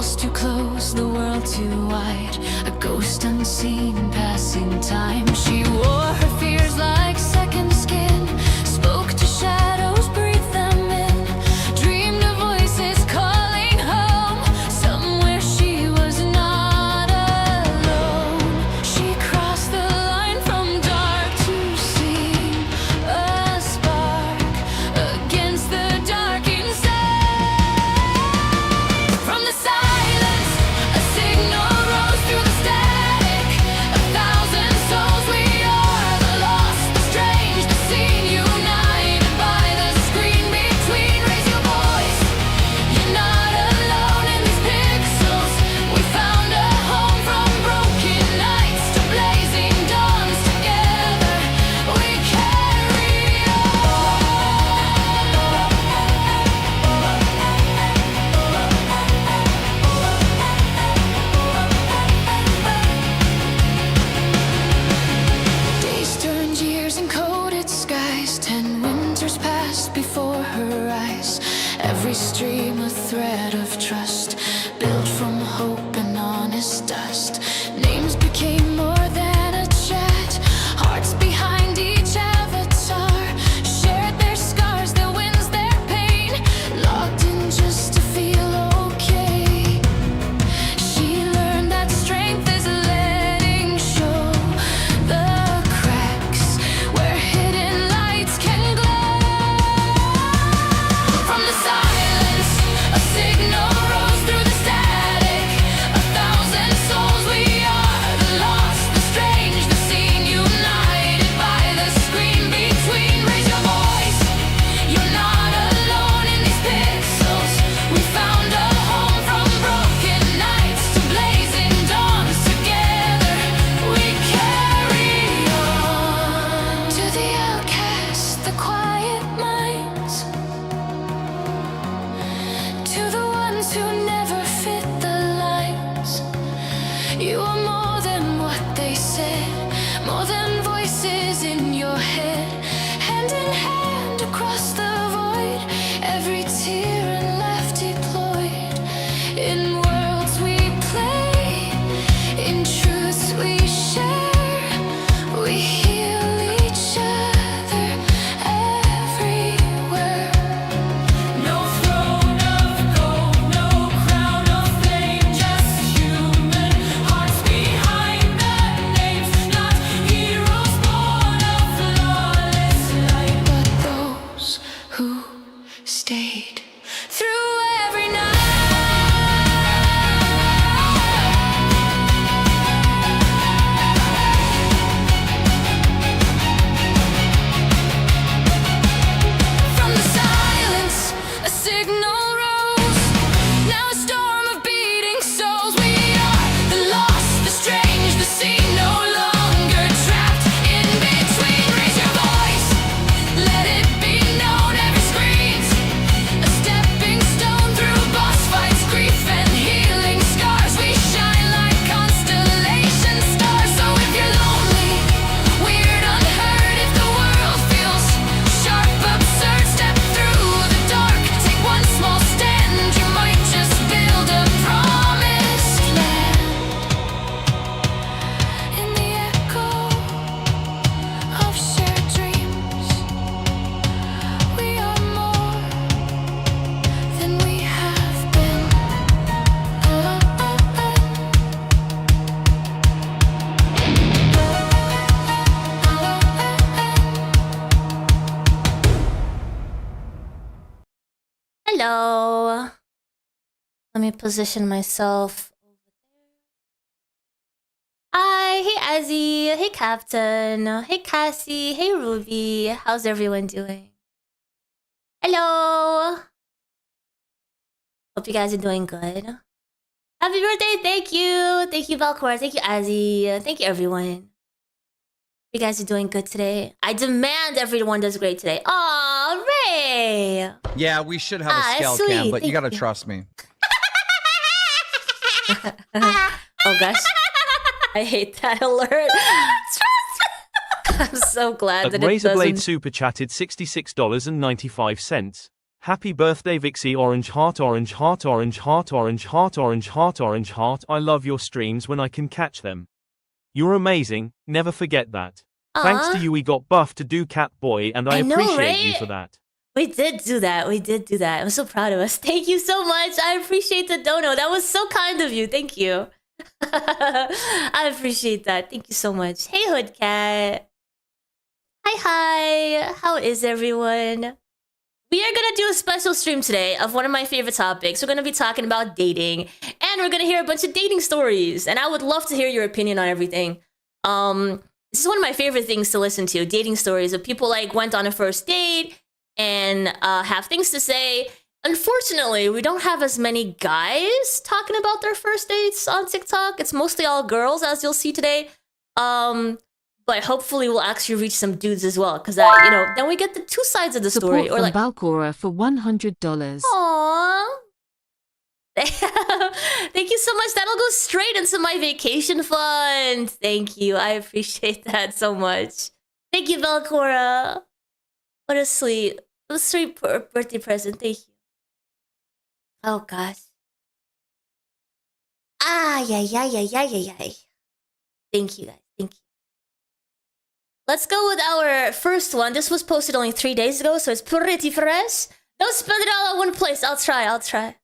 walls too close, the world too wide, a ghost unseen passing time. She wore her fears like second skin, spoke to shadows, breathed them in, dreamed of voices calling home, somewhere she was not alone. She crossed the line from dark to seen, a spark against the dark inside. From the silence, a signal rose through the static. 1,000 souls, we are the lost, the strange, the seen, united by the screen between. Raise your voice, you're not alone in these pixels. We found a home from broken nights to blazing dawns. Together we carry Days turned years and coated skies. 10 winters passed before her eyes. Every stream a thread of trust, built from hope and honest dust. Names became more than a chat. Hearts behind each avatar shared their scars, their wins, their pain, locked in just to feel okay. She learned that strength is letting show the cracks where hidden lights can glow. From the silence, a signal rose through the static. 1,000 souls, we are the lost, the strange, the seen, united by the screen between. Raise your voice, you're not alone in these pixels. We found a home from broken nights to blazing dawns. Together we carry on. To the outcasts, the quiet minds, to the ones who never fit the lines. You are more than what they said, more than voices in your head. Hand in hand across the void, every tear and laugh deployed. In worlds we play, in truths we share, we heal each other everywhere. No throne of gold, no crown of flame, just human hearts behind the names. Not heroes born of flawless light, but those who stayed through every night. From the silence, a signal rose. Now a storm of beating souls. We are the lost, the strange, the seen, no longer trapped in between. Raise your voice, let it be known. Every screen's a stepping stone through boss fights, grief and healing scars. We shine like constellation stars. So if you're lonely, weird, unheard, if the world feels sharp, absurd, step through the dark. Take one small stand, you might just build a promised land. In the echo of shared dreams, we are more than we have been. Hello. Let me position myself. Hi, hey Azzy, hey Captain, hey Cassie, hey Ruby. How's everyone doing? Hello. Hope you guys are doing good. Happy birthday, thank you. Thank you, Valcor. Thank you, Azzy. Thank you, everyone. You guys are doing good today. I demand everyone does great today. Aw, Ray. Yeah, we should have a scale sweet. cam, but you Thank gotta you. trust me. Oh gosh. I hate that alert. I'm so glad that it Razorblade doesn't. super chatted $66.95. Happy birthday, Vixey. Orange heart, orange heart, orange heart, orange heart, orange heart, orange heart. I love your streams when I can catch them. You're amazing, never forget that. Thanks to you we got Buff to do Catboy, and I appreciate you for that. We did do that. We did do that. I'm so proud of us. Thank you so much. I appreciate the dono. That was so kind of you. Thank you. I appreciate that. Thank you so much. Hey, Hoodcat. Hi. How is everyone? We are going to do a special stream today of one of my favorite topics. We're going to be talking about dating, and we're going to hear a bunch of dating stories, and I would love to hear your opinion on everything. This is one of my favorite things to listen to, dating stories of people like went on a first date and have things to say. Unfortunately, we don't have as many guys talking about their first dates on TikTok. It's mostly all girls, as you'll see today. But hopefully we'll actually reach some dudes as well, because then we get the two sides of the story. Support from Balcora for $100. Aww. Thank you so much. That'll go straight into my vacation fund. Thank you. I appreciate that so much. Thank you, Balcora. What a sweet birthday present. Thank you. Oh gosh. Yeah. Thank you, guys. Thank you. Let's go with our first one. This was posted only 3 days ago, so it's pretty fresh. Don't spend it all at one place. I'll try.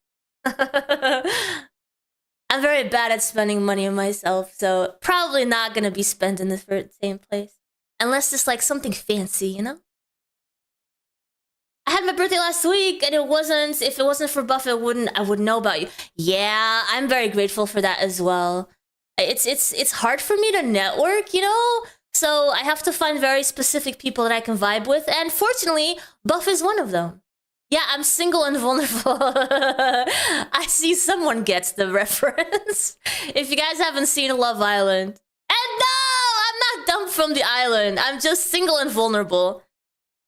I'm very bad at spending money on myself, so probably not gonna be spent in the same place. Unless it's like something fancy, you know? I had my birthday last week, and if it wasn't for Buff, I wouldn't know about you. Yeah, I'm very grateful for that as well. It's hard for me to network, you know? So I have to find very specific people that I can vibe with, and fortunately, Buff is one of them. Yeah, I'm single and vulnerable. I see someone gets the reference. If you guys haven't seen Love Island. And no, I'm not dumped from the island. I'm just single and vulnerable.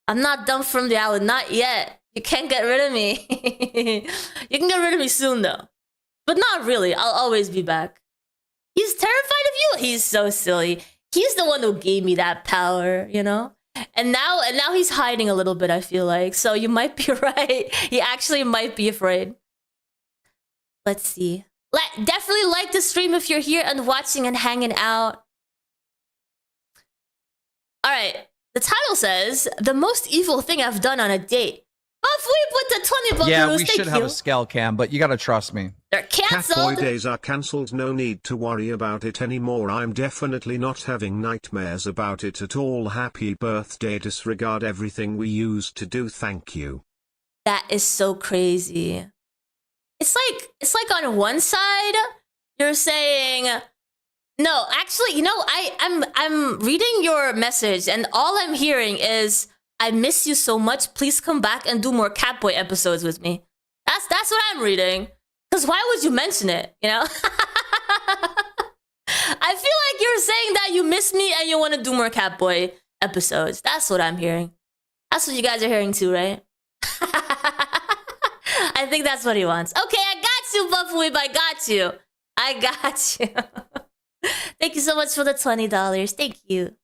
I'm not dumped from the island, not yet. You can't get rid of me. You can get rid of me soon though. But not really, I'll always be back. He's terrified of you? He's so silly. He's the one who gave me that power, you know? And now he's hiding a little bit, I feel like. So you might be right. He actually might be afraid. Let's see. Definitely like the stream if you're here and watching and hanging out. All right. The title says, the most evil thing I've done on a date. Buff Weep with the 20 bucks. Yeah, we should have a scale cam, but you gotta trust me. They're cancelled. Catboy days are cancelled. No need to worry about it anymore. I'm definitely not having nightmares about it at all. Happy birthday. Disregard everything we used to do. Thank you. That is so crazy. It's like on one side you're saying, no, actually, you know, I'm reading your message and all I'm hearing is, I miss you so much. Please come back and do more Catboy episodes with me. That's what I'm reading. Because why would you mention it, you know? I feel like you're saying that you miss me and you want to do more Catboy episodes. That's what I'm hearing. That's what you guys are hearing too, right? I think that's what he wants. Okay, I got you, Buffweeb. I got you. Thank you so much for the $20. Thank you.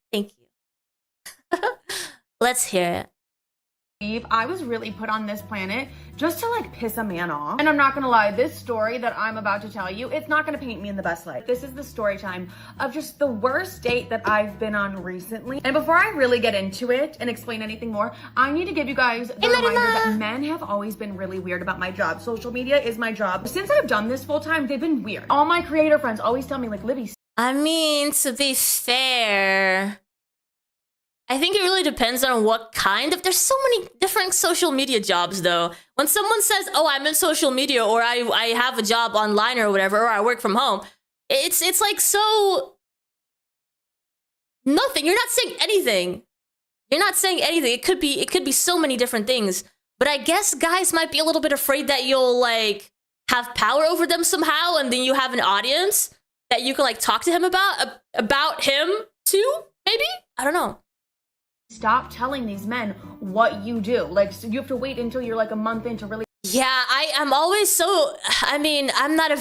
Let's hear it. I was really put on this planet just to like piss a man off. And I'm not gonna lie, this story that I'm about to tell you, it's not gonna paint me in the best light. This is the story time of just the worst date that I've been on recently. And before I really get into it and explain anything more, I need to give you guys the reminder that men have always been really weird about my job. Social media is my job. Since I've done this full time, they've been weird. All my creator friends always tell me like, Libby. I mean, to be fair, I think it really depends on what kind of... There's so many different social media jobs, though. When someone says, oh, I'm in social media, or I have a job online or whatever, or I work from home, it's like so... Nothing. You're not saying anything. It could be so many different things. But I guess guys might be a little bit afraid that you'll, like, have power over them somehow, and then you have an audience that you can, like, talk to him about him, too, maybe? I don't know. Stop telling these men what you do. Like, so you have to wait until you're like a month in to really... Yeah, I'm always so... I mean, I'm not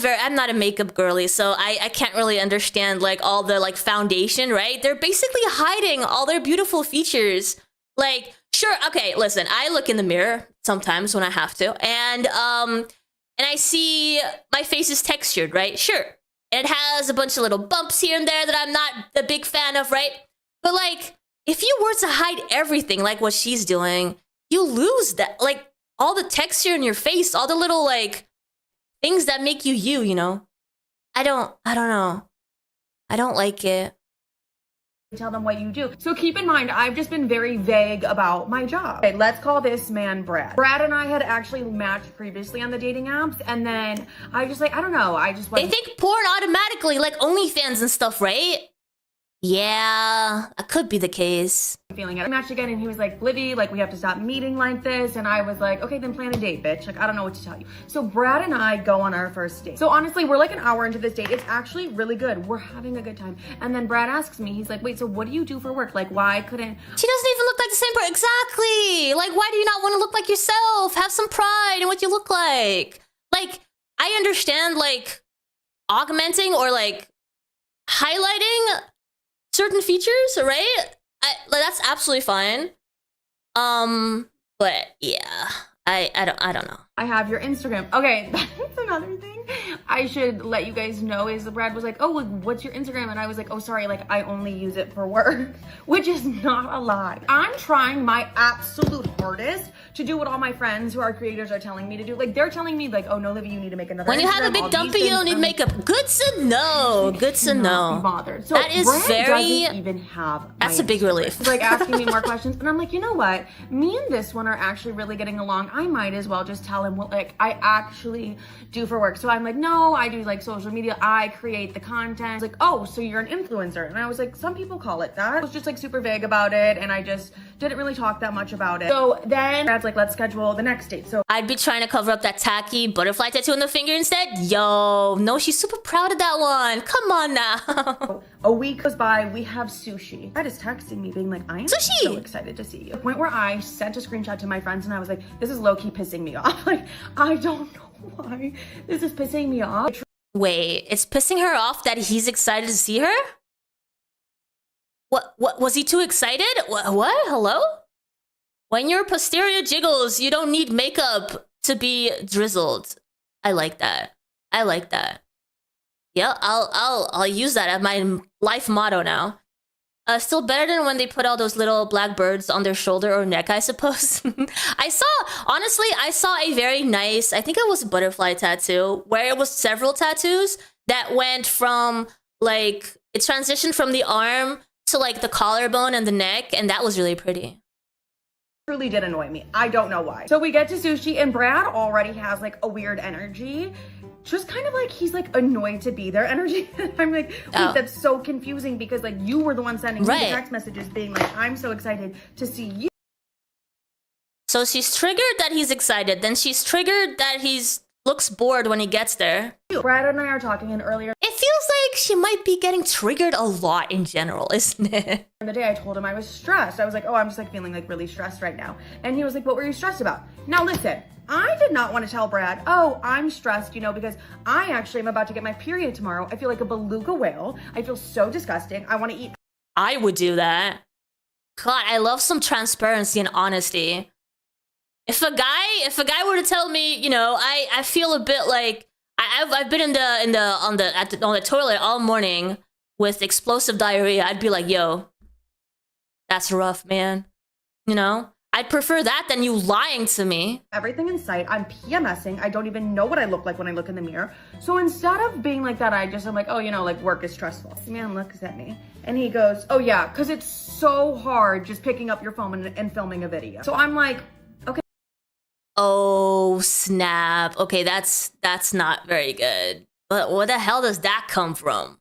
a makeup girly, so I can't really understand, like, all the, like, foundation, right? They're basically hiding all their beautiful features. Like, sure. Okay, listen. I look in the mirror sometimes when I have to, and I see my face is textured, right? Sure. And it has a bunch of little bumps here and there that I'm not a big fan of, right? But like, if you were to hide everything like what she's doing, you lose that, like, all the texture in your face, all the little like things that make you, you know? I don't know. I don't like it. Tell them what you do. So keep in mind, I've just been very vague about my job. Okay, let's call this man Brad. Brad and I had actually matched previously on the dating apps, and then I just like, I don't know, I just They think porn automatically, like OnlyFans and stuff, right? Yeah, that could be the case. Feeling it. I matched again, and he was like, Livy, like, we have to stop meeting like this. And I was like, okay, then plan a date, bitch. Like, I don't know what to tell you. So Brad and I go on our first date. So honestly, we're like an hour into this date. It's actually really good. We're having a good time. And then Brad asks me, he's like, wait, so what do you do for work? Like, why couldn't... She doesn't even look like the same person. Exactly. Like, why do you not want to look like yourself? Have some pride in what you look like. Like, I understand, like, augmenting or, like, highlighting certain features, right? Like, that's absolutely fine. But yeah, I don't know. I have your Instagram. Okay, that's another thing I should let you guys know is Brad was like, oh, like, what's your Instagram? And I was like, oh, sorry, like, I only use it for work, which is not a lie. I'm trying my absolute hardest to do what all my friends who are creators are telling me to do. Like, they're telling me, like, oh, no, Livy, you need to make another When you Instagram, have a big all dumpy, these you don't things. need makeup. Good to know. Good to know. Be bothered. So that is Brad very... doesn't even have That's my a big Instagram. relief. He's like asking me more questions, and I'm like, you know what? Me and this one are actually really getting along. I might as well just tell him what, like, I actually do for work. So I'm like, no, I do, like, social media. I create the content. He's like, oh, so you're an influencer. And I was like, some people call it that. I was just, like, super vague about it, and I just didn't really talk that much about it. So then Brad's like, let's schedule the next date. So I'd be trying to cover up that tacky butterfly tattoo on the finger instead. Yo, no, she's super proud of that one. Come on now. a week goes by, we have sushi. Brad is texting me being like, I am Sushi! so excited to see you. The point where I sent a screenshot to my friends and I was like, this is low-key pissing me off. Like, I don't know why this is pissing me off. Wait, it's pissing her off that he's excited to see her? What was he too excited? What? Hello? When your posterior jiggles, you don't need makeup to be drizzled. I like that. I like that. Yeah, I'll use that as my life motto now. Still better than when they put all those little black birds on their shoulder or neck, I suppose. I saw a very nice, I think it was a butterfly tattoo, where it was several tattoos that went from, like, it transitioned from the arm to, like, the collarbone and the neck, and that was really pretty. Truly did annoy me. I don't know why. So we get to sushi and Brad already has, like, a weird energy. Just kind of like he's like annoyed to be there energy. I'm like, wait, that's so confusing because like you were the one sending me the text messages being like, I'm so excited to see you. So she's triggered that he's excited. Then she's triggered that he's looks bored when he gets there. Brad and I are talking and earlier. It feels like she might be getting triggered a lot in general, isn't it? In the day I told him I was stressed. I was like, oh, I'm just like feeling like really stressed right now. And he was like, what were you stressed about? Now listen. I did not want to tell Brad, oh, I'm stressed, you know, because I actually am about to get my period tomorrow. I feel like a beluga whale. I feel so disgusting. I want to eat. I would do that. God, I love some transparency and honesty. If a guy were to tell me, you know, I feel a bit like I've been on the toilet all morning with explosive diarrhea, I'd be like, yo, that's rough, man. You know? I'd prefer that than you lying to me. Everything in sight. I'm PMSing. I don't even know what I look like when I look in the mirror. So instead of being like that, I'm like, oh, you know, like work is stressful. This man looks at me and he goes, oh yeah, because it's so hard just picking up your phone and filming a video. So I'm like, okay. Oh, snap. Okay, that's not very good. But where the hell does that come from?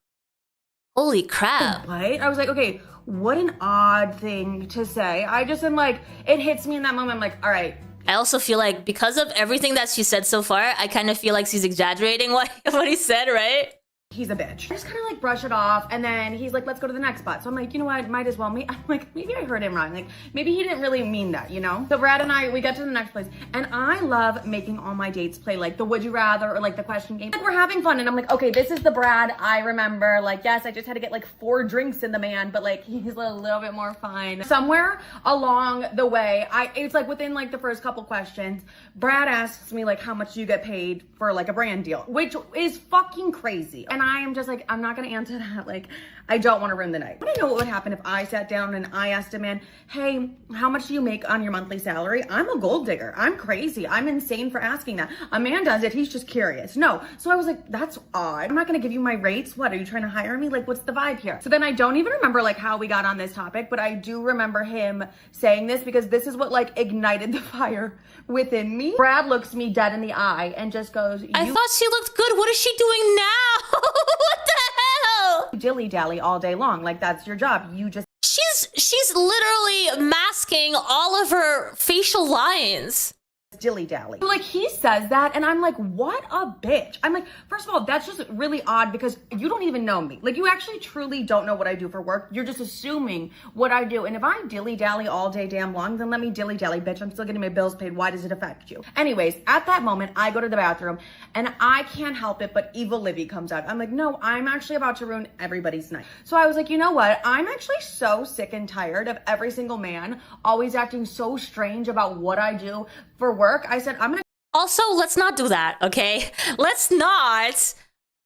Holy crap. What? I was like, okay, what an odd thing to say. I just am like, it hits me in that moment. I'm like, all right. I also feel like because of everything that she said so far, I kind of feel like she's exaggerating what he said, right? he's a bitch. I just kind of like brush it off, and then he's like, let's go to the next spot. So I'm like, you know what, might as well. I'm like, maybe I heard him wrong. Like, maybe he didn't really mean that, you know? So Brad and I, we got to the next place, and I love making all my dates play like the would you rather or like the question game. Like, we're having fun, and I'm like, okay, this is the Brad I remember. Like, yes, I just had to get like 4 drinks in the man, but like he's a little bit more fun. Somewhere along the way, it's like within like the first couple questions, Brad asks me like, how much do you get paid for like a brand deal, which is fucking crazy. And I am just like, I'm not gonna answer that. Like, I don't want to ruin the night. But I know what would happen if I sat down and I asked a man, hey, how much do you make on your monthly salary? I'm a gold digger. I'm crazy. I'm insane for asking that. A man does it. He's just curious. No. So I was like, that's odd. I'm not gonna give you my rates. What, are you trying to hire me? Like, what's the vibe here? So then I don't even remember like how we got on this topic, but I do remember him saying this because this is what like ignited the fire within me. Brad looks me dead in the eye and just goes, I thought she looked good. What is she doing now? What the hell? dilly-dally all day long. Like, that's your job. You just She's literally masking all of her facial lines. dilly-dally. Like, he says that, and I'm like, what a bitch. I'm like, first of all, that's just really odd because you don't even know me. Like, you actually truly don't know what I do for work. You're just assuming what I do. And if I dilly-dally all day damn long, then let me dilly-dally, bitch. I'm still getting my bills paid. Why does it affect you? Anyways, at that moment, I go to the bathroom, and I can't help it, but evil Livy comes out. I'm like, no, I'm actually about to ruin everybody's night. So I was like, you know what? I'm actually so sick and tired of every single man always acting so strange about what I do for work. I said, I'm gonna. Also, let's not do that, okay? Let's not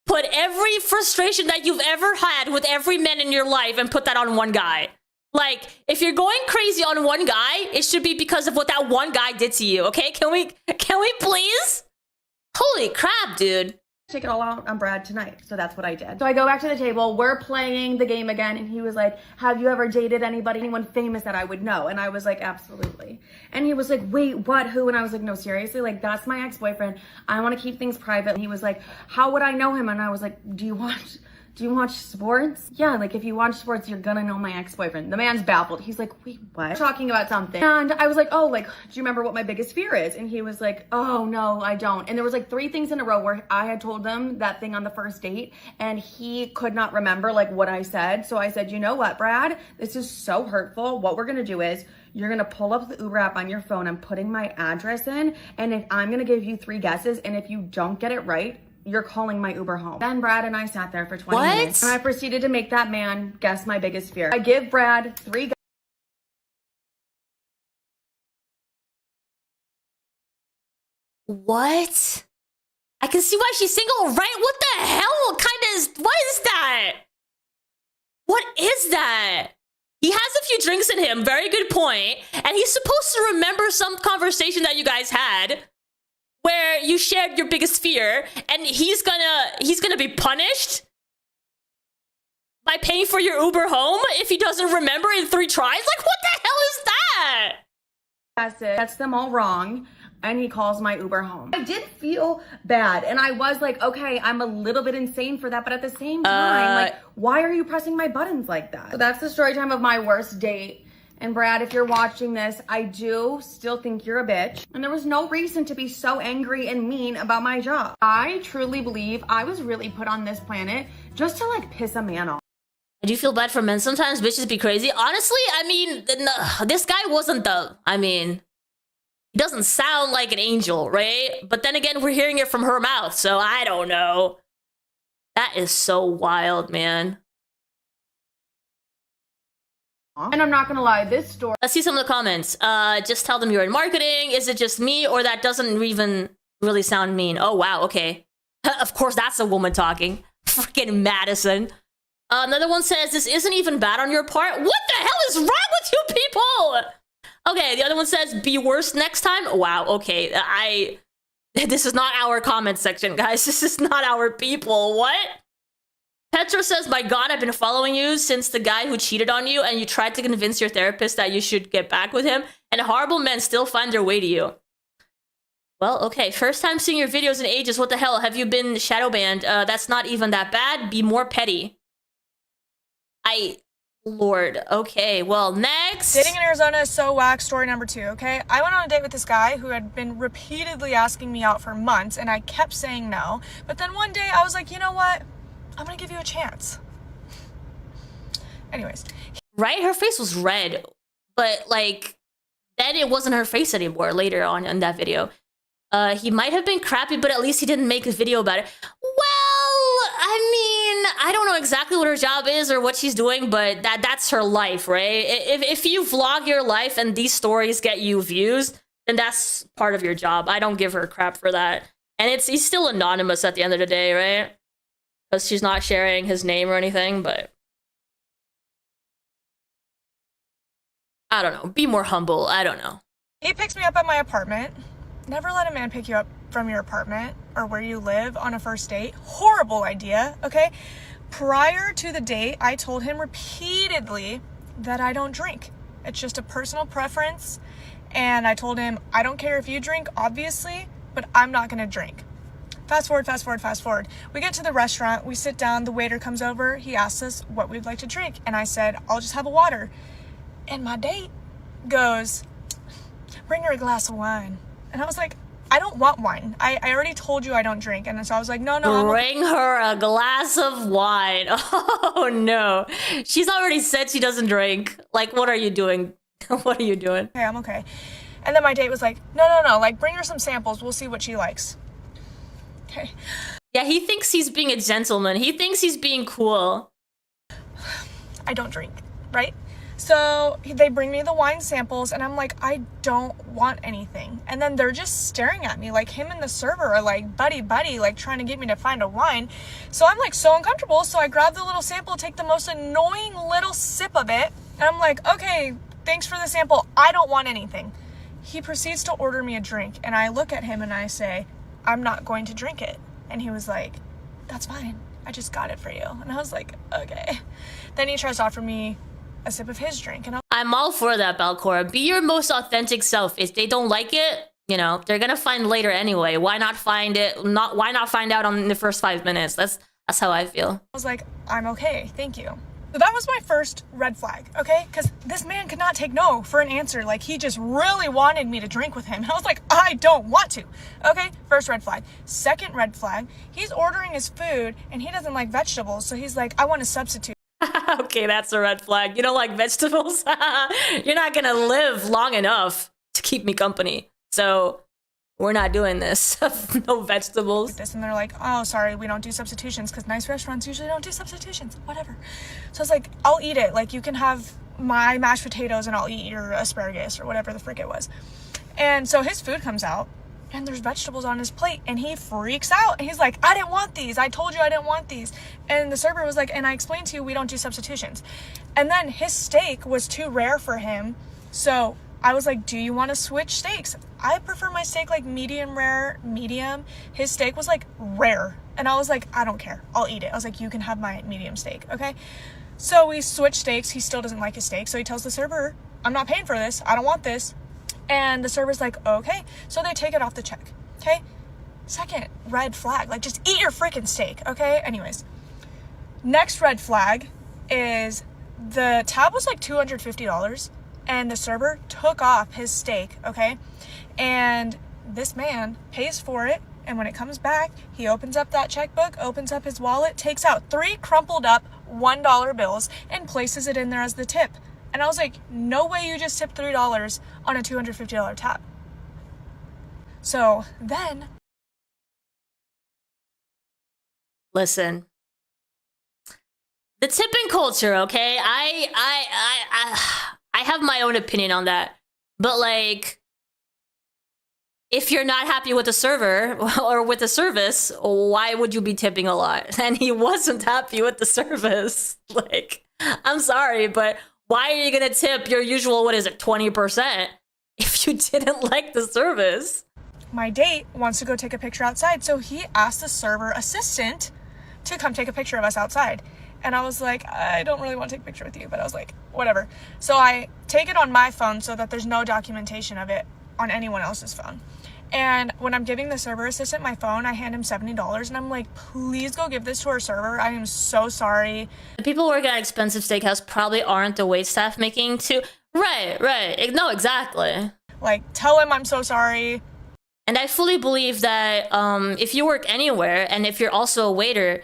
put every frustration that you've ever had with every man in your life and put that on one guy. Like, if you're going crazy on one guy, it should be because of what that one guy did to you, okay? Can we please? Holy crap, dude. Take it all out on Brad tonight. So that's what I did. So I go back to the table, we're playing the game again, and he was like, have you ever dated anyone famous that I would know? And I was like, absolutely. And he was like, wait, what, who? And I was like, no, seriously, like, that's my ex-boyfriend. I want to keep things private. And he was like, how would I know him? And I was like, do you watch sports? Yeah, like, if you watch sports, you're gonna know my ex-boyfriend. The man's baffled. He's like, wait, what? Talking about something. And I was like, oh, like, do you remember what my biggest fear is? And he was like, oh, no, I don't. And there was like 3 things in a row where I had told him that thing on the first date, and he could not remember like what I said. So I said, you know what, Brad? This is so hurtful. What we're gonna do is, you're gonna pull up the Uber app on your phone. I'm putting my address in, and if I'm gonna give you 3 guesses, and if you don't get it right, you're calling my Uber home. Then Brad and I sat there for 20 minutes. And I proceeded to make that man guess my biggest fear. I give Brad 3 What? I can see why she's single, right? What the hell? What is that? What is that? He has a few drinks in him, very good point. And he's supposed to remember some conversation that you guys had where you shared your biggest fear, and he's gonna be punished by paying for your Uber home if he doesn't remember in 3 tries? Like, what the hell is that? guesses, gets them all wrong, and he calls my Uber home. I did feel bad, and I was like, okay, I'm a little bit insane for that, but at the same time, like, why are you pressing my buttons like that? So that's the story time of my worst date. And Brad, if you're watching this, I do still think you're a bitch. And there was no reason to be so angry and mean about my job. I truly believe I was really put on this planet just to like piss a man off. I do feel bad for men. Sometimes bitches be crazy. Honestly, I mean, this guy wasn't he doesn't sound like an angel, right? But then again, we're hearing it from her mouth, so I don't know. That is so wild, man. And I'm not gonna lie, this story. Let's see some of the comments. Just tell them you're in marketing. Is it just me, or that doesn't even really sound mean? Oh, wow, okay. Of course, that's a woman talking. Freaking Madison. Another one says, this isn't even bad on your part. What the hell is wrong with you people? Okay, the other one says, be worse next time. Wow, okay. This is not our comment section, guys. This is not our people. What? Petra says, my God, I've been following you since the guy who cheated on you and you tried to convince your therapist that you should get back with him, and horrible men still find their way to you. Well, okay. First time seeing your videos in ages. What the hell? Have you been shadow banned? That's not even that bad. Be more petty. Lord. Okay, well, next. Dating in Arizona is so whack. Story number 2, okay? I went on a date with this guy who had been repeatedly asking me out for months, and I kept saying no. But then one day I was like, you know what? I'm gonna give you a chance. Anyways. Right? Her face was red, but like then it wasn't her face anymore later on in that video. He might have been crappy, but at least he didn't make a video about it. Well, I mean, I don't know exactly what her job is or what she's doing, but that's her life, right? If you vlog your life and these stories get you views, then that's part of your job. I don't give her crap for that. And he's still anonymous at the end of the day, right? Because she's not sharing his name or anything, but I don't know. Be more humble. I don't know. He picks me up at my apartment. Never let a man pick you up from your apartment or where you live on a first date. Horrible idea, okay? Prior to the date, I told him repeatedly that I don't drink. It's just a personal preference. And I told him, I don't care if you drink, obviously, but I'm not gonna drink. Fast forward, fast forward, fast forward. We get to the restaurant, we sit down, the waiter comes over, he asks us what we'd like to drink. And I said, I'll just have a water. And my date goes, bring her a glass of wine. And I was like, I don't want wine. I already told you I don't drink. And so I was like, no, Bring her a glass of wine. Oh, no. She's already said she doesn't drink. Like, what are you doing? What are you doing? Okay, I'm okay. And then my date was like, no. Like, bring her some samples. We'll see what she likes. Okay. Yeah, he thinks he's being a gentleman. He thinks he's being cool. I don't drink, right? So they bring me the wine samples and I'm like, I don't want anything. And then they're just staring at me, like him and the server are like buddy, like trying to get me to find a wine. So I'm like so uncomfortable. So I grab the little sample, take the most annoying little sip of it. And I'm like, okay, thanks for the sample. I don't want anything. He proceeds to order me a drink. And I look at him and I say, I'm not going to drink it. And he was like, that's fine. I just got it for you. And I was like, okay. Then he tries to offer me a sip of his drink. And I'm all for that, Balcora. Be your most authentic self. If they don't like it, you know, they're gonna find later anyway. Why not find it? Why not find out on the first 5 minutes? That's how I feel. I was like, I'm okay, thank you. So that was my first red flag, okay? Because this man could not take no for an answer. Like, he just really wanted me to drink with him. And I was like, I don't want to. Okay, first red flag. Second red flag, he's ordering his food and he doesn't like vegetables. So he's like, I want to substitute. Okay, that's a red flag. You don't like vegetables? You're not gonna live long enough to keep me company. So we're not doing this. No vegetables. And they're like, oh, sorry, we don't do substitutions because nice restaurants usually don't do substitutions. Whatever. So I was like, I'll eat it. Like, you can have my mashed potatoes and I'll eat your asparagus or whatever the frick it was. And so his food comes out and there's vegetables on his plate and he freaks out. And he's like, I didn't want these. I told you I didn't want these. And the server was like, and I explained to you we don't do substitutions. And then his steak was too rare for him. So I was like, do you want to switch steaks? I prefer my steak like medium rare, medium. His steak was like rare. And I was like, I don't care. I'll eat it. I was like, you can have my medium steak, okay? So we switched steaks. He still doesn't like his steak. So he tells the server, I'm not paying for this. I don't want this. And the server's like, okay. So they take it off the check, okay? Second red flag, like, just eat your freaking steak, okay? Anyways, next red flag is the tab was like $250 and the server took off his steak, okay? And this man pays for it. And when it comes back, he opens up that checkbook, opens up his wallet, takes out 3 crumpled up $1 bills and places it in there as the tip. And I was like, no way you just tipped $3 on a $250 tab. So then, listen, the tipping culture, okay? I have my own opinion on that, but like, if you're not happy with the server or with the service, why would you be tipping a lot? And he wasn't happy with the service. Like, I'm sorry, but why are you gonna tip your usual, 20% if you didn't like the service? My date wants to go take a picture outside, so he asked the server assistant to come take a picture of us outside. And I was like, I don't really want to take a picture with you, but I was like, whatever. So I take it on my phone so that there's no documentation of it on anyone else's phone. And when I'm giving the server assistant my phone, I hand him $70 and I'm like, please go give this to our server. I am so sorry. The people working at expensive steakhouse probably aren't the waitstaff making too. Right. No, exactly. Like, tell him I'm so sorry. And I fully believe that if you work anywhere and if you're also a waiter,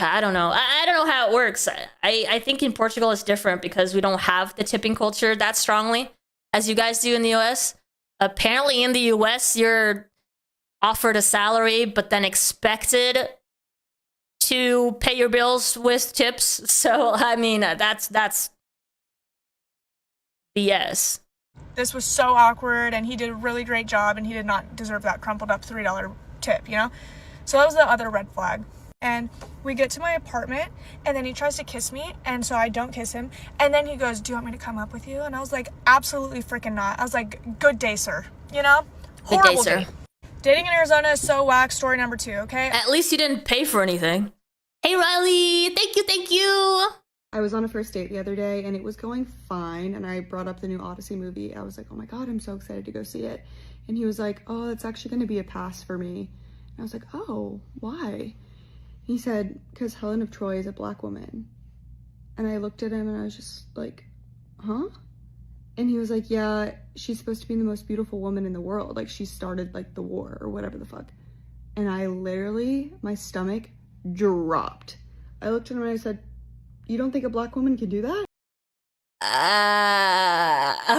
I don't know. I don't know how it works. I think in Portugal it's different because we don't have the tipping culture that strongly as you guys do in the US. Apparently in the US you're offered a salary but then expected to pay your bills with tips. So I mean that's BS. This was so awkward, and he did a really great job, and he did not deserve that crumpled up $3 tip, you know? So that was the other red flag. And we get to my apartment, and then he tries to kiss me, and so I don't kiss him. And then he goes, do you want me to come up with you? And I was like, absolutely freaking not. I was like, good day, sir. You know? Good day, sir. Day. Dating in Arizona is so whack. Story number 2, okay? At least you didn't pay for anything. Hey, Riley. Thank you. I was on a first date the other day and it was going fine, and I brought up the new Odyssey movie. I was like, oh my god, I'm so excited to go see it. And he was like, oh, it's actually going to be a pass for me. And I was like, oh, why? He said, because Helen of Troy is a black woman. And I looked at him and I was just like, huh? And he was like, yeah, she's supposed to be the most beautiful woman in the world. Like, she started like the war or whatever the fuck. And I literally, my stomach dropped. I looked at him and I said, you don't think a black woman can do that?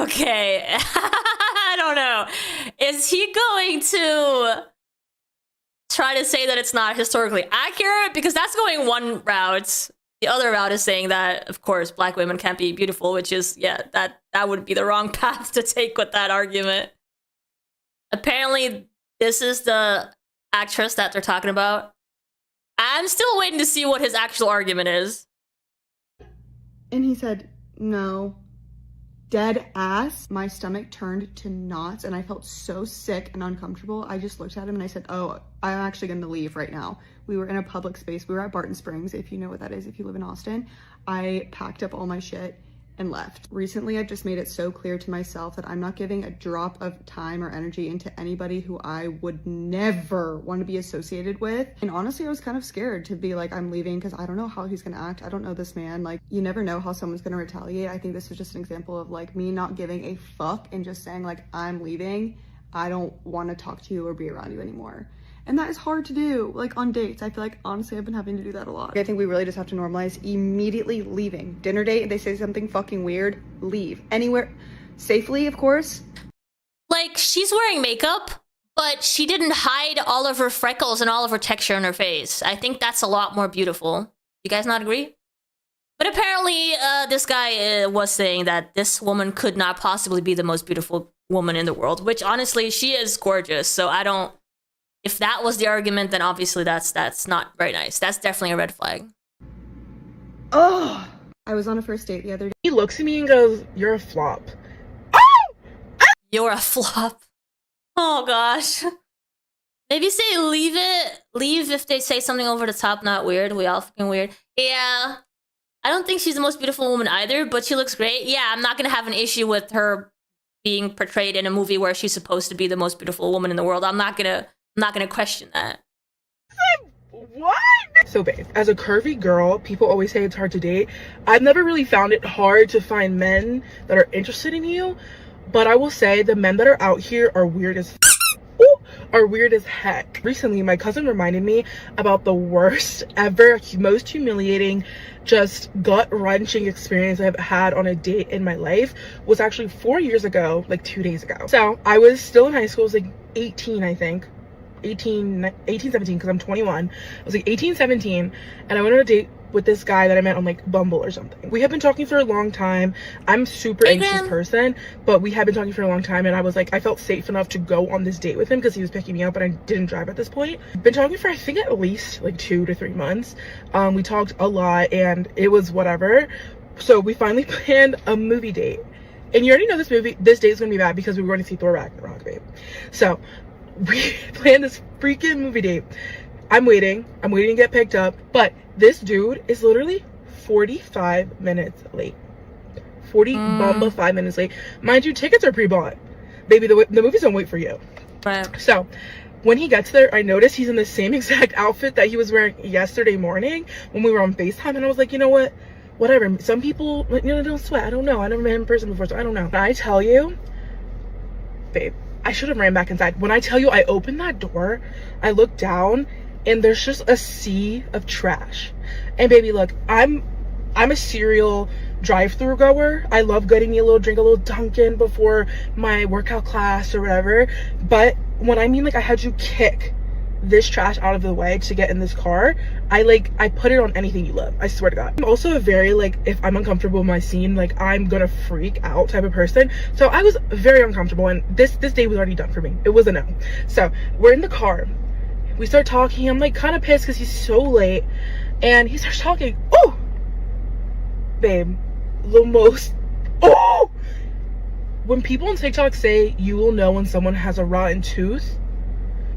Okay. I don't know. Is he going to try to say that it's not historically accurate? Because that's going one route. The other route is saying that, of course, black women can't be beautiful, which is, yeah, that would be the wrong path to take with that argument. Apparently, this is the actress that they're talking about. I'm still waiting to see what his actual argument is. And he said, no. Dead ass. My stomach turned to knots and I felt so sick and uncomfortable. I just looked at him and I said, oh, I'm actually going to leave right now. We were in a public space. We were at Barton Springs, if you know what that is, if you live in Austin. I packed up all my shit and left. Recently, I've just made it so clear to myself that I'm not giving a drop of time or energy into anybody who I would never want to be associated with. And honestly, I was kind of scared to be like, I'm leaving because I don't know how he's gonna act. I don't know this man. Like, you never know how someone's gonna retaliate. I think this is just an example of like me not giving a fuck and just saying like, I'm leaving. I don't want to talk to you or be around you anymore. And that is hard to do, like on dates. I feel like, honestly, I've been having to do that a lot. I think we really just have to normalize immediately leaving. Dinner date, they say something fucking weird, leave. Anywhere, safely, of course. Like, she's wearing makeup, but she didn't hide all of her freckles and all of her texture in her face. I think that's a lot more beautiful. You guys not agree? But apparently, this guy was saying that this woman could not possibly be the most beautiful woman in the world, which honestly, she is gorgeous, so I don't... If that was the argument, then obviously that's not very nice. That's definitely a red flag. Oh, I was on a first date the other day. He looks at me and goes, you're a flop. You're a flop. Oh gosh. Maybe say leave it. Leave if they say something over the top, not weird. We all fucking weird. Yeah. I don't think she's the most beautiful woman either, but she looks great. Yeah, I'm not gonna have an issue with her being portrayed in a movie where she's supposed to be the most beautiful woman in the world. I'm not gonna question that. What? So babe, as a curvy girl, people always say it's hard to date. I've never really found it hard to find men that are interested in you, but I will say the men that are out here are weird as heck. Recently, my cousin reminded me about the worst ever, most humiliating, just gut-wrenching experience I've had on a date in my life. Was actually 4 years ago, like 2 days ago. So I was still in high school. I was like 18, I think. 17, because I'm 21. I was like 18, 17, and I went on a date with this guy that I met on like Bumble or something. We had been talking for a long time. I'm a super anxious person, but we had been talking for a long time, and I was like, I felt safe enough to go on this date with him because he was picking me up and I didn't drive at this point. Been talking for I think at least like 2 to 3 months. We talked a lot and it was whatever. So we finally planned a movie date. And you already know this date is gonna be bad because we were going to see Thor Ragnarok, babe. So we planned this freaking movie date. I'm waiting to get picked up, but this dude is literally 45 minutes late. 5 minutes late. Mind you, tickets are pre-bought. Baby, the movies don't wait for you. Right. So when he gets there, I noticed he's in the same exact outfit that he was wearing yesterday morning when we were on FaceTime, and I was like, you know what? Whatever. Some people, don't sweat. I don't know. I never met him in person before, so I don't know. But I tell you, babe, I should have ran back inside. When I tell you I opened that door, I looked down and there's just a sea of trash. And baby, look, I'm a serial drive-through goer. I love getting me a little drink, a little Dunkin' before my workout class or whatever. But when I mean like I had to kick this trash out of the way to get in this car, I put it on anything you love. I swear to God. I'm also a very like, if I'm uncomfortable in my scene, like I'm gonna freak out type of person. So I was very uncomfortable, and this day was already done for me. It was a no. So we're in the car. We start talking. I'm like kind of pissed because he's so late, and he starts talking. Oh, babe, the most. Oh, when people on TikTok say you will know when someone has a rotten tooth,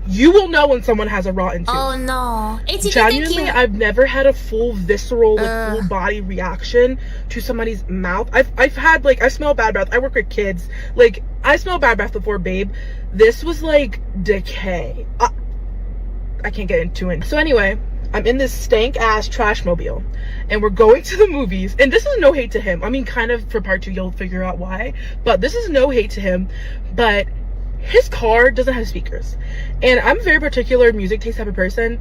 you will know when someone has a rotten tooth. Oh no. Genuinely, I've never had a full visceral, like full body reaction to somebody's mouth. I've had like, I smell bad breath. I work with kids. Like, I smell bad breath before, babe. This was like decay. I can't get into it. So anyway, I'm in this stank ass trash mobile and we're going to the movies, and this is no hate to him. I mean, kind of for part 2 you'll figure out why, but this is no hate to him. But his car doesn't have speakers, and I'm a very particular music taste type of person.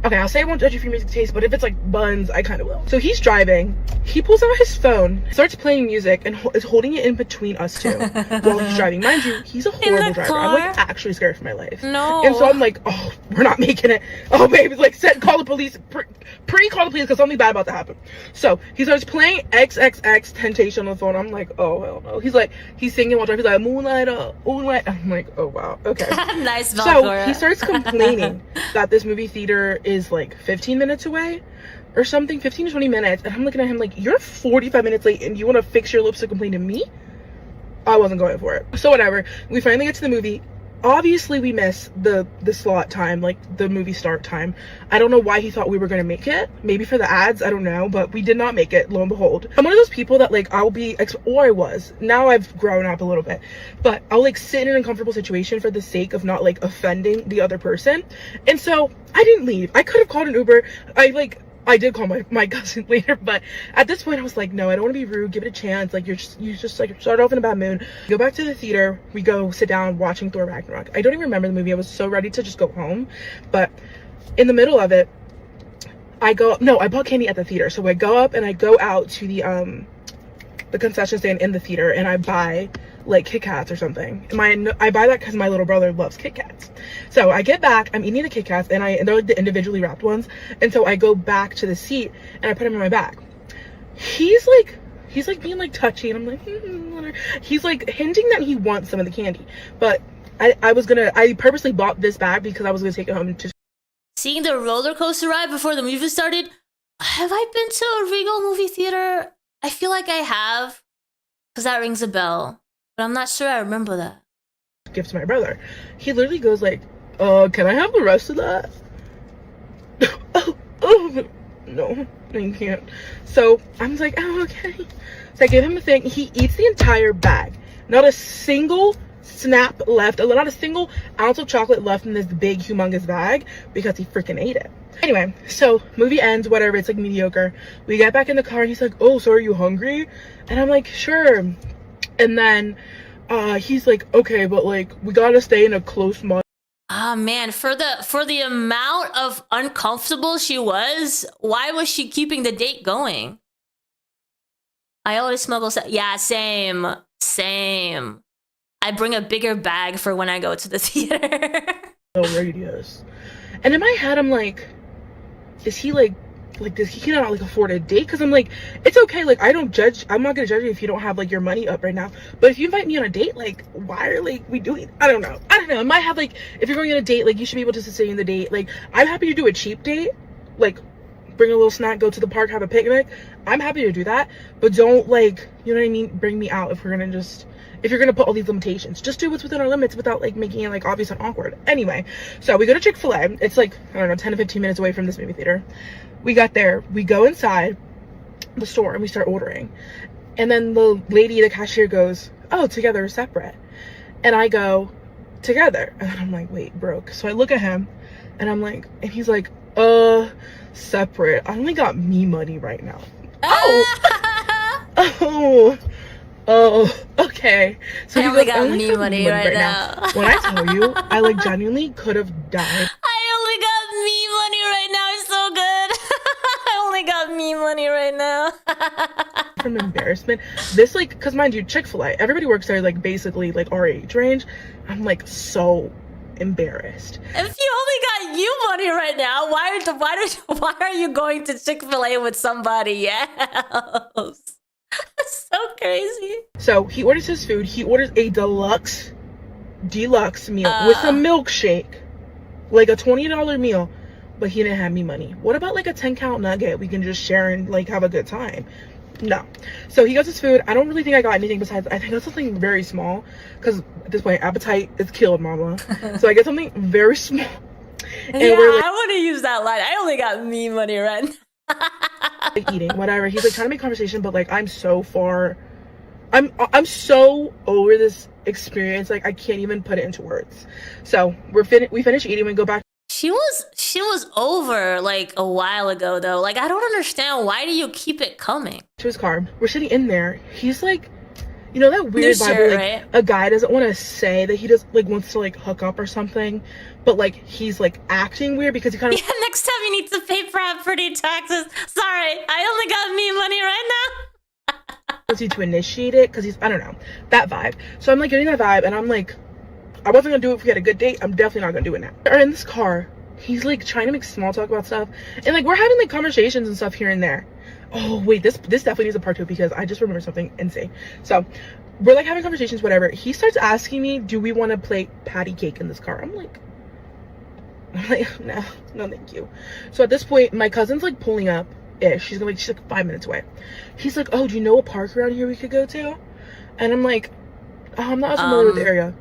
I'll say I won't judge you for your music taste, but if it's like buns, I kind of will. So he's driving, he pulls out his phone, starts playing music, and is holding it in between us two while he's driving. Mind you, he's a horrible driver. I'm like actually scared for my life. No. And so I'm like, oh, we're not making it. Oh, babe, like call the police, call the police, because something bad about to happen. So he starts playing XXX Temptation on the phone. I'm like, oh hell no. He's singing while driving. He's like, moonlight up, moonlight. I'm like, oh wow, okay. Nice. So he starts complaining that this movie theater is like 15 minutes away or something, 15 to 20 minutes, and I'm looking at him like, you're 45 minutes late and you want to fix your lips to complain to me? I wasn't going for it. So whatever, we finally get to the movie. Obviously we miss the slot time, like the movie start time. I don't know why he thought we were gonna make it, maybe for the ads, I don't know, but we did not make it, lo and behold. I'm one of those people that like, or I was, now I've grown up a little bit, but I'll like sit in an uncomfortable situation for the sake of not like offending the other person. And so I didn't leave. I could have called an Uber. I did call my cousin later, but at this point I was like, no, I don't want to be rude, give it a chance. Like, you just like start off in a bad mood. Go back to the theater, we go sit down watching Thor Ragnarok. I don't even remember the movie. I was so ready to just go home, but in the middle of it, I bought candy at the theater. So I go up and I go out to the concession stand in the theater, and I buy like Kit Kats or something. I buy that because my little brother loves Kit Kats. So I get back, I'm eating the Kit Kats, and they're like the individually wrapped ones, and so I go back to the seat and I put them in my bag. He's like being like touchy, and I'm like, he's like hinting that he wants some of the candy, but I purposely bought this bag because I was gonna take it home to. Seeing the roller coaster ride before the movie started. Have I been to a Regal movie theater? I feel like I have, because that rings a bell, but I'm not sure I remember that. Give to my brother. He literally goes like, can I have the rest of that? No, you can't. So I'm like, oh, okay. So I gave him the thing. He eats the entire bag. Not a single snap left, not a single ounce of chocolate left in this big humongous bag, because he freaking ate it. Anyway, so movie ends, whatever, it's like mediocre. We get back in the car and he's like, oh, so are you hungry? And I'm like, sure. And then he's like, okay, but like we gotta stay in a close month. Ah, man, for the amount of uncomfortable she was, why was she keeping the date going? I always smuggle yeah, same. I bring a bigger bag for when I go to the theater. No radius. And in my head I'm like, is he like does he cannot like afford a date? Because I'm like, it's okay, like I'm not gonna judge you if you don't have like your money up right now, but if you invite me on a date, like why are like we doing, I don't know, in my head, like if you're going on a date, like you should be able to sustain the date. Like I'm happy to do a cheap date, like bring a little snack, go to the park, have a picnic. I'm happy to do that, but don't, like, you know what I mean, bring me out if you're gonna put all these limitations. Just do what's within our limits without like making it like obvious and awkward. Anyway, so we go to Chick-fil-A. It's like, I don't know, 10 to 15 minutes away from this movie theater. We got there, we go inside the store and we start ordering, and then the cashier goes, oh, together or separate? And I go, together. And then I'm like, wait, broke. So I look at him and I'm like, and he's like, separate. I only got me money right now. Oh, okay. So I only got me money right now. When I tell you, I like genuinely could have died. I only got me money right now. It's so good. money right now. From embarrassment. This, like, because mind you, Chick-fil-A, everybody works there, like, basically, like, our age range. I'm, like, so embarrassed. If you only got you money right now, why are you going to Chick-fil-A with somebody else? That's so crazy. So he orders his food. He orders a deluxe meal with a milkshake, like a $20 meal, but he didn't have me money. What about like a 10-count nugget we can just share and like have a good time? No. So he gets his food. I don't really think I got anything besides, I think that's something very small, because at this point appetite is killed, mama. So I get something very small. And yeah, we're like, I want to use that line. I only got me money right now. like, eating whatever. He's like trying to make conversation, but like I'm so over this experience, like I can't even put it into words. So we finish eating, we go back. She was over like a while ago though. Like I don't understand, why do you keep it coming? To his car. We're sitting in there. He's like, you know that weird vibe where, like, right? a guy doesn't want to say that he just like wants to like hook up or something, but like he's like acting weird because he kind of, Yeah, next time you need to pay property taxes. Sorry, I only got me money right now. wants you to initiate it because he's, I don't know, that vibe. So I'm like getting that vibe, and I'm like, I wasn't gonna do it if we had a good date. I'm definitely not gonna do it now. We're in this car. He's like trying to make small talk about stuff, and like we're having like conversations and stuff here and there. Oh wait, this definitely needs a part 2 because I just remember something insane. So we're like having conversations, whatever. He starts asking me, do we want to play patty cake in this car? I'm like, no thank you. So at this point my cousin's like pulling up ish. She's like 5 minutes away. He's like, oh, do you know a park around here we could go to? And I'm like, oh, I'm not familiar with the area.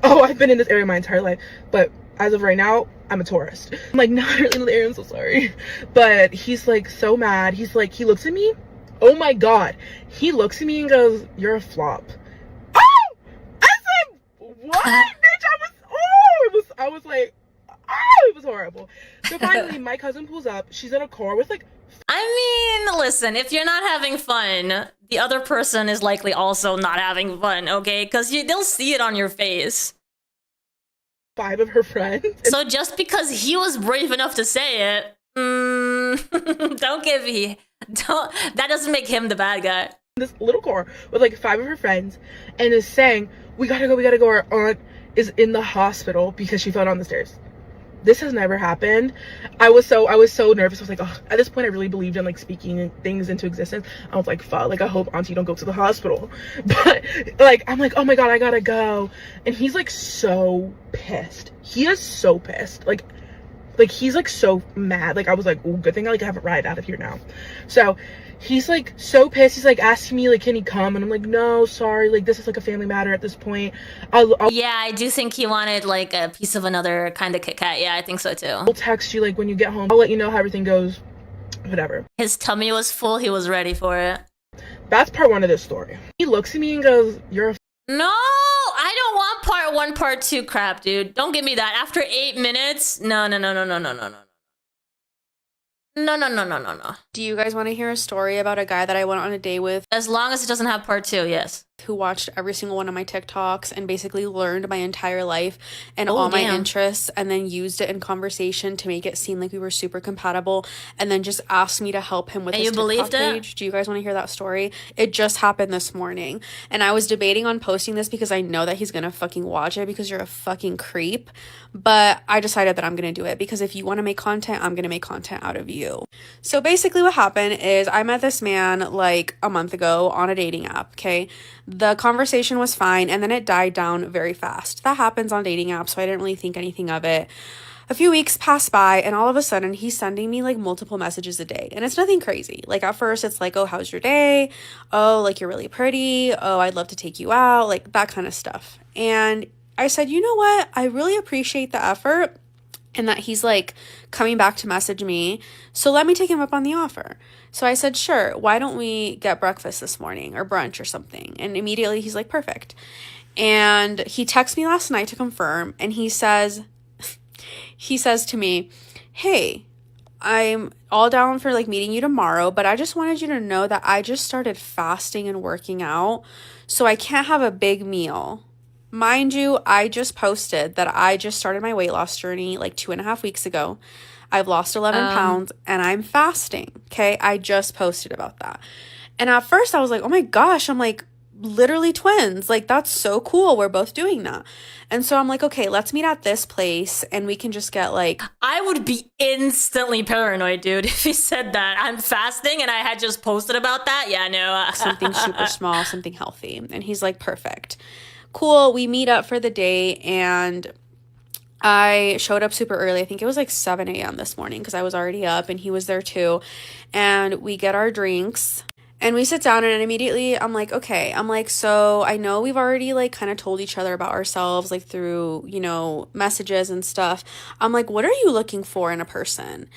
Oh, I've been in this area my entire life, but as of right now, I'm a tourist. I'm like, not really in the area, I'm so sorry. But he's like so mad. He's like, he looks at me. Oh my God. He looks at me and goes, you're a flop. Oh! I said, what? Bitch, I was like, oh, it was horrible. So finally, my cousin pulls up. She's in a car with like, I mean, listen, if you're not having fun, the other person is likely also not having fun, okay? Because they'll see it on your face. 5 of her friends. So just because he was brave enough to say it, that doesn't make him the bad guy. This little car with like 5 of her friends, and is saying, we gotta go. Our aunt is in the hospital because she fell down the stairs. This has never happened. I was so nervous. I was like, oh, at this point I really believed in like speaking things into existence. I was like, fuck, like I hope auntie don't go to the hospital. But like I'm like, oh my God, I gotta go. And he's like so pissed. He is so pissed. Like he's like so mad. Like I was like, oh, good thing I like have a ride out of here now. So he's like so pissed. He's like asking me like, can he come? And I'm like, no, sorry, like this is like a family matter at this point. Yeah, I do think he wanted like a piece of another kind of Kit Kat. Yeah, I think so too. I'll text you like when you get home. I'll let you know how everything goes. Whatever. His tummy was full. He was ready for it. That's part 1 of this story. He looks at me and goes, you're a No, I don't want part 1, part 2 crap, dude. Don't give me that. After 8 minutes, no. No. Do you guys want to hear a story about a guy that I went on a date with? As long as it doesn't have part 2, yes. Who watched every single one of my TikToks and basically learned my entire life and all my interests, and then used it in conversation to make it seem like we were super compatible, and then just asked me to help him with his TikTok page. Do you guys want to hear that story? It just happened this morning, and I was debating on posting this because I know that he's gonna fucking watch it because you're a fucking creep, but I decided that I'm gonna do it because if you want to make content, I'm gonna make content out of you. So basically what happened is I met this man like a month ago on a dating app, okay? The conversation was fine, and then it died down very fast. That happens on dating apps, so I didn't really think anything of it. A few weeks passed by, and all of a sudden, he's sending me, like, multiple messages a day. And it's nothing crazy. Like, at first, it's like, oh, how's your day? Oh, like, you're really pretty. Oh, I'd love to take you out. Like, that kind of stuff. And I said, you know what? I really appreciate the effort and that he's, like, coming back to message me. So let me take him up on the offer. So I said, sure, why don't we get breakfast this morning or brunch or something? And immediately he's like, perfect. And he texted me last night to confirm, and he says to me, hey, I'm all down for like meeting you tomorrow, but I just wanted you to know that I just started fasting and working out, so I can't have a big meal. Mind you, I just posted that I just started my weight loss journey like 2.5 weeks ago. I've lost 11 pounds and I'm fasting. Okay. I just posted about that. And at first I was like, oh my gosh, I'm like literally twins. Like, that's so cool. We're both doing that. And so I'm like, okay, let's meet at this place and we can just get like. I would be instantly paranoid, dude, if he said that. I'm fasting and I had just posted about that. Yeah, no. Something super small, something healthy. And he's like, perfect. Cool. We meet up for the day and I showed up super early. I think it was like 7 a.m. this morning because I was already up and he was there too. And we get our drinks. And we sit down and immediately I'm like, okay, I'm like, so I know we've already like kind of told each other about ourselves, like through, you know, messages and stuff. I'm like, what are you looking for in a person?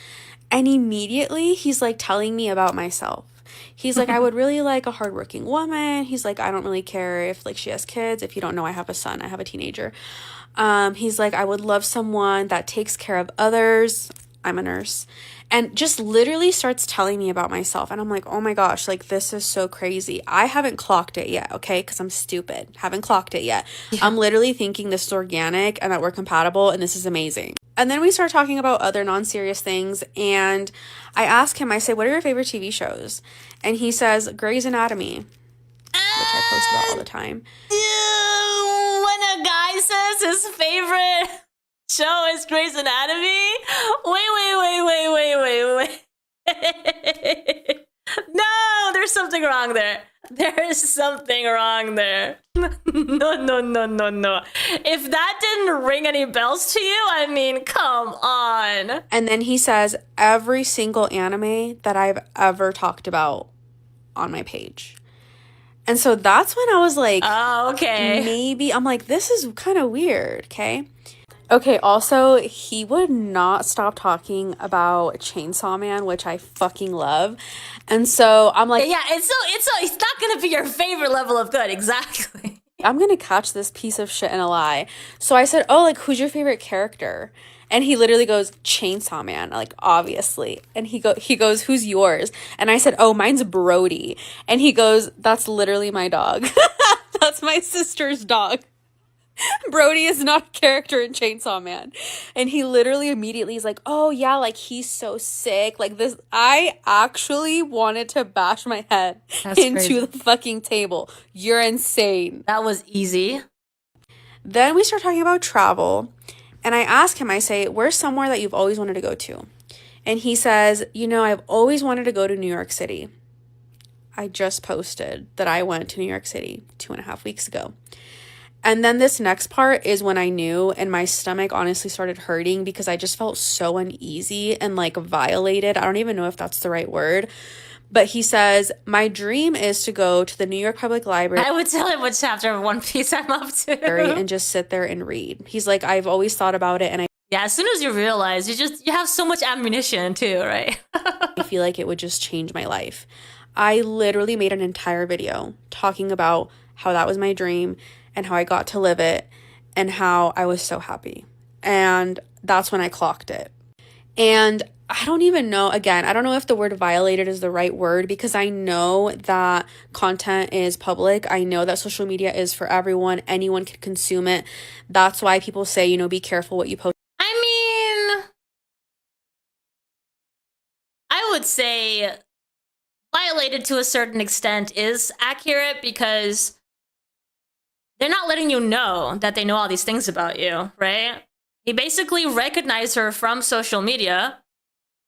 And immediately he's like telling me about myself. He's like, I would really like a hardworking woman. He's like, I don't really care if like she has kids. If you don't know, I have a son, I have a teenager. He's like, I would love someone that takes care of others. I'm a nurse. And just literally starts telling me about myself. And I'm like, oh my gosh, like this is so crazy. I haven't clocked it yet, okay? Because I'm stupid. Haven't clocked it yet. Yeah. I'm literally thinking this is organic and that we're compatible and this is amazing. And then we start talking about other non-serious things. And I ask him, I say, what are your favorite TV shows? And he says, Grey's Anatomy, which I post about all the time. When a guy says his favorite show is Grey's Anatomy? Wait. No, there's something wrong there. There's something wrong there. No. If that didn't ring any bells to you, I mean, come on. And then he says every single anime that I've ever talked about on my page. And so that's when I was like, oh, okay. Maybe, I'm like, this is kind of weird, okay? Okay, also, he would not stop talking about Chainsaw Man, which I fucking love. And so I'm like, yeah, it's not going to be your favorite level of good, exactly. I'm going to catch this piece of shit in a lie. So I said, oh, like, who's your favorite character? And he literally goes, Chainsaw Man, like, obviously. And he goes, who's yours? And I said, oh, mine's Brody. And he goes, that's literally my dog. That's my sister's dog. Brody is not a character in Chainsaw Man. And he literally immediately is like, oh yeah, like he's so sick. Like this, I actually wanted to bash my head into crazy. The fucking table. You're insane. That was easy. Then we start talking about travel. And I ask him, I say, where's somewhere that you've always wanted to go to? And he says, you know, I've always wanted to go to New York City. I just posted that I went to New York City 2.5 weeks ago. And then this next part is when I knew and my stomach honestly started hurting because I just felt so uneasy and like violated. I don't even know if that's the right word. But he says, my dream is to go to the New York Public Library. I would tell him what chapter of One Piece I'm up to. And just sit there and read. He's like, I've always thought about it. And yeah, as soon as you realize, you have so much ammunition too, right? I feel like it would just change my life. I literally made an entire video talking about how that was my dream and how I got to live it and how I was so happy. And that's when I clocked it. And I don't even know, again, I don't know if the word violated is the right word because I know that content is public. I know that social media is for everyone. Anyone can consume it. That's why people say, you know, be careful what you post. I mean, I would say violated to a certain extent is accurate because they're not letting you know that they know all these things about you, right? He basically recognized her from social media,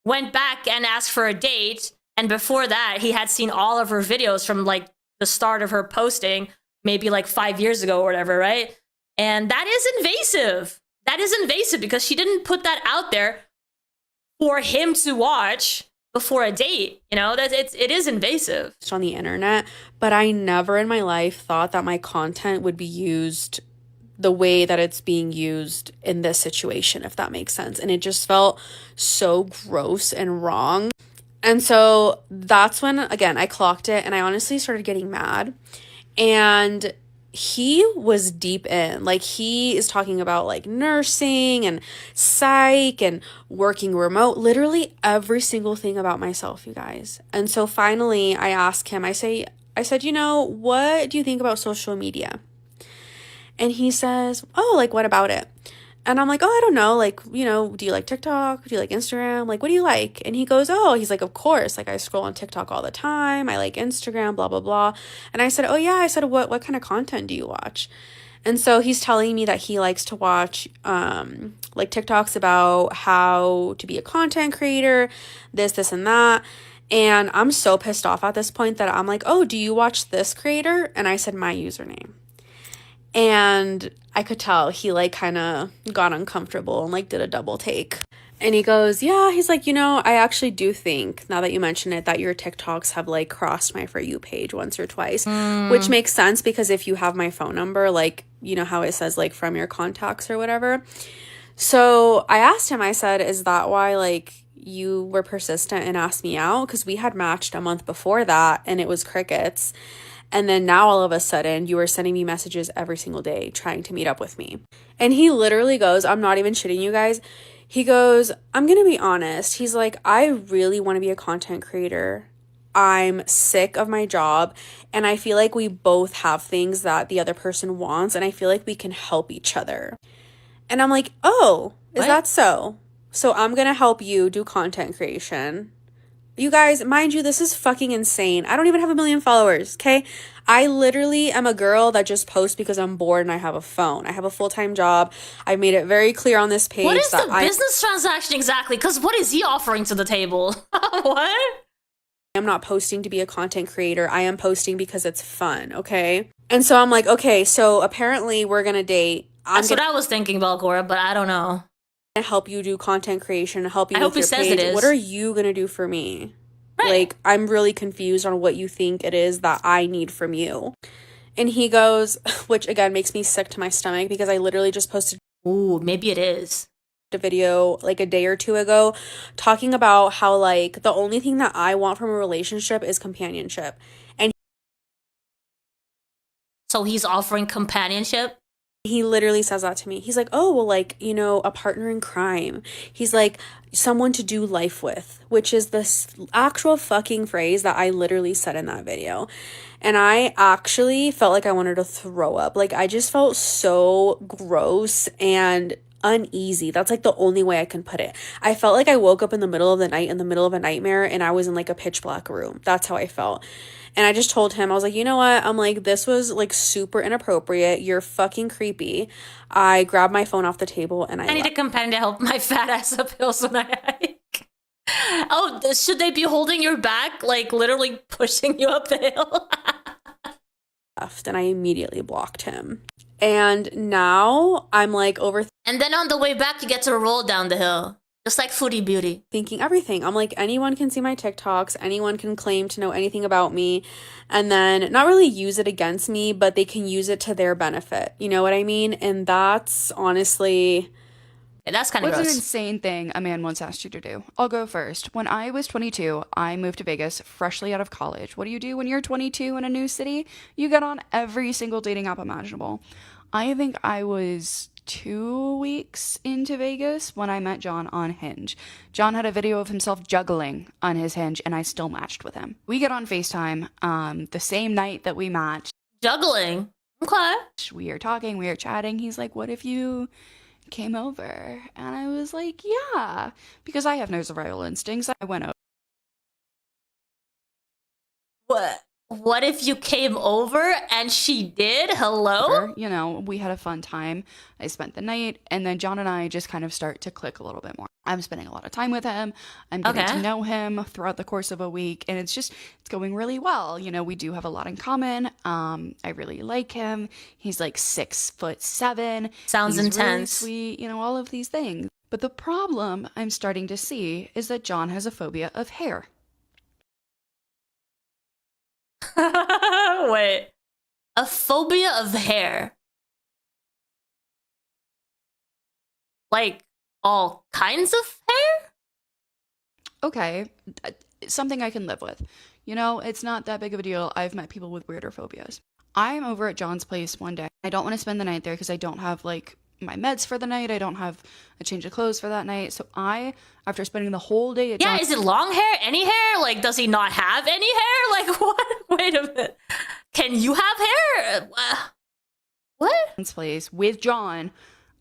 went back and asked for a date, and before that, he had seen all of her videos from like the start of her posting, maybe like 5 years ago or whatever, right? And that is invasive. That is invasive because she didn't put that out there for him to watch before a date, you know, it is invasive. On the internet, but I never in my life thought that my content would be used the way that it's being used in this situation, if that makes sense. And it just felt so gross and wrong. And so that's when, again, I clocked it and I honestly started getting mad. And he was deep in, like he is talking about like nursing and psych and working remote, literally every single thing about myself, you guys. And so finally I asked him, I said, you know, what do you think about social media? And he says, oh, like what about it? And I'm like, oh, I don't know. Like, you know, do you like TikTok? Do you like Instagram? Like, what do you like? And he goes, oh, he's like, of course. Like, I scroll on TikTok all the time. I like Instagram, blah, blah, blah. And I said, oh, yeah. I said, what kind of content do you watch? And so he's telling me that he likes to watch like TikToks about how to be a content creator, this, and that. And I'm so pissed off at this point that I'm like, oh, do you watch this creator? And I said my username. And I could tell he like kind of got uncomfortable and like did a double take. And he goes, yeah, he's like, you know, I actually do think, now that you mention it, that your TikToks have like crossed my For You page once or twice, which makes sense because if you have my phone number, like, you know how it says like from your contacts or whatever. So I asked him, I said, is that why like you were persistent and asked me out? Because we had matched a month before that and it was crickets. And then now all of a sudden you are sending me messages every single day trying to meet up with me. And he literally goes, I'm not even shitting you guys. He goes, I'm going to be honest. He's like, I really want to be a content creator. I'm sick of my job. And I feel like we both have things that the other person wants. And I feel like we can help each other. And I'm like, oh, is that so? So I'm going to help you do content creation. You guys, mind you, this is fucking insane. I don't even have 1 million followers, okay? I literally am a girl that just posts because I'm bored and I have a phone. I have a full-time job. I made it very clear on this page. What is the business transaction exactly? Because what is he offering to the table? What? I'm not posting to be a content creator. I am posting because it's fun, okay? And so I'm like, okay, so apparently we're going to date. That's what I was thinking about, Cora, but I don't know. Help you do content creation, help you with your page. It is. What are you gonna do for me? Right. Like, I'm really confused on what you think it is that I need from you. And he goes, which again makes me sick to my stomach because I literally just posted maybe it is a video like a day or two ago talking about how like the only thing that I want from a relationship is companionship. And so he's offering companionship? He literally says that to me. He's like, oh, well, like, you know, a partner in crime. He's like, someone to do life with, which is this actual fucking phrase that I literally said in that video. And I actually felt like I wanted to throw up. Like, I just felt so gross and uneasy. That's like the only way I can put it. I felt like I woke up in the middle of the night in the middle of a nightmare and I was in like a pitch black room. That's how I felt. And I just told him, I was like, you know what? I'm like, this was like super inappropriate. You're fucking creepy. I grabbed my phone off the table and I need a companion to help my fat ass up hills when I hike. Oh, should they be holding your back? Like literally pushing you up the hill? Left, and I immediately blocked him. And now I'm like and then on the way back, you get to roll down the hill. Just like Foodie Beauty. Thinking everything. I'm like, anyone can see my TikToks. Anyone can claim to know anything about me. And then not really use it against me, but they can use it to their benefit. You know what I mean? And that's honestly... Yeah, that's kind of gross. What's an insane thing a man once asked you to do? I'll go first. When I was 22, I moved to Vegas freshly out of college. What do you do when you're 22 in a new city? You get on every single dating app imaginable. I think I was 2 weeks into Vegas when I met John on Hinge. John had a video of himself juggling on his Hinge and I still matched with him. We get on FaceTime the same night that we matched. Juggling? Okay. We are talking, we are chatting. He's like, what if you came over? And I was like, yeah, because I have no survival instincts. I went over. What if you came over and she did? Hello? You know, we had a fun time. I spent the night, and then John and I just kind of start to click a little bit more. I'm spending a lot of time with him. I'm getting to know him throughout the course of a week, and it's going really well. You know, we do have a lot in common. I really like him. He's like 6'7". Sounds intense. Really sweet, you know, all of these things. But the problem I'm starting to see is that John has a phobia of hair. Wait. A phobia of hair? Like all kinds of hair? Okay, something I can live with. You know, it's not that big of a deal. I've met people with weirder phobias. I'm over at John's place one day. I don't want to spend the night there because I don't have like my meds for the night. I don't have a change of clothes for that night. So after spending the whole day at John's... is it long hair? Any hair? Like, does he not have any hair? Like, what? Wait a minute. Can you have hair? What? Place with John,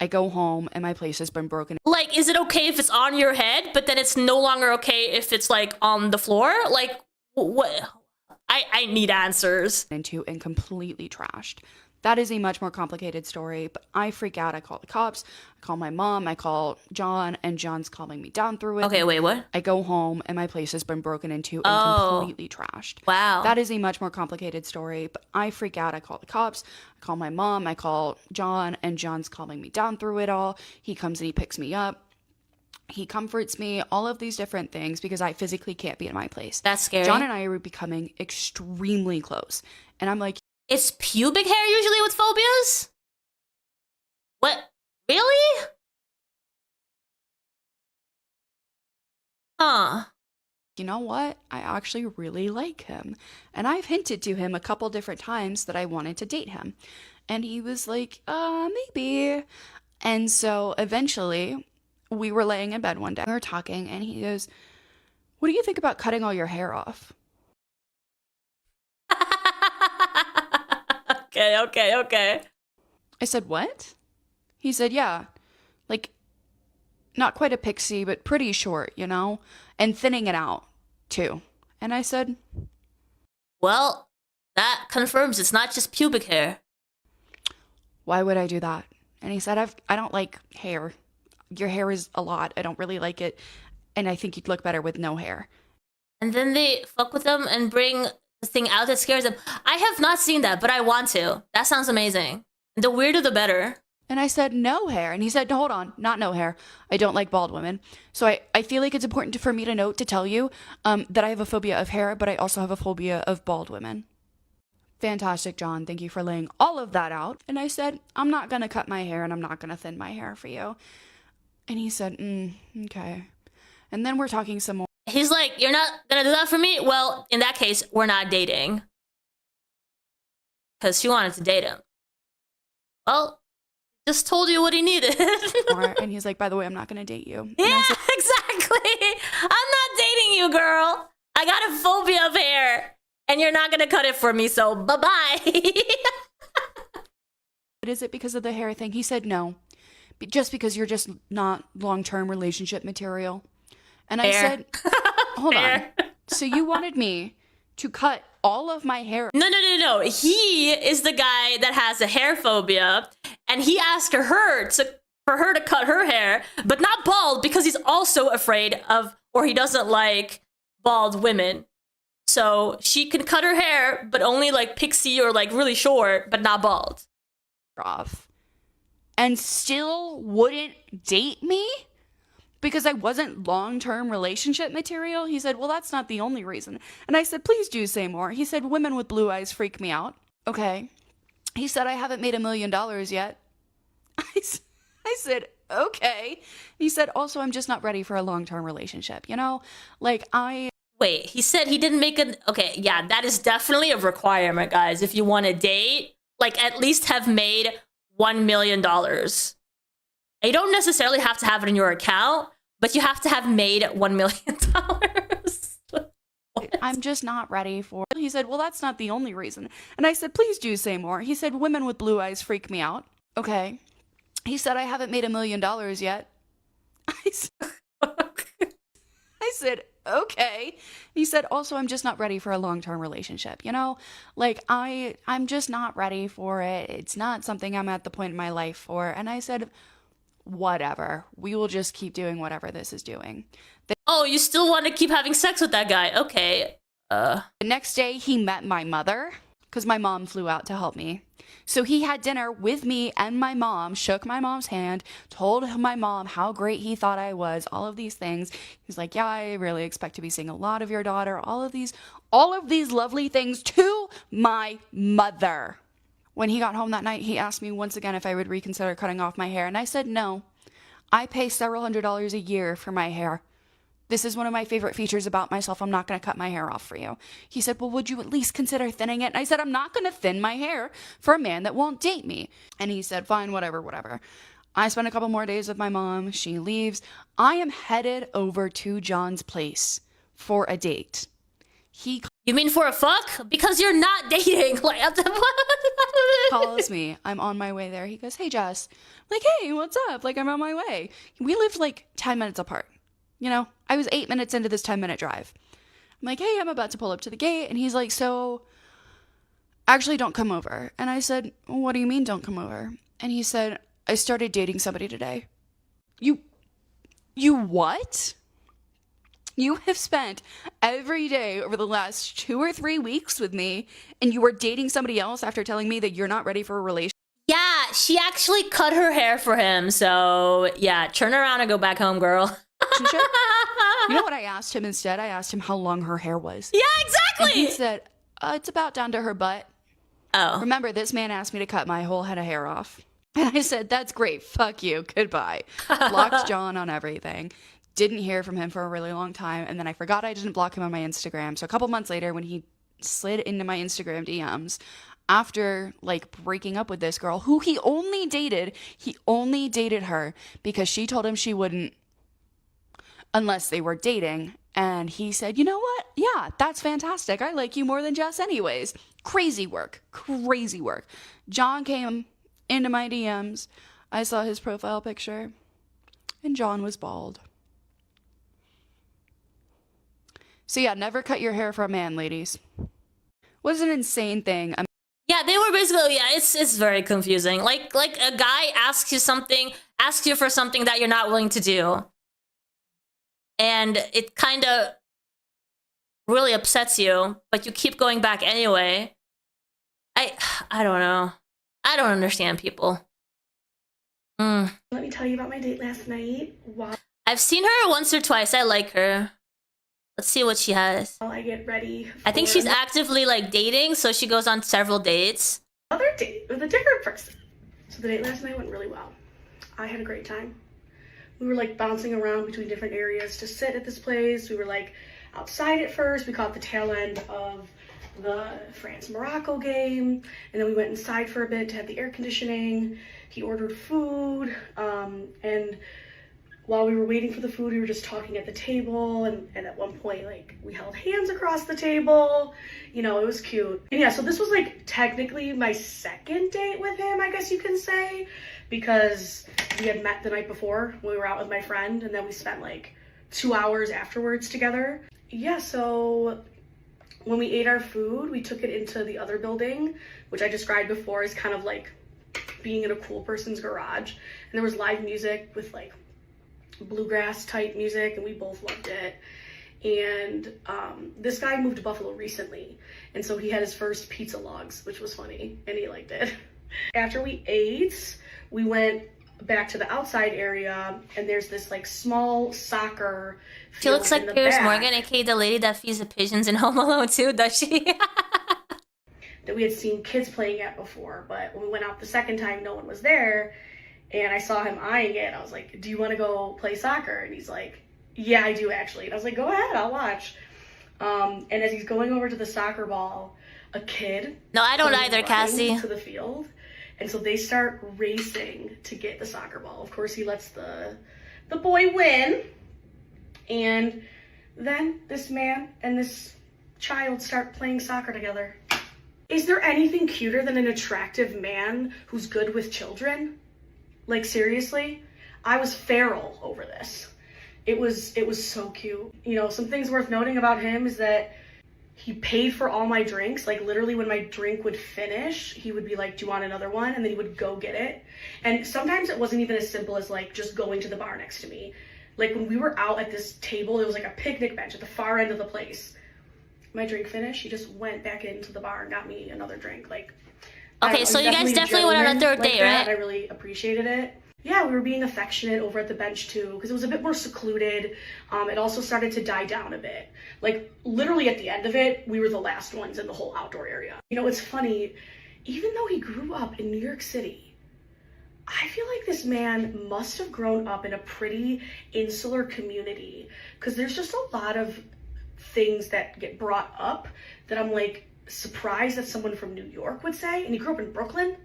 I go home and my place has been broken. Like, is it okay if it's on your head, but then it's no longer okay if it's like on the floor? Like, what? I need answers. Into and completely trashed. That is a much more complicated story, but I freak out. I call the cops, I call my mom, I call John, and John's calming me down through it. Okay, wait, what? I go home and my place has been broken into and completely trashed. Wow. That is a much more complicated story, but I freak out. I call the cops, I call my mom, I call John, and John's calming me down through it all. He comes and he picks me up. He comforts me, all of these different things, because I physically can't be in my place. That's scary. John and I are becoming extremely close. And I'm like, it's pubic hair usually with phobias? What? Really? Huh. you know what? I actually really like him. And I've hinted to him a couple different times that I wanted to date him. And he was like, maybe. And so eventually we were laying in bed one day. We were talking and he goes, what do you think about cutting all your hair off? Okay. I said, what? He said, yeah. Like, not quite a pixie, but pretty short, you know? And thinning it out, too. And I said, well, that confirms it's not just pubic hair. Why would I do that? And he said, I don't like hair. Your hair is a lot. I don't really like it. And I think you'd look better with no hair. And then they fuck with them and bring the thing out that scares them. I have not seen that, but I want to. That sounds amazing. The weirder, the better. And I said, no hair. And he said, no, hold on, not no hair. I don't like bald women. So I feel like it's important for me to note, to tell you that I have a phobia of hair, but I also have a phobia of bald women. Fantastic, John. Thank you for laying all of that out. And I said, I'm not going to cut my hair and I'm not going to thin my hair for you. And he said, okay. And then we're talking some more. He's like, you're not going to do that for me? Well, in that case, we're not dating. Because she wanted to date him. Well, just told you what he needed. And he's like, by the way, I'm not going to date you. And yeah, said, exactly. I'm not dating you, girl. I got a phobia of hair. And you're not going to cut it for me, so bye-bye. But is it because of the hair thing? He said, no. Just because you're just not long-term relationship material. And I said, hold on. So you wanted me to cut all of my hair? No. He is the guy that has a hair phobia. And he asked for her to cut her hair, but not bald, because he's also afraid of, or he doesn't like bald women. So she can cut her hair, but only like pixie or like really short, but not bald. Off. And still wouldn't date me because I wasn't long-term relationship material. He said, well, that's not the only reason. And I said, please do say more. He said, women with blue eyes freak me out. Okay. He said, I haven't made $1 million yet. I said, okay. He said, also, I'm just not ready for a long-term relationship. You know, like Wait, he said he didn't make an... Okay, yeah, that is definitely a requirement, guys. If you want to date, like, at least have made $1 million. You don't necessarily have to have it in your account, but you have to have made $1 million. I'm just not ready for... He said, well, that's not the only reason. And I said, please do say more. He said, women with blue eyes freak me out. Okay. He said, I haven't made $1 million yet. I said, okay. He said, also, I'm just not ready for a long-term relationship. You know, like I'm just not ready for it. It's not something I'm at the point in my life for. And I said, whatever. We will just keep doing whatever this is doing. Oh, you still want to keep having sex with that guy? Okay. The next day, he met my mother because my mom flew out to help me. So he had dinner with me and my mom, shook my mom's hand, told my mom how great he thought I was, all of these things. He's like, yeah, I really expect to be seeing a lot of your daughter, all of these lovely things to my mother. When he got home that night, he asked me once again if I would reconsider cutting off my hair. And I said, no, I pay several $100s a year for my hair. This is one of my favorite features about myself. I'm not going to cut my hair off for you. He said, well, would you at least consider thinning it? And I said, I'm not going to thin my hair for a man that won't date me. And he said, fine, whatever. I spent a couple more days with my mom. She leaves. I am headed over to John's place for a date. You mean for a fuck? Because you're not dating. Like, calls me. I'm on my way there. He goes, hey, Jess. I'm like, hey, what's up? Like, I'm on my way. We lived like 10 minutes apart. You know, I was 8 minutes into this 10-minute drive. I'm like, hey, I'm about to pull up to the gate. And he's like, so actually don't come over. And I said, what do you mean don't come over? And he said, I started dating somebody today. You what? You have spent every day over the last 2 or 3 weeks with me, and you were dating somebody else after telling me that you're not ready for a relationship? Yeah, she actually cut her hair for him. So, yeah, turn around and go back home, girl. You know what I asked him instead? I asked him how long her hair was. Yeah, exactly. And he said, it's about down to her butt. Oh. Remember, this man asked me to cut my whole head of hair off. And I said, that's great. Fuck you. Goodbye. Blocked John on everything. Didn't hear from him for a really long time. And then I forgot I didn't block him on my Instagram. So a couple months later, when he slid into my Instagram DMs, after like breaking up with this girl who he only dated her because she told him she wouldn't unless they were dating. And he said, you know what? Yeah, that's fantastic. I like you more than Jess anyways. Crazy work. John came into my DMs. I saw his profile picture and John was bald. So yeah, never cut your hair for a man, ladies. Was an insane thing. Yeah, they were basically, yeah, it's very confusing. Like a guy asks you for something that you're not willing to do. And it kind of really upsets you, but you keep going back anyway. I don't know. I don't understand people. Let me tell you about my date last night. I've seen her once or twice. I like her. Let's see what she has. While I get ready. I think she's actively like dating, so she goes on several dates. Another date with a different person. So the date last night went really well. I had a great time. We were like bouncing around between different areas to sit at this place. We were like outside at first. We caught the tail end of the France-Morocco game. And then we went inside for a bit to have the air conditioning. He ordered food. And while we were waiting for the food, we were just talking at the table. And at one point, like, we held hands across the table. You know, it was cute. And yeah, so this was like technically my second date with him, I guess you can say. Because we had met the night before when we were out with my friend. And then we spent like 2 hours afterwards together. Yeah, so when we ate our food, we took it into the other building, which I described before as kind of like being in a cool person's garage. And there was live music with like bluegrass type music, and we both loved it. And this guy moved to Buffalo recently, and so he had his first pizza logs, which was funny, and he liked it. After we ate, we went back to the outside area, and there's this like small soccer field. She looks like Piers Morgan, aka the lady that feeds the pigeons in Home Alone too, does she? That we had seen kids playing at before, but when we went out the second time, no one was there. And I saw him eyeing it. I was like, do you want to go play soccer? And he's like, yeah, I do actually. And I was like, go ahead, I'll watch. And as he's going over to the soccer ball, a kid. No, I don't either, Cassie. To the field. And so they start racing to get the soccer ball. Of course, he lets the boy win. And then this man and this child start playing soccer together. Is there anything cuter than an attractive man who's good with children? Like, seriously, I was feral over this. It was so cute. You know, some things worth noting about him is that he paid for all my drinks. Like, literally when my drink would finish, he would be like, do you want another one? And then he would go get it. And sometimes it wasn't even as simple as like just going to the bar next to me. Like, when we were out at this table, it was like a picnic bench at the far end of the place. My drink finished, he just went back into the bar and got me another drink. Like, okay, so you guys definitely went on a third date, right? I really appreciated it. Yeah, we were being affectionate over at the bench too, because it was a bit more secluded. It also started to die down a bit. Like, literally at the end of it, we were the last ones in the whole outdoor area. You know, it's funny, even though he grew up in New York City, I feel like this man must have grown up in a pretty insular community, because there's just a lot of things that get brought up that I'm like surprised that someone from New York would say. And he grew up in Brooklyn,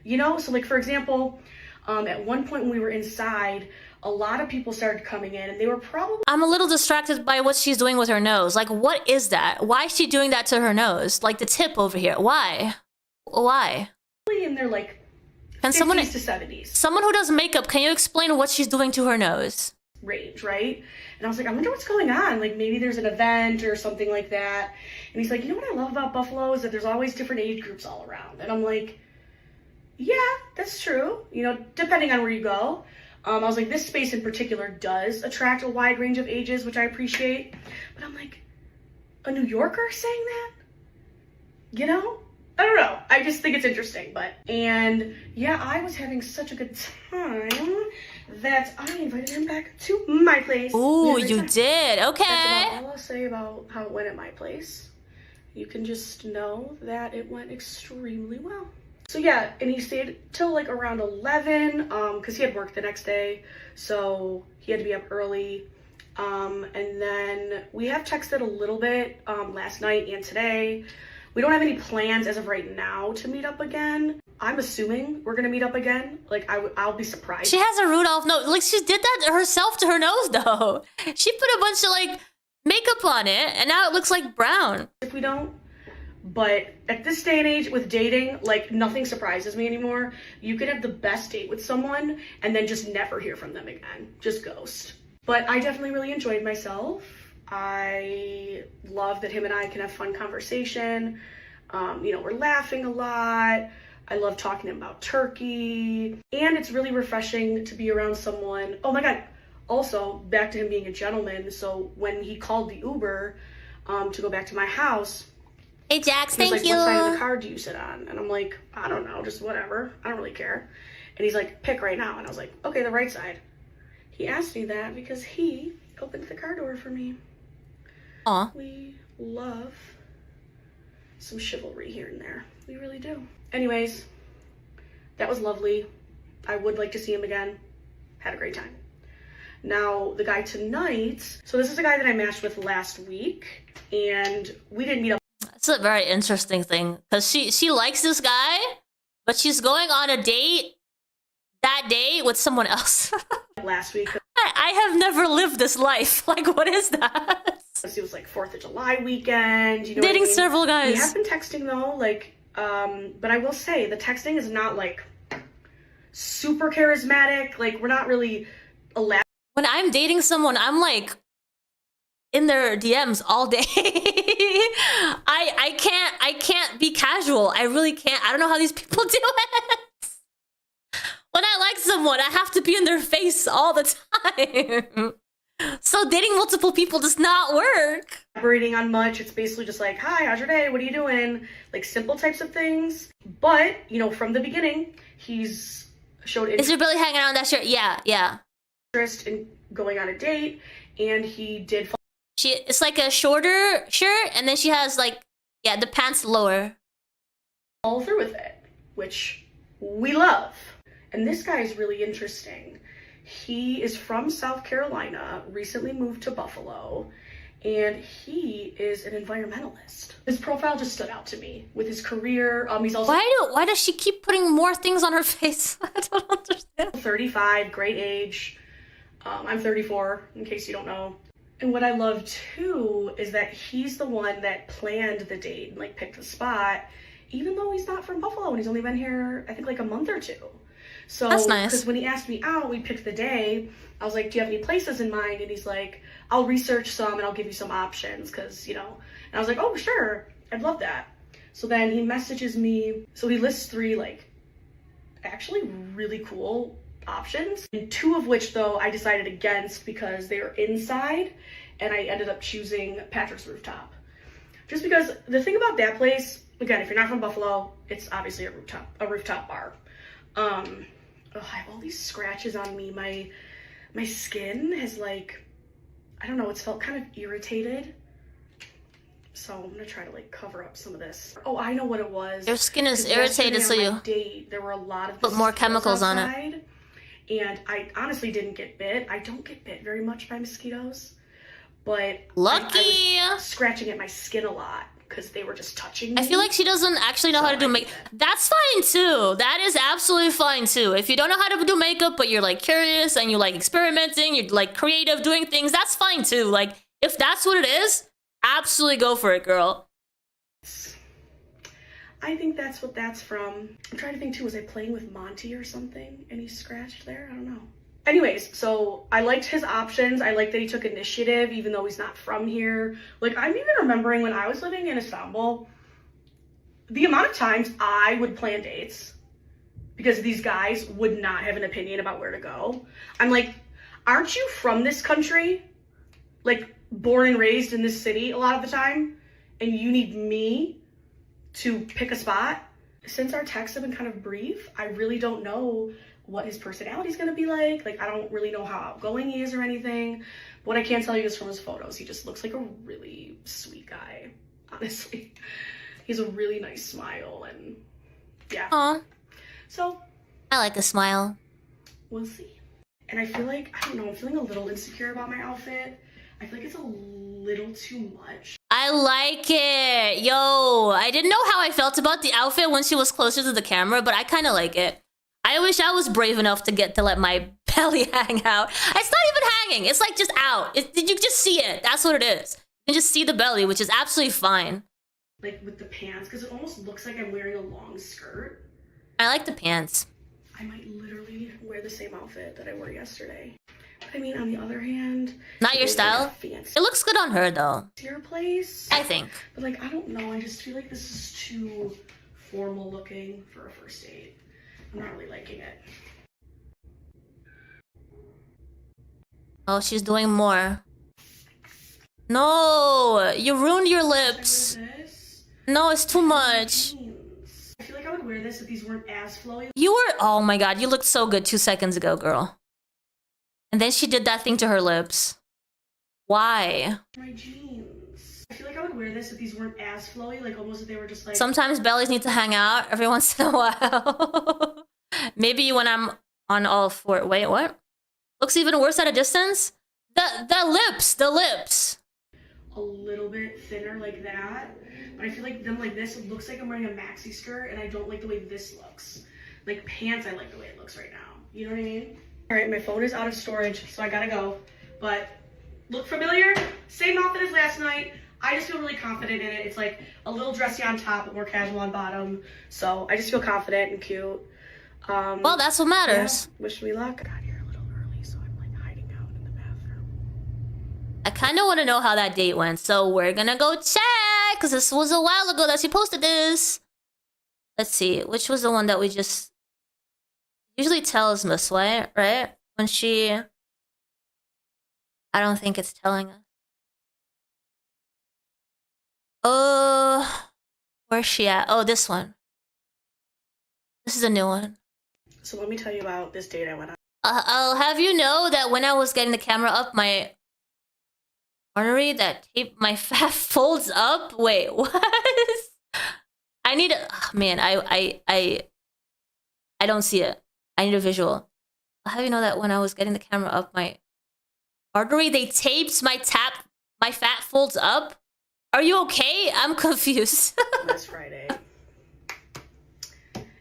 you know? So like, for example, at one point when we were inside, a lot of people started coming in, and they were probably... I'm a little distracted by what she's doing with her nose. Like, what is that? Why is she doing that to her nose? Like the tip over here. Why? Why? in their like can 50s someone, to 70s. Someone who does makeup, can you explain what she's doing to her nose? Range, right? And I was like, I wonder what's going on. Like maybe there's an event or something like that. And he's like, you know what I love about Buffalo is that there's always different age groups all around. And I'm like, yeah, that's true. You know, depending on where you go. I was like, this space in particular does attract a wide range of ages, which I appreciate. But I'm like, a New Yorker saying that? You know? I don't know. I just think it's interesting. And yeah, I was having such a good time that I invited him back to my place. Ooh, you did. Okay. That's about all I'll say about how it went at my place. You can just know that it went extremely well. So yeah, and he stayed till like around 11 because he had work the next day, so he had to be up early. And then we have texted a little bit last night and today. We don't have any plans as of right now to meet up again. I'm assuming we're gonna meet up again. Like I'll be surprised. She has a Rudolph nose. Like she did that herself to her nose though. She put a bunch of like makeup on it and now it looks like brown. If we don't. But at this day and age with dating, like nothing surprises me anymore. You can have the best date with someone and then just never hear from them again. Just ghost. But I definitely really enjoyed myself. I love that him and I can have fun conversation. You know, we're laughing a lot. I love talking to him about turkey. And it's really refreshing to be around someone. Oh my God. Also, back to him being a gentleman. So when he called the Uber to go back to my house, hey Jax, thank like, you. What side of the car do you sit on? And I'm like, I don't know, just whatever. I don't really care. And he's like, pick right now. And I was like, okay, the right side. He asked me that because he opened the car door for me. Aw. We love some chivalry here and there. We really do. Anyways, that was lovely. I would like to see him again. Had a great time. Now, the guy tonight, so this is the guy that I matched with last week, and we didn't meet up. It's a very interesting thing because she likes this guy, but she's going on a date that day with someone else. Last week. I have never lived this life. Like, what is that? It was like 4th of July weekend. You know dating what I mean? several guys. We have been texting though, like, but I will say the texting is not like super charismatic. Like, we're not really allowed. When I'm dating someone, I'm like in their DMs all day. I can't be casual. I really can't. I don't know how these people do it. When I like someone, I have to be in their face all the time. So dating multiple people does not work. Elaborating on much. It's basically just like, hi, how's your day? What are you doing? Like simple types of things. But, you know, from the beginning, he's showed interest. Is he really hanging out in that shirt? Yeah, yeah. Interest in going on a date, and he did. It's like a shorter shirt, and then she has like, yeah, the pants lower. Follow through with it, which we love. And this guy is really interesting. He is from South Carolina, recently moved to Buffalo, and he is an environmentalist. His profile just stood out to me with his career. He's also why does she keep putting more things on her face? I don't understand. 35, great age. I'm 34, in case you don't know. And what I love too is that he's the one that planned the date and like picked the spot, even though he's not from Buffalo and he's only been here, I think like a month or two. So that's nice. Because when he asked me out, we picked the day. I was like, do you have any places in mind? And he's like, I'll research some and I'll give you some options because, you know. And I was like, oh, sure. I'd love that. So then he messages me. So he lists 3 like actually really cool options. And 2 of which though I decided against because they are inside. And I ended up choosing Patrick's Rooftop. Just because the thing about that place, again, if you're not from Buffalo, it's obviously a rooftop bar. I have all these scratches on me. My skin has like, I don't know, it's felt kind of irritated. So I'm gonna try to like cover up some of this. Oh, I know what it was. Your skin is irritated, so you date, there were a lot of put more chemicals on it. And I honestly didn't get bit. I don't get bit very much by mosquitoes, but lucky. I was scratching at my skin a lot. because they were just touching me. I feel like she doesn't actually know how to do makeup. That's fine too. That is absolutely fine too. If you don't know how to do makeup, but you're like curious and you like experimenting, you're like creative, doing things, that's fine too. Like, if that's what it is, absolutely go for it, girl. I think that's what that's from. I'm trying to think too, was I playing with Monty or something and he scratched there? I don't know. Anyways, so I liked his options. I liked that he took initiative even though he's not from here. Like, I'm even remembering when I was living in Istanbul, the amount of times I would plan dates because these guys would not have an opinion about where to go. I'm like, aren't you from this country? Like, born and raised in this city a lot of the time, and you need me to pick a spot? Since our texts have been kind of brief, I really don't know what his personality is going to be like. Like, I don't really know how outgoing he is or anything. What I can tell you is from his photos, he just looks like a really sweet guy, honestly. He has a really nice smile, and yeah. Aw. So, I like a smile. We'll see. And I feel like, I don't know, I'm feeling a little insecure about my outfit. I feel like it's a little too much. I like it. Yo, I didn't know how I felt about the outfit when she was closer to the camera, but I kind of like it. I wish I was brave enough to let my belly hang out. It's not even hanging. It's like just out. Did you just see it? That's what it is. You can just see the belly, which is absolutely fine. Like with the pants, because it almost looks like I'm wearing a long skirt. I like the pants. I might literally wear the same outfit that I wore yesterday. But I mean, on the other hand, not your style. It looks good on her though. Your place, I think. But like, I don't know. I just feel like this is too formal looking for a first date. I'm not really liking it. Oh, she's doing more. No, you ruined your lips. No, it's too much. I feel like I would wear this if these weren't as flowy. You were, oh my god, you looked so good 2 seconds ago, girl. And then she did that thing to her lips. Why? My jeans. I feel like I would wear this if these weren't as flowy, like almost if they were just like... Sometimes bellies need to hang out every once in a while. Maybe when I'm on all four. Wait, what? Looks even worse at a distance? The lips. A little bit thinner like that. But I feel like them like this, it looks like I'm wearing a maxi skirt, and I don't like the way this looks. Like pants, I like the way it looks right now. You know what I mean? All right, my phone is out of storage, so I gotta go. But look familiar? Same outfit as last night. I just feel really confident in it. It's like a little dressy on top, but more casual on bottom. So I just feel confident and cute. Well, that's what matters. Yeah, wish me luck. I got here a little early, so I'm like hiding out in the bathroom. I kind of want to know how that date went, so we're gonna go check, because this was a while ago that she posted this. Let's see, which was the one that we just... Usually tells this way, right? When she... I don't think it's telling us. Where's she at? Oh, this one. This is a new one. So let me tell you about this date I went on. I'll have you know that when I was getting the camera up, my artery, that tape, my fat folds up. Wait, what? I need a... Oh, man, I don't see it. I need a visual. I'll have you know that when I was getting the camera up, my artery, they taped my fat folds up. Are you okay? I'm confused. Last Friday.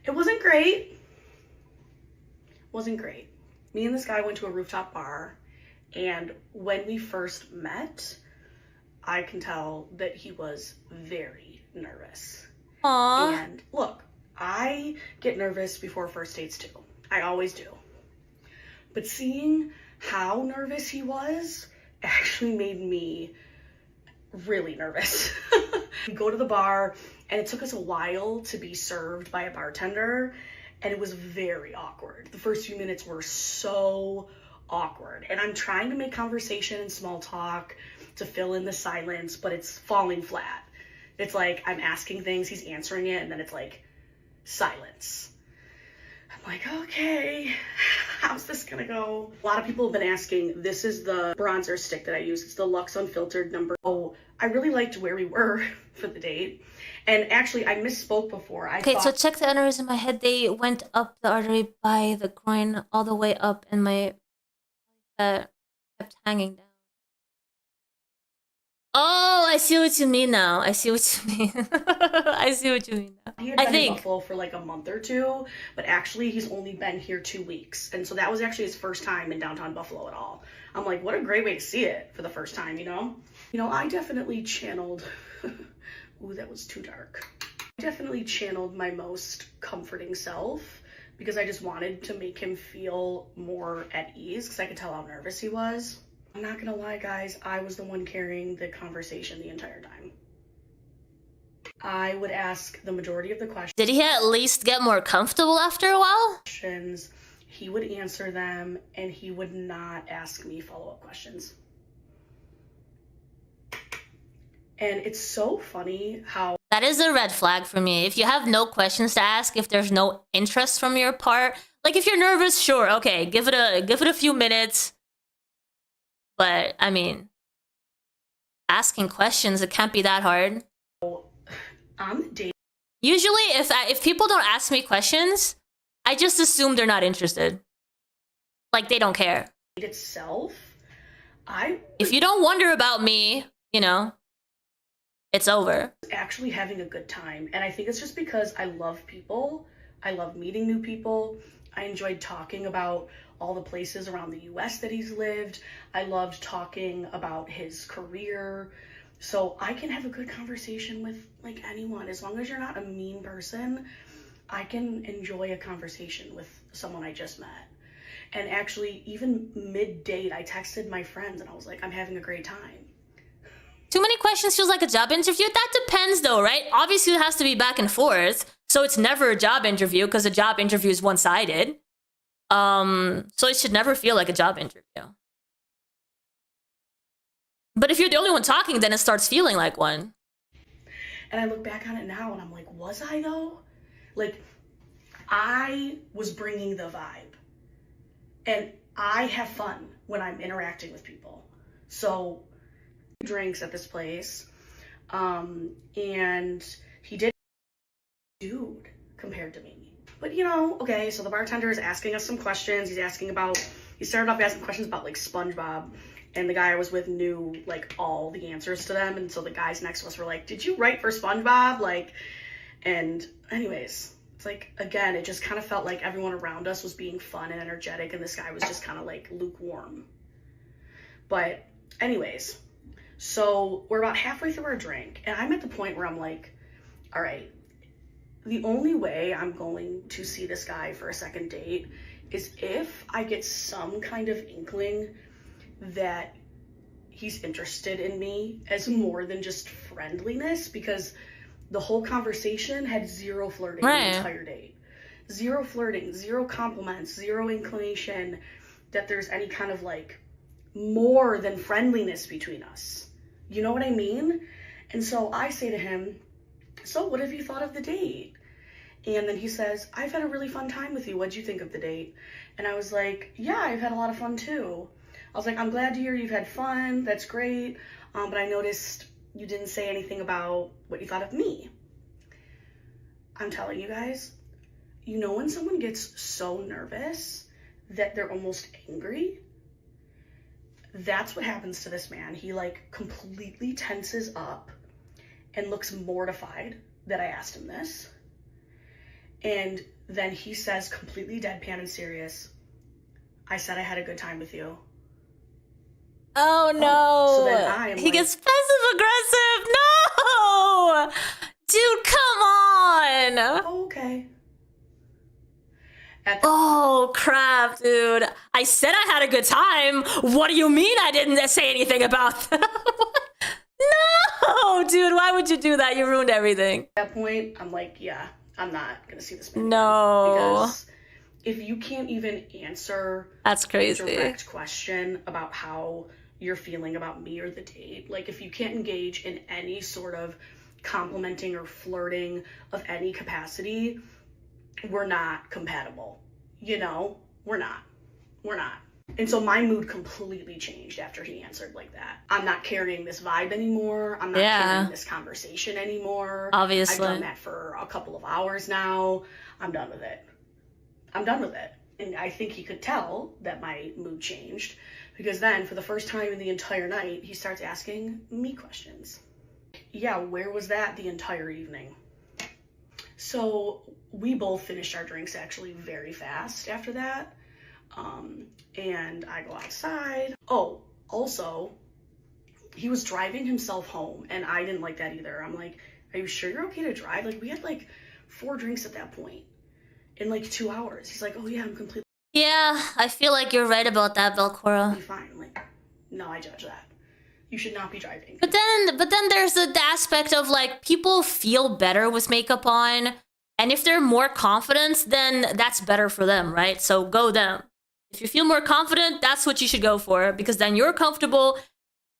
It wasn't great. Wasn't great. Me and this guy went to a rooftop bar, and when we first met, I can tell that he was very nervous. Aww. And look, I get nervous before first dates too. I always do. But seeing how nervous he was actually made me really nervous. We go to the bar, and it took us a while to be served by a bartender, and it was very awkward. The first few minutes were so awkward, and I'm trying to make conversation and small talk to fill in the silence, but it's falling flat. It's like I'm asking things, he's answering it, and then it's like silence. I'm like, okay, how's this gonna go? A lot of people have been asking, this is the bronzer stick that I use. It's the Luxe Unfiltered number. Oh, I really liked where we were for the date. And actually, I misspoke before. Okay, so check the arteries in my head. They went up the artery by the groin all the way up, and my kept hanging down. Oh, I see what you mean now. I see what you mean. I see what you mean now. He had been in Buffalo for like a month or two, but actually he's only been here 2 weeks. And so that was actually his first time in downtown Buffalo at all. I'm like, what a great way to see it for the first time, you know? You know, I definitely channeled, ooh, that was too dark. I definitely channeled my most comforting self because I just wanted to make him feel more at ease because I could tell how nervous he was. I'm not gonna lie, guys, I was the one carrying the conversation the entire time. I would ask the majority of the questions. Did he at least get more comfortable after a while? He would answer them, and he would not ask me follow-up questions. And it's so funny how... That is a red flag for me. If you have no questions to ask, if there's no interest from your part, like if you're nervous, sure, okay, give it a few minutes. But I mean, asking questions, it can't be that hard. Usually, if people don't ask me questions, I just assume they're not interested. Like they don't care. Itself, if you don't wonder about me, you know, it's over. Actually having a good time, and I think it's just because I love people. I love meeting new people. I enjoyed talking about all the places around the US that he's lived. I loved talking about his career. So I can have a good conversation with like anyone. As long as you're not a mean person, I can enjoy a conversation with someone I just met. And actually, even mid-date, I texted my friends and I was like, I'm having a great time. Too many questions feels like a job interview? That depends though, right? Obviously it has to be back and forth. So it's never a job interview because a job interview is one-sided. So it should never feel like a job interview. But if you're the only one talking, then it starts feeling like one. And I look back on it now and I'm like, was I though? Like, I was bringing the vibe. And I have fun when I'm interacting with people. So, drinks at this place. And he did dude compared to me. But you know, okay, so the bartender is asking us some questions. He started off asking questions about like SpongeBob. And the guy I was with knew like all the answers to them. And so the guys next to us were like, did you write for SpongeBob? Like, and anyways, it's like, again, it just kind of felt like everyone around us was being fun and energetic. And this guy was just kind of like lukewarm. But anyways, so we're about halfway through our drink. And I'm at the point where I'm like, all right, the only way I'm going to see this guy for a second date is if I get some kind of inkling that he's interested in me as more than just friendliness, because the whole conversation had zero flirting the entire date. Zero flirting, zero compliments, zero inclination that there's any kind of like more than friendliness between us. You know what I mean? And so I say to him, so what have you thought of the date? And then he says, I've had a really fun time with you. What'd you think of the date? And I was like, yeah, I've had a lot of fun too. I was like, I'm glad to hear you've had fun. That's great. But I noticed you didn't say anything about what you thought of me. I'm telling you guys, you know when someone gets so nervous that they're almost angry? That's what happens to this man. He like completely tenses up and looks mortified that I asked him this. And then he says, completely deadpan and serious, I said I had a good time with you. Oh no. So then he gets passive aggressive. No! Dude, come on. Okay. Oh crap, dude. I said I had a good time. What do you mean I didn't say anything about that? No, dude, why would you do that? You ruined everything. At that point, I'm like, yeah, I'm not gonna see this man No. again, because if you can't even answer that's crazy. A direct question about how you're feeling about me or the date, like if you can't engage in any sort of complimenting or flirting of any capacity, we're not compatible. You know, we're not. And so my mood completely changed after he answered like that. I'm not carrying this vibe anymore. I'm not carrying this conversation anymore. Obviously. I've done that for a couple of hours now. I'm done with it. And I think he could tell that my mood changed Because then, for the first time in the entire night, he starts asking me questions. Yeah, where was that the entire evening? So we both finished our drinks actually very fast after that. And I go outside. Oh, also, he was driving himself home, and I didn't like that either. I'm like, are you sure you're okay to drive? Like, we had like 4 drinks at that point in like 2 hours. He's like, oh yeah, I'm completely Yeah, I feel like you're right about that, Velcora. fine. I'm like, no, I judge that. You should not be driving. But then there's the aspect of like people feel better with makeup on, and if they're more confident, then that's better for them, right? So go them. If you feel more confident, that's what you should go for, because then you're comfortable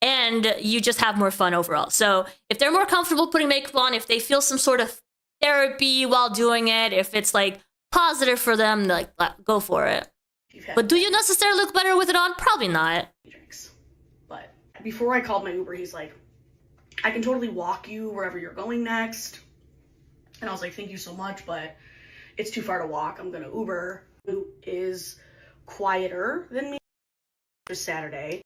and you just have more fun overall. So if they're more comfortable putting makeup on, if they feel some sort of therapy while doing it, if it's like positive for them, like go for it. But do you necessarily look better with it on? Probably not. Drinks. But before I called my Uber, he's like, I can totally walk you wherever you're going next. And I was like, thank you so much, but it's too far to walk. I'm gonna Uber. Who is quieter than me. Just Saturday.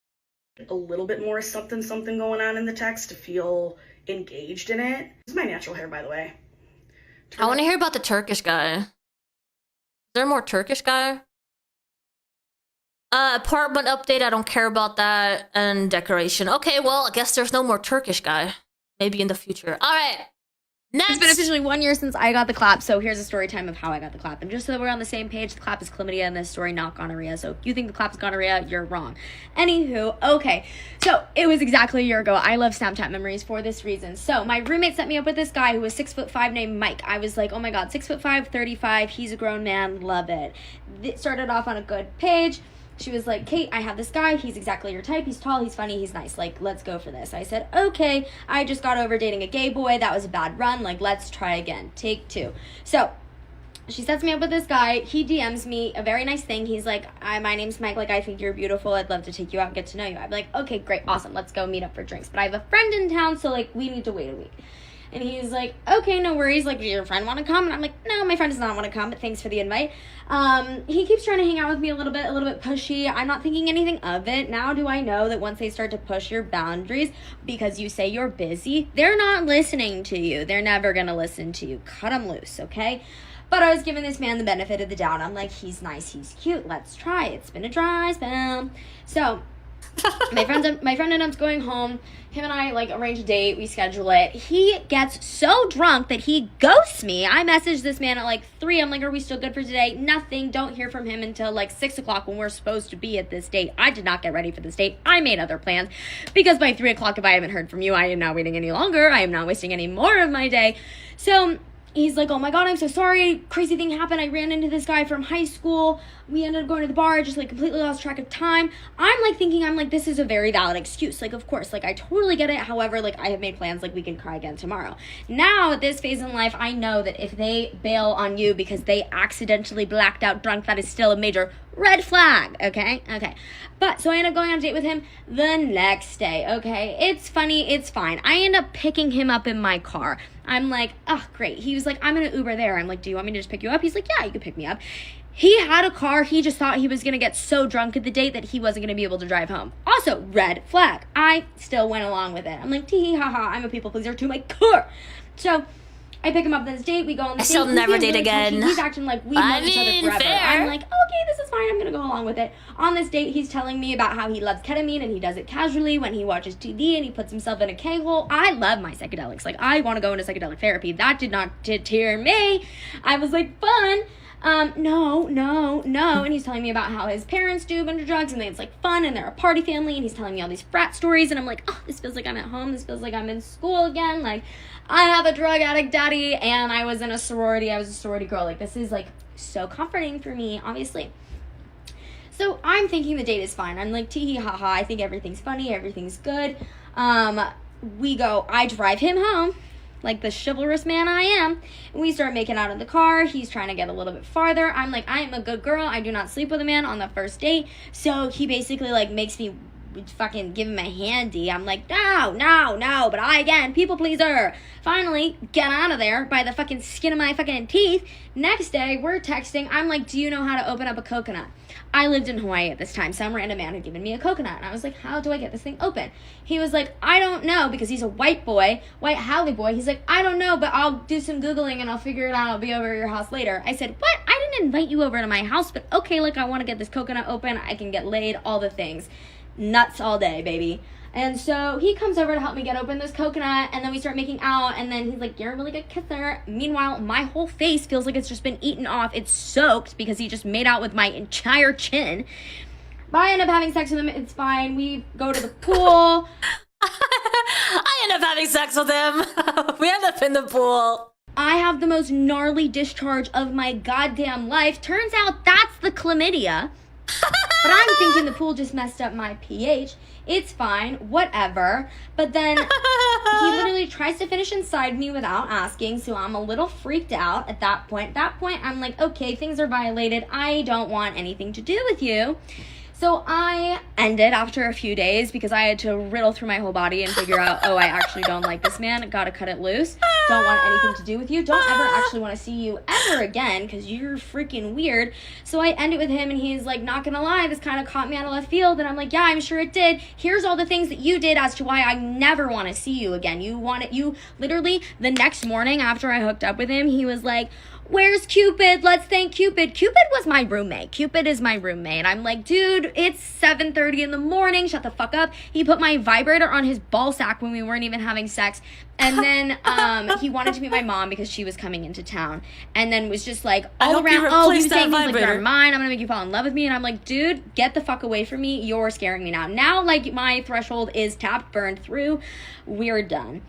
A little bit more something going on in the text to feel engaged in it. This is my natural hair, by the way. I want to hear about the Turkish guy. Is there more Turkish guy? Apartment update, I don't care about that. And decoration. Okay, well, I guess there's no more Turkish guy. Maybe in the future. All right. Next. It's been officially 1 year since I got the clap, so here's a story time of how I got the clap. And just so that we're on the same page, the clap is chlamydia and this story not gonorrhea. So if you think the clap is gonorrhea, you're wrong. Anywho, okay. So it was exactly a year ago. I love Snapchat memories for this reason. So my roommate set me up with this guy who was 6'5" named Mike. I was like, oh my god, 6'5", 35, he's a grown man, love it. It started off on a good page. She was like, Kate, I have this guy. He's exactly your type. He's tall. He's funny. He's nice. Like, let's go for this. I said, okay. I just got over dating a gay boy. That was a bad run. Like, let's try again. Take 2. So she sets me up with this guy. He DMs me a very nice thing. He's like, my name's Mike. Like, I think you're beautiful. I'd love to take you out and get to know you. I'm like, okay, great. Awesome. Let's go meet up for drinks. But I have a friend in town, so, like, we need to wait a week. And he's like, okay, no worries. Like, does your friend want to come? And I'm like, no, my friend does not want to come, but thanks for the invite. He keeps trying to hang out with me a little bit pushy. I'm not thinking anything of it. Now do I know that once they start to push your boundaries because you say you're busy, they're not listening to you. They're never going to listen to you. Cut them loose, okay? But I was giving this man the benefit of the doubt. I'm like, he's nice, he's cute. Let's try. It's been a dry spell. So my friend ended up going home. Him and I, like, arrange a date. We schedule it. He gets so drunk that he ghosts me. I messaged this man at, like, 3. I'm like, are we still good for today? Nothing. Don't hear from him until, like, 6 o'clock when we're supposed to be at this date. I did not get ready for this date. I made other plans. Because by 3 o'clock, if I haven't heard from you, I am not waiting any longer. I am not wasting any more of my day. So he's like, oh my god, I'm so sorry. Crazy thing happened. I ran into this guy from high school. We ended up going to the bar. I just, like, completely lost track of time. I'm, like, thinking, this is a very valid excuse. Like, of course, like, I totally get it. However, like, I have made plans, like, we can cry again tomorrow. Now, at this phase in life, I know that if they bail on you because they accidentally blacked out drunk, that is still a major red flag, okay? Okay. But, so I end up going on a date with him the next day, okay? It's funny. It's fine. I end up picking him up in my car. I'm like, oh, great. He was like, I'm going to Uber there. I'm like, do you want me to just pick you up? He's like, yeah, you can pick me up. He had a car. He just thought he was going to get so drunk at the date that he wasn't going to be able to drive home. Also, red flag. I still went along with it. I'm like, tee ha ha, I'm a people pleaser to my core. So I pick him up on this date. We go on the date. I still never date really again. Touchy. He's acting like we've known each other forever. Fair. I'm like, okay, this is fine. I'm going to go along with it. On this date, he's telling me about how he loves ketamine and he does it casually when he watches TV and he puts himself in a K-hole. I love my psychedelics. Like, I want to go into psychedelic therapy. That did not deter me. I was like, fun. No. And he's telling me about how his parents do a bunch of drugs and it's like fun and they're a party family and he's telling me all these frat stories and I'm like, oh, this feels like I'm at home. This feels like I'm in school again. Like, I have a drug addict daddy and I was in a sorority. I was a sorority girl. Like, this is like so comforting for me, obviously. So I'm thinking the date is fine. I'm like, tee hee ha ha. I think everything's funny. Everything's good. I drive him home, like the chivalrous man I am, and we start making out in the car. He's trying to get a little bit farther. I'm like, I am a good girl. I do not sleep with a man on the first date. So he basically, like, makes me fucking give him a handy. I'm like, no, but I, again, people pleaser, finally get out of there by the fucking skin of my fucking teeth. Next day, we're texting. I'm like, do you know how to open up a coconut? I lived in Hawaii at this time. Some random man had given me a coconut. And I was like, how do I get this thing open? He was like, I don't know, because he's a white Halle boy. He's like, I don't know, but I'll do some Googling and I'll figure it out. I'll be over at your house later. I said, what? I didn't invite you over to my house, but okay, like, I want to get this coconut open. I can get laid, all the things. Nuts all day, baby. And so he comes over to help me get open this coconut, and then we start making out, and then he's like, you're a really good kisser. Meanwhile, my whole face feels like it's just been eaten off. It's soaked because he just made out with my entire chin. But I end up having sex with him. It's fine. We go to the pool. I end up having sex with him. We end up in the pool. I have the most gnarly discharge of my goddamn life. Turns out that's the chlamydia. But I'm thinking the pool just messed up my pH. It's fine, whatever. But then he literally tries to finish inside me without asking, so I'm a little freaked out at that point. At that point, I'm like, okay, things are violated. I don't want anything to do with you. So I ended after a few days because I had to riddle through my whole body and figure out, oh, I actually don't like this man. Gotta cut it loose. Don't want anything to do with you. Don't ever actually want to see you ever again because you're freaking weird. So I ended with him and he's like, not gonna lie, this kind of caught me out of left field. And I'm like, yeah, I'm sure it did. Here's all the things that you did as to why I never want to see you again. You literally the next morning after I hooked up with him, he was like, where's Cupid? Let's thank Cupid. Cupid was my roommate. Cupid is my roommate. I'm like, dude, it's 7:30 in the morning. Shut the fuck up. He put my vibrator on his ball sack when we weren't even having sex. And then he wanted to meet my mom because she was coming into town. And then was just like all around, oh, he was saying things like, you're mine. I'm going to make you fall in love with me. And I'm like, dude, get the fuck away from me. You're scaring me now. Now, like, my threshold is tapped, burned through. We're done.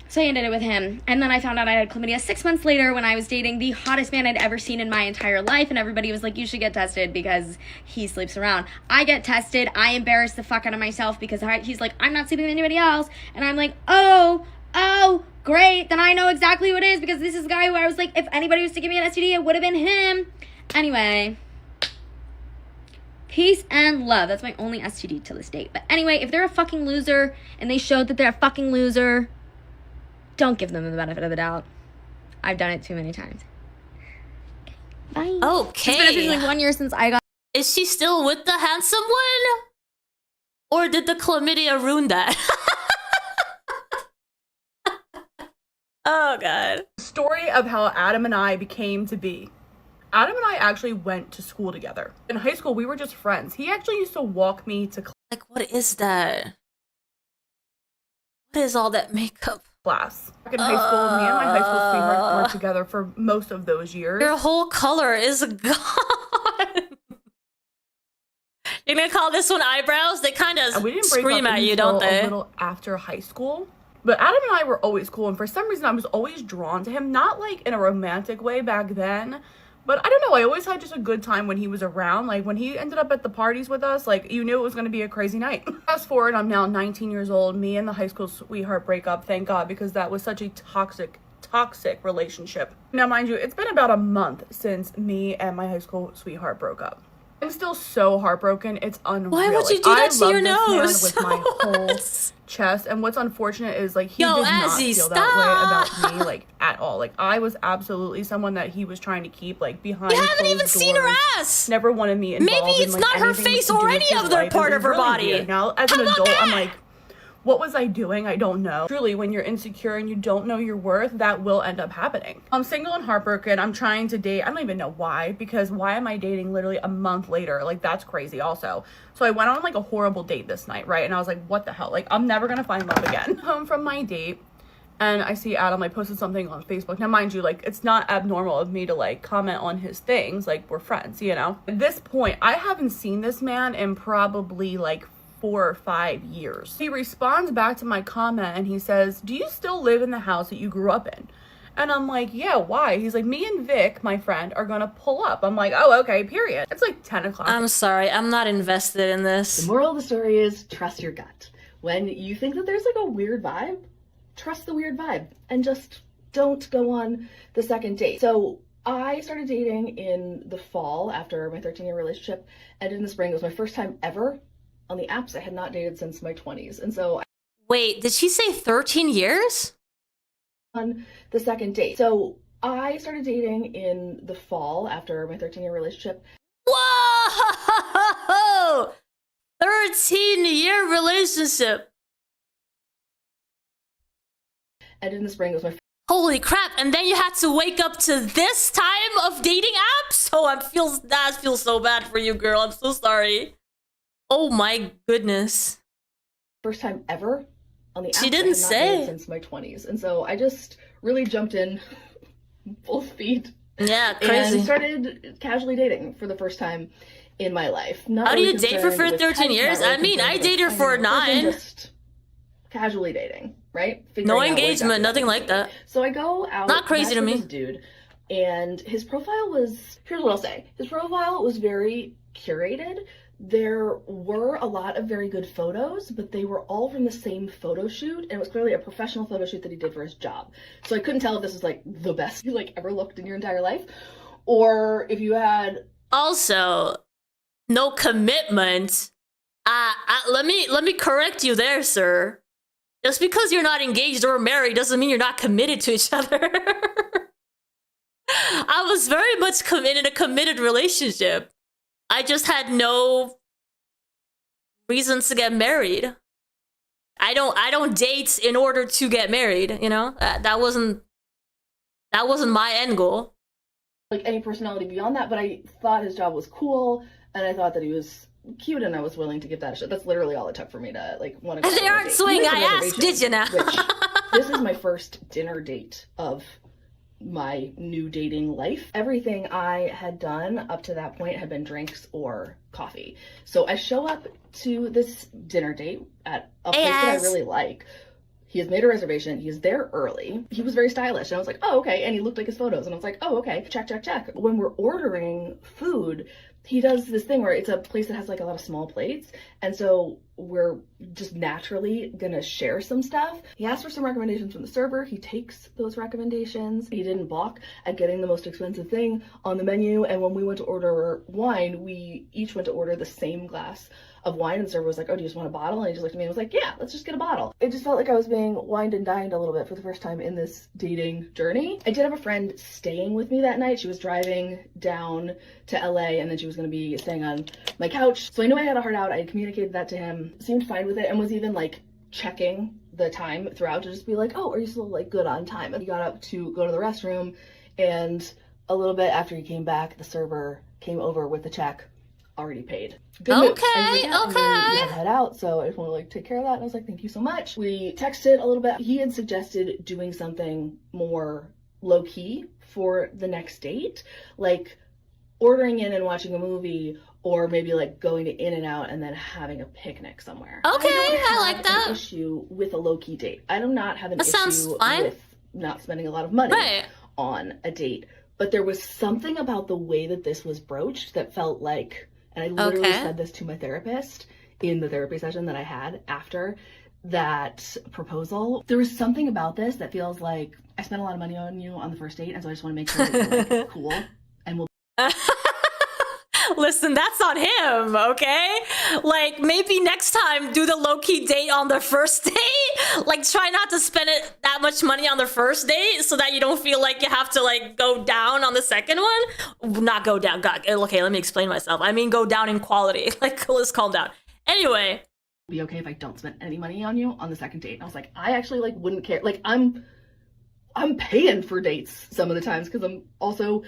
So I ended it with him. And then I found out I had chlamydia 6 months later when I was dating the hottest man I'd ever seen in my entire life. And everybody was like, you should get tested because he sleeps around. I get tested. I embarrass the fuck out of myself because he's like, I'm not sleeping with anybody else. And I'm like, oh, great. Then I know exactly who it is because this is the guy who I was like, if anybody was to give me an STD, it would have been him. Anyway, peace and love. That's my only STD to this date. But anyway, if they're a fucking loser and they showed that they're a fucking loser, don't give them the benefit of the doubt. I've done it too many times. Bye. Okay. It's been officially 1 year since I got... Is she still with the handsome one? Or did the chlamydia ruin that? Oh, God. Story of how Adam and I became to be. Adam and I actually went to school together. In high school, we were just friends. He actually used to walk me to like, what is that? What is all that makeup? Class. Back in high school, me and my high school sweetheart were together for most of those years. Your whole color is gone. You're gonna call this one eyebrows? They kind of scream at you, don't they? A little after high school. But Adam and I were always cool, and for some reason I was always drawn to him. Not like in a romantic way back then, but I don't know, I always had just a good time when he was around. Like when he ended up at the parties with us, like you knew it was going to be a crazy night. Fast forward, I'm now 19 years old. Me and the high school sweetheart break up, thank God, because that was such a toxic relationship. Now mind you, it's been about a month since me and my high school sweetheart broke up. I'm still so heartbroken. It's unreal. Why would you do that to your nose? With my whole chest. And what's unfortunate is like he does not feel that way about me like at all. Like I was absolutely someone that he was trying to keep like behind. You haven't even seen her ass. Never wanted me involved. Maybe it's in, not her face or any other part of her body. Weird. Now as an adult, I'm like, what was I doing? I don't know. Truly, when you're insecure and you don't know your worth, that will end up happening. I'm single and heartbroken. I'm trying to date. I don't even know why, because why am I dating literally a month later? Like, that's crazy also. So I went on like a horrible date this night, right? And I was like, what the hell? Like, I'm never gonna find love again. Home from my date, and I see Adam, like, posted something on Facebook. Now, mind you, like, it's not abnormal of me to, like, comment on his things. Like, we're friends, you know? At this point, I haven't seen this man in probably, like, 4 or 5 years. He responds back to my comment and he says, do you still live in the house that you grew up in? And I'm like, yeah, why? He's like, me and Vic, my friend, are gonna pull up. I'm like, oh, okay, period. It's like 10 o'clock. I'm sorry, I'm not invested in this. The moral of the story is trust your gut. When you think that there's like a weird vibe, trust the weird vibe and just don't go on the second date. So I started dating in the fall after my 13-year relationship ended in the spring. It was my first time ever on the apps I had not dated since my 20s. And so wait, did she say 13 years? On the second date. So I started dating in the fall after my 13-year relationship. Whoa! 13-year relationship. Ended in the spring. It was my holy crap! And then you had to wake up to this time of dating apps. Oh, that feels so bad for you, girl. I'm so sorry. Oh my goodness. First time ever on the apps. She didn't say since my 20s, and so I just really jumped in full speed. Yeah, crazy. And started casually dating for the first time in my life. Not How do really you date for concerned with 13 type, years? not really I mean, I concerned with dated for finding a person, 9. Just casually dating, right? No Figuring out what engagement, exactly nothing like that. So I go out. Not crazy to match with me. this dude, and his profile was. Here's what I'll say. His profile was very curated. There were a lot of very good photos, but they were all from the same photo shoot, and it was clearly a professional photo shoot that he did for his job. So I couldn't tell if this was like the best you like ever looked in your entire life, or if you had also no commitment. Let me correct you there, sir. Just because you're not engaged or married doesn't mean you're not committed to each other. I was very much in a committed relationship. I just had no reasons to get married. I don't date in order to get married, you know? That wasn't my end goal. Like any personality beyond that, but I thought his job was cool, and I thought that he was cute, and I was willing to give that a shot. That's literally all it took for me to like want to go. They aren't swing. I asked, did you now? This is my first dinner date of my new dating life. Everything I had done up to that point had been drinks or coffee. So I show up to this dinner date at a place that I really like. He has made a reservation. He is there early. He was very stylish. And I was like, oh, okay. And he looked like his photos. And I was like, oh, okay. Check, check, check. When we're ordering food, he does this thing where it's a place that has like a lot of small plates. And so we're just naturally gonna share some stuff. He asked for some recommendations from the server. He takes those recommendations. He didn't balk at getting the most expensive thing on the menu. And when we went to order wine, we each went to order the same glass of wine, and the server was like, oh, do you just want a bottle? And he just looked at me and was like, yeah, let's just get a bottle. It just felt like I was being wined and dined a little bit for the first time in this dating journey. I did have a friend staying with me that night. She was driving down to LA, and then she was going to be staying on my couch. So I knew I had a heart out. I had communicated that to him, seemed fine with it, and was even like checking the time throughout to just be like, oh, are you still like good on time? And he got up to go to the restroom, and a little bit after he came back, the server came over with the check already paid. Good move. Okay, we had to head out, so I just want to like take care of that. And I was like, thank you so much. We texted a little bit. He had suggested doing something more low key for the next date, like ordering in and watching a movie, or maybe like going to In-N-Out and then having a picnic somewhere. Okay, I like that. An issue with a low key date. I do not have an That sounds issue fine. with not spending a lot of money on a date, but there was something about the way that this was broached that felt like. And I literally said this to my therapist in the therapy session that I had after that proposal. There was something about this that feels like I spent a lot of money on you on the first date, and so I just want to make sure that you're like cool and we'll. Listen, that's on him, okay? Like, maybe next time do the low-key date on the first date. Like, try not to spend it that much money on the first date so that you don't feel like you have to, like, go down on the second one. Not go down. God, okay, let me explain myself. I mean, go down in quality. Like, let's calm down. Anyway. Be okay if I don't spend any money on you on the second date. And I was like, I actually, like, wouldn't care. Like, I'm paying for dates some of the times because I'm also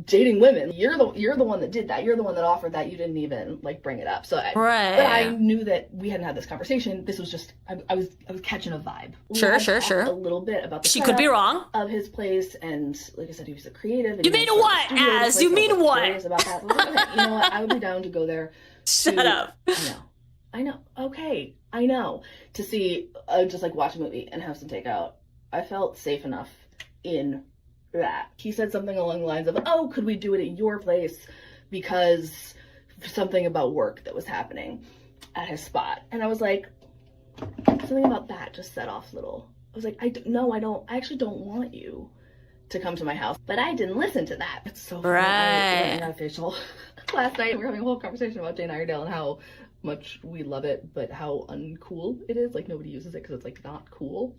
dating women. You're the one that did that. You're the one that offered that. You didn't even like bring it up. So but I knew that we hadn't had this conversation. This was just I was catching a vibe. Sure. A little bit about the she could be wrong of his place, and like I said, he was a creative. You mean what? As you mean what? About that. Like, okay, you know what? I would be down to go there. Shut up. I know. Okay, I know. To see just like watch a movie and have some takeout. I felt safe enough in that. He said something along the lines of, oh, could we do it at your place because something about work that was happening at his spot. And I was like, something about that just set off little. I was like, I actually don't want you to come to my house. But I didn't listen to that. It's so funny. Right. Official. Last night we were having a whole conversation about Jane Iredale and how much we love it, but how uncool it is. Like, nobody uses it because it's like not cool,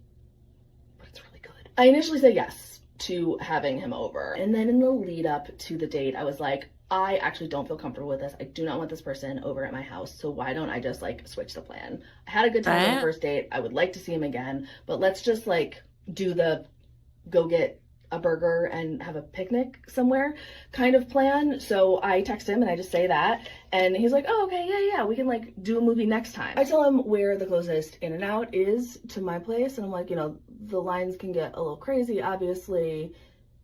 but it's really good. I initially said yes to having him over, and then in the lead up to the date, I was like, I actually don't feel comfortable with this. I do not want this person over at my house, so why don't I just like switch the plan? I had a good time on the first date. I would like to see him again, but let's just like do the go get a burger and have a picnic somewhere kind of plan. So I text him and I just say that, and he's like, oh, okay, yeah, we can like do a movie next time. I tell him where the closest In-N-Out is to my place, and I'm like, you know, the lines can get a little crazy. Obviously,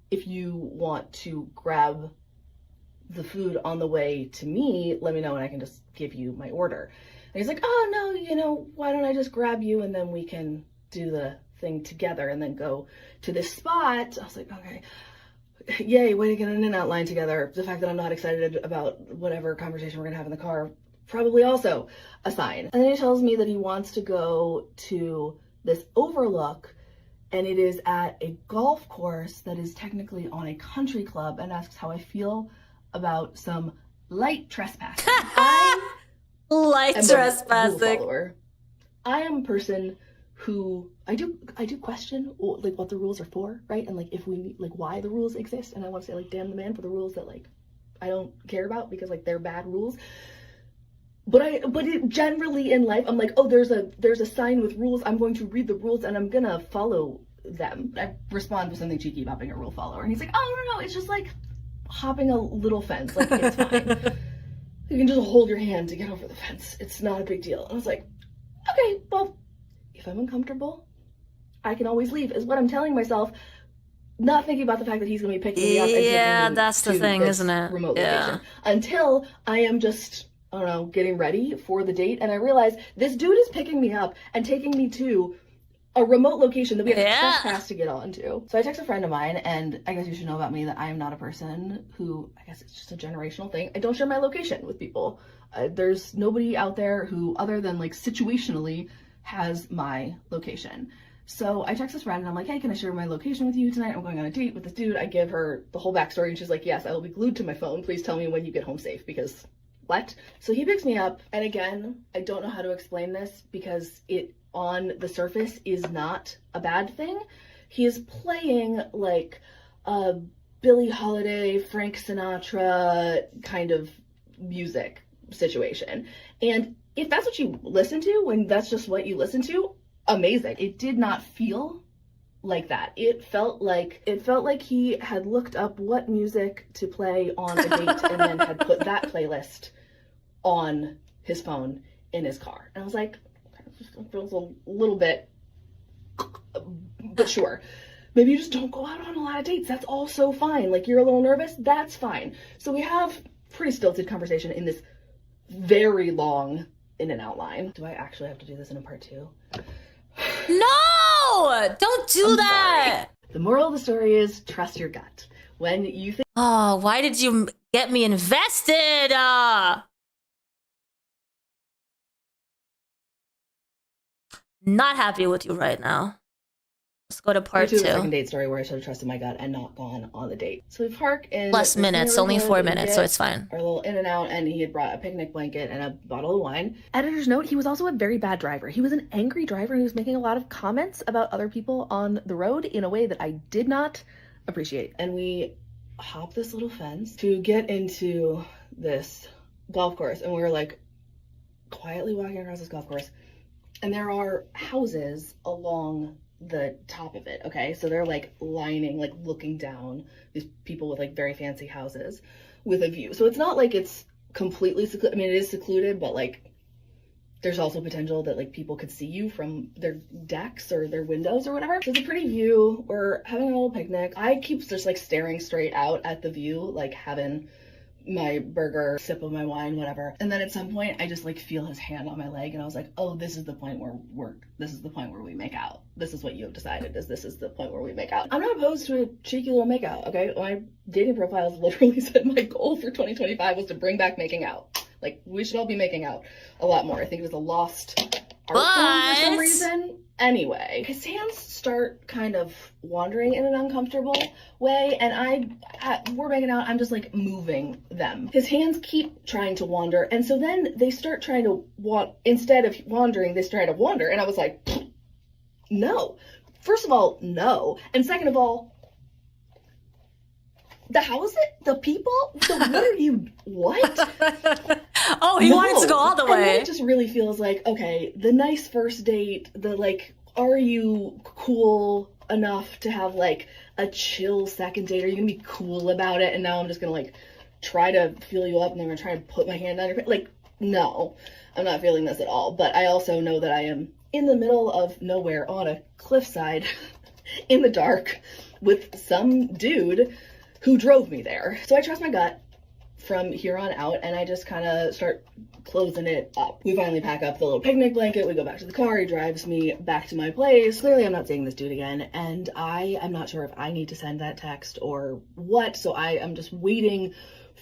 if you want to grab the food on the way to me, let me know and I can just give you my order. And he's like, oh no, you know, why don't I just grab you and then we can do the thing together and then go to this spot. I was like, okay, yay, way to get an In-N-Out line together. The fact that I'm not excited about whatever conversation we're gonna have in the car, probably also a sign. And then he tells me that he wants to go to this overlook, and it is at a golf course that is technically on a country club, and asks how I feel about some light trespassing. Light trespassing. I am a person who I do question like what the rules are for, right? And like if we like why the rules exist, and I want to say like damn the man for the rules that like I don't care about because like they're bad rules. But generally in life I'm like, oh, there's a sign with rules, I'm going to read the rules and I'm gonna follow them. I respond with something cheeky about being a rule follower, and he's like, oh no, it's just like hopping a little fence, like it's fine. You can just hold your hand to get over the fence. It's not a big deal. And I was like, okay, well, if I'm uncomfortable, I can always leave, is what I'm telling myself, not thinking about the fact that he's going to be picking me up and taking me that's the thing, isn't it? Remote location. Until I am just, I don't know, getting ready for the date, and I realize this dude is picking me up and taking me to a remote location that we have to trespass to get onto. So I text a friend of mine, and I guess you should know about me that I am not a person who, I guess it's just a generational thing, I don't share my location with people. There's nobody out there who, other than like situationally, has my location. So I text this friend and I'm like, hey, can I share my location with you tonight? I'm going on a date with this dude. I give her the whole backstory and she's like, yes, I will be glued to my phone. Please tell me when you get home safe, because what? So he picks me up, and again, I don't know how to explain this because it on the surface is not a bad thing. He is playing like a Billie Holiday, Frank Sinatra kind of music situation. And if that's what you listen to, when that's just what you listen to, amazing. It did not feel like that. It felt like he had looked up what music to play on a date and then had put that playlist on his phone in his car. And I was like, it feels a little bit, but sure. Maybe you just don't go out on a lot of dates. That's also fine. Like, you're a little nervous, that's fine. So we have pretty stilted conversation in this very long In-N-Out line. Do I actually have to do this in a part 2? No! Don't do that! Sorry. The moral of the story is trust your gut. When you think, oh, why did you get me invested? Not happy with you right now. Let's go to part 2. The second date story where I should have trusted my gut and not gone on the date. So we park in less minutes, only 4 minutes, so it's fine. Our little In-N-Out, and he had brought a picnic blanket and a bottle of wine. Editor's note, he was also a very bad driver. He was an angry driver, and he was making a lot of comments about other people on the road in a way that I did not appreciate. And we hop this little fence to get into this golf course, and we were like quietly walking across this golf course, and there are houses along the top of it, okay? So they're like lining, like looking down, these people with like very fancy houses with a view. So it's not like it's completely secluded. I mean, it is secluded, but like there's also potential that like people could see you from their decks or their windows or whatever. So it's a pretty view. We're having a little picnic. I keep just like staring straight out at the view, like having my burger, sip of my wine, whatever. And then at some point I just like feel his hand on my leg, and I was like, oh, this is the point where we make out. This is what you have decided, is this is the point where we make out. I'm not opposed to a cheeky little makeout, okay? My dating profiles literally said my goal for 2025 was to bring back making out. Like, we should all be making out a lot more. I think it was a lost art form for some reason. Anyway, his hands start kind of wandering in an uncomfortable way, and we're making out, I'm just like moving them. His hands keep trying to wander, and so then they start trying to instead of wandering, they try to wander, and I was like, no. First of all, no. And second of all, how is it? The people? So what are you, what? Oh, he wanted to go all the way. And then it just really feels like, okay, the nice first date, the like, are you cool enough to have like a chill second date? Are you gonna be cool about it? And now I'm just gonna like try to feel you up and I'm gonna try to put my hand on your, like, no, I'm not feeling this at all. But I also know that I am in the middle of nowhere on a cliffside in the dark with some dude who drove me there. So I trust my gut from here on out, and I just kind of start closing it up. We finally pack up the little picnic blanket, we go back to the car, he drives me back to my place. Clearly I'm not seeing this dude again, and I am not sure if I need to send that text or what, so I am just waiting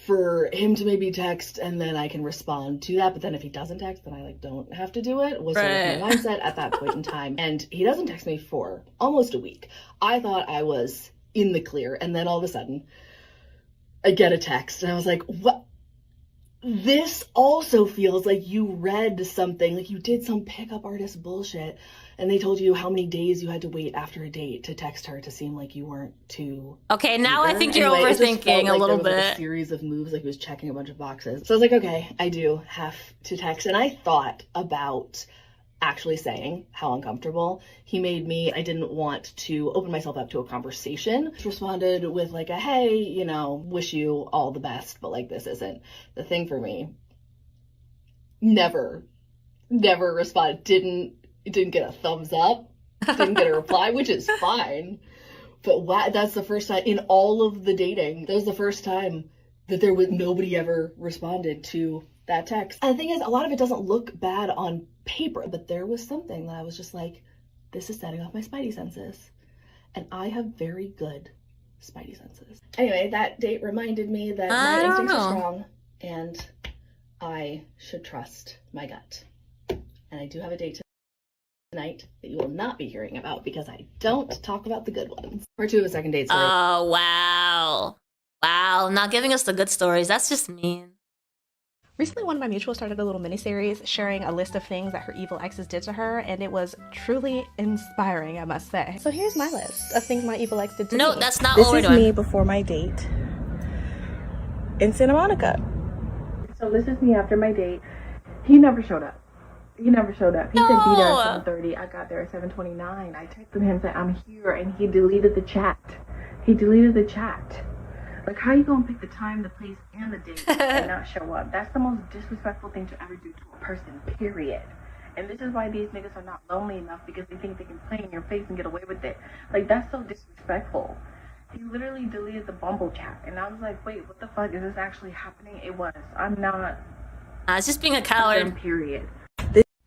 for him to maybe text, and then I can respond to that. But then if he doesn't text, then I like don't have to do it, was sort of my mindset at that point in time. And he doesn't text me for almost a week. I thought I was in the clear, and then all of a sudden I get a text and I was like, what? This also feels like you read something, like you did some pickup artist bullshit and they told you how many days you had to wait after a date to text her to seem like you weren't too okay, now eager. I think you're Anyway, overthinking a little there was, bit. like, a series of moves, like he was checking a bunch of boxes. So I was like, okay, I do have to text. And I thought about actually saying how uncomfortable he made me. I didn't want to open myself up to a conversation. Just responded with like a, hey, you know, wish you all the best, but like this isn't the thing for me. Never responded. Didn't get a thumbs up, didn't get a reply, which is fine. But wow, that's the first time in all of the dating, that was the first time that there was nobody ever responded to that text. And the thing is, a lot of it doesn't look bad on paper, but there was something that I was just like, this is setting off my spidey senses. And I have very good spidey senses. Anyway, that date reminded me that my instincts are strong and I should trust my gut. And I do have a date tonight that you will not be hearing about because I don't talk about the good ones. Part 2 of a second date story. Oh, wow. Wow, not giving us the good stories. That's just mean. Recently, one of my mutuals started a little mini-series sharing a list of things that her evil exes did to her, and it was truly inspiring, I must say. So here's my list of things my evil ex did to me. No, that's not what we're doing. This is me before my date in Santa Monica. So this is me after my date. He never showed up. He said be there at 7:30. I got there at 7:29. I texted him saying I'm here, and he deleted the chat. Like, how you gonna pick the time, the place, and the date and not show up? That's the most disrespectful thing to ever do to a person, period. And this is why these niggas are not lonely enough, because they think they can play in your face and get away with it. Like, that's so disrespectful. He literally deleted the Bumble chat, and I was like, wait, what the fuck? Is this actually happening? It was. I'm not. It's just being a coward. Period.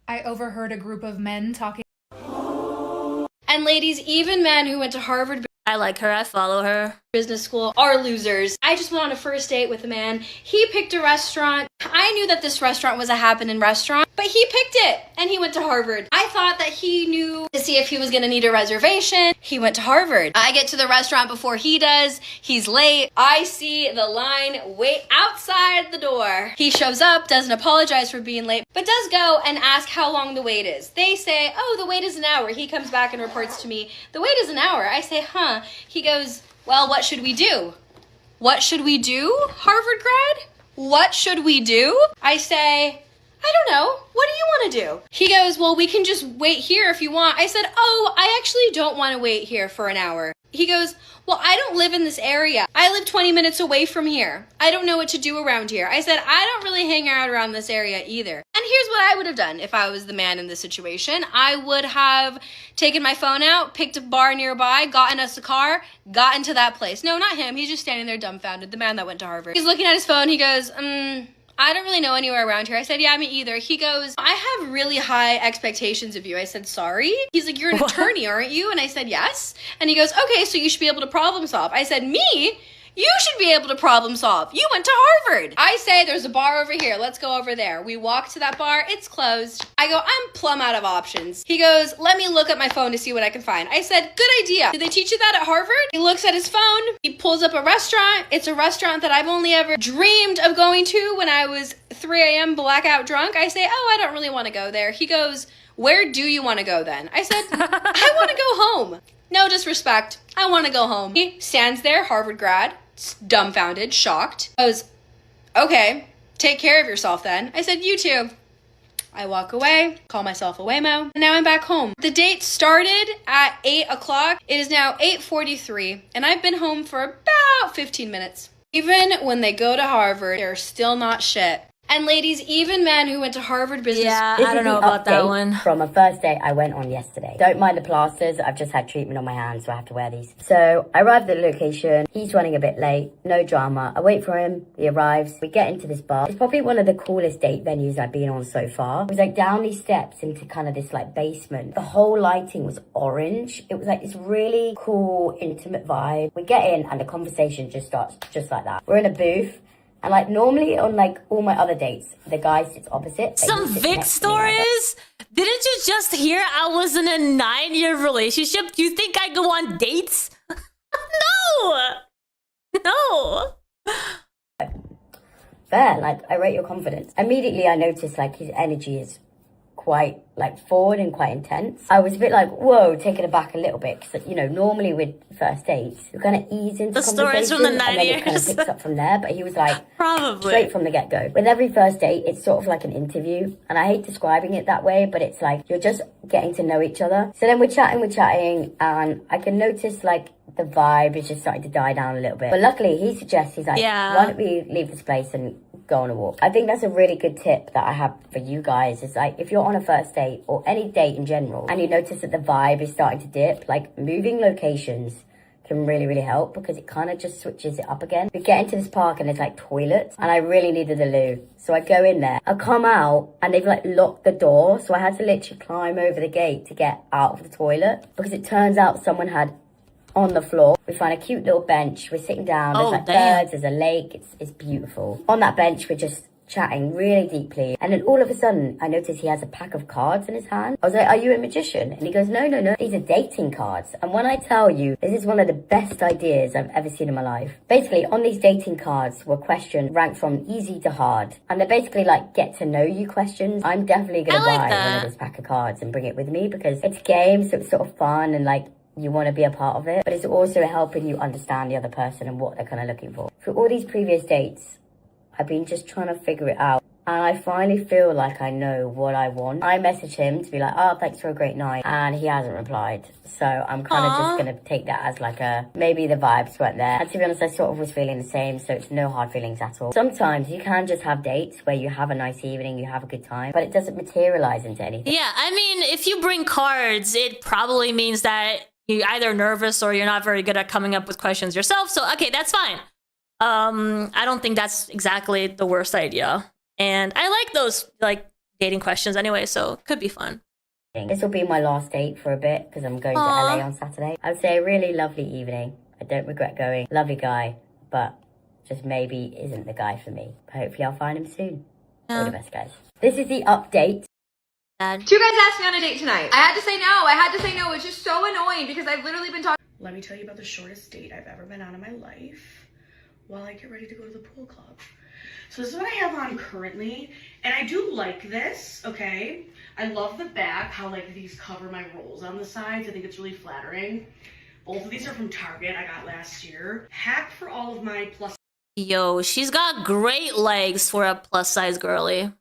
I overheard a group of men talking. And ladies, even men who went to Harvard, I like her, I follow her, business school, are losers. I just went on a first date with a man. He picked a restaurant. I knew that this restaurant was a happening restaurant, but he picked it and he went to Harvard. I thought that he knew to see if he was gonna need a reservation. He went to Harvard. I get to the restaurant before he does. He's late. I see the line wait outside the door. He shows up, doesn't apologize for being late, but does go and ask how long the wait is. They say, oh, the wait is an hour. He comes back and reports to me, the wait is an hour. I say, huh. He goes, well, what should we do? What should we do, Harvard grad? What should we do? I say, I don't know. What do you want to do? He goes, well, we can just wait here if you want. I said, oh, I actually don't want to wait here for an hour. He goes, well, I don't live in this area. I live 20 minutes away from here. I don't know what to do around here. I said, I don't really hang out around this area either. And here's what I would have done if I was the man in this situation. I would have taken my phone out, picked a bar nearby, gotten us a car, gotten to that place. No, not him. He's just standing there dumbfounded, the man that went to Harvard. He's looking at his phone. He goes, I don't really know anywhere around here. I said, yeah, me either. He goes, I have really high expectations of you. I said, sorry? He's like, you're an attorney, aren't you? And I said, yes. And he goes, okay, so you should be able to problem solve. I said, me? You should be able to problem solve. You went to Harvard. I say there's a bar over here. Let's go over there. We walk to that bar. It's closed. I go, I'm plumb out of options. He goes, let me look at my phone to see what I can find. I said, good idea. Did they teach you that at Harvard? He looks at his phone. He pulls up a restaurant. It's a restaurant that I've only ever dreamed of going to when I was 3 a.m. blackout drunk. I say, oh, I don't really want to go there. He goes, where do you want to go then? I said, I want to go home. No disrespect. I want to go home. He stands there, Harvard grad, dumbfounded, shocked. I was, okay, take care of yourself then. I said, you too. I walk away, call myself a waymo, and now I'm back home. The date started at 8 o'clock. It is now 8:43, and I've been home for about 15 minutes. Even when they go to Harvard, they're still not shit. And ladies, even men who went to Harvard Business... Yeah, I don't know about that one. From a first date I went on yesterday. Don't mind the plasters, I've just had treatment on my hands, so I have to wear these. So, I arrived at the location, he's running a bit late, no drama. I wait for him, he arrives, we get into this bar. It's probably one of the coolest date venues I've been on so far. It was like down these steps into kind of this like basement. The whole lighting was orange. It was like this really cool, intimate vibe. We get in and the conversation just starts just like that. We're in a booth. And like normally on like all my other dates, the guy sits opposite. Some Vic stories? Didn't you just hear I was in a 9-year relationship? Do you think I go on dates? No. Fair, like I rate your confidence. Immediately I noticed like his energy is quite like forward and quite intense. I was a bit like, whoa, taken aback a little bit. Because, you know, normally with first dates, you kind of ease into the stories from the 9 and then years. it kind of picks up from there. But he was like, probably straight from the get-go. With every first date, it's sort of like an interview. And I hate describing it that way, but it's like you're just getting to know each other. So then we're chatting, and I can notice like the vibe is just starting to die down a little bit. But luckily, he suggests, he's like, why don't we leave this place and go on a walk? I think that's a really good tip that I have for you guys, is like if you're on a first date or any date in general and you notice that the vibe is starting to dip, like moving locations can really help, because it kind of just switches it up again. We get into this park and there's like toilets, and I really needed a loo, so I go in there. I come out and they've like locked the door, so I had to literally climb over the gate to get out of the toilet, because it turns out someone had on the floor. We find a cute little bench. We're sitting down. There's like birds. There's a lake. It's beautiful. On that bench, we're just chatting really deeply. And then all of a sudden, I notice he has a pack of cards in his hand. I was like, are you a magician? And he goes, no. These are dating cards. And when I tell you, this is one of the best ideas I've ever seen in my life. Basically, on these dating cards were questions ranked from easy to hard. And they're basically like get to know you questions. I'm definitely going to buy one of this pack of cards and bring it with me, because it's a game, so it's sort of fun and like you want to be a part of it, but it's also helping you understand the other person and what they're kind of looking for. For all these previous dates, I've been just trying to figure it out, and I finally feel like I know what I want. I messaged him to be like, oh, thanks for a great night, and he hasn't replied. So I'm kind of just going to take that as like a, maybe the vibes weren't there. And to be honest, I sort of was feeling the same, so it's no hard feelings at all. Sometimes you can just have dates where you have a nice evening, you have a good time, but it doesn't materialize into anything. Yeah, I mean, if you bring cards, it probably means that you're either nervous or you're not very good at coming up with questions yourself. So, okay, that's fine. I don't think that's exactly the worst idea. And I like those, like, dating questions anyway, so it could be fun. This will be my last date for a bit, because I'm going to LA on Saturday. I'd say a really lovely evening. I don't regret going. Lovely guy, but just maybe isn't the guy for me. But hopefully I'll find him soon. All the best, guys. This is the update. Two guys asked me on a date tonight. I had to say no. It's just so annoying because I've literally been talking. Let me tell you about the shortest date I've ever been on in my life while I get ready to go to the pool club. So this is what I have on currently, and I do like this, okay? I love the back, how like these cover my rolls on the sides. I think it's really flattering. Both of these are from Target, I got last year. Hack for all of my plus. Yo, she's got great legs for a plus size girly.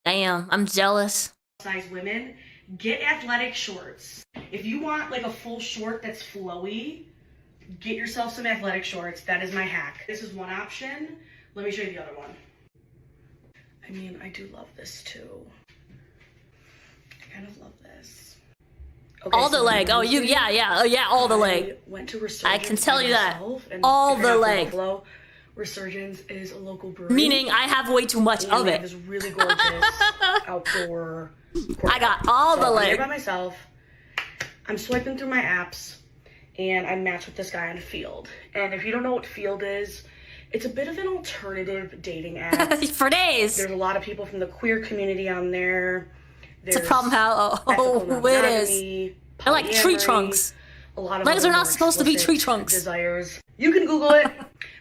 Damn, I'm jealous. Size women, get athletic shorts. If you want like a full short that's flowy, get yourself some athletic shorts. That is my hack. This is one option. Let me show you the other one. I mean, I do love this too. I kind of love this. Okay, all the leg. Oh, you, yeah, all the leg. Went to Resurgence. I can tell you that. All the leg. Resurgence is a local brewery. Meaning I have way too much of it. This really gorgeous outdoor. I got all the leg. I'm here by myself. I'm swiping through my apps, and I matched with this guy on Field. And if you don't know what Field is, it's a bit of an alternative dating app. For days. There's a lot of people from the queer community on there. It's a problem how it is. They're like tree trunks. A lot of legs are not more supposed to be tree explicit trunks. Desires. You can Google it.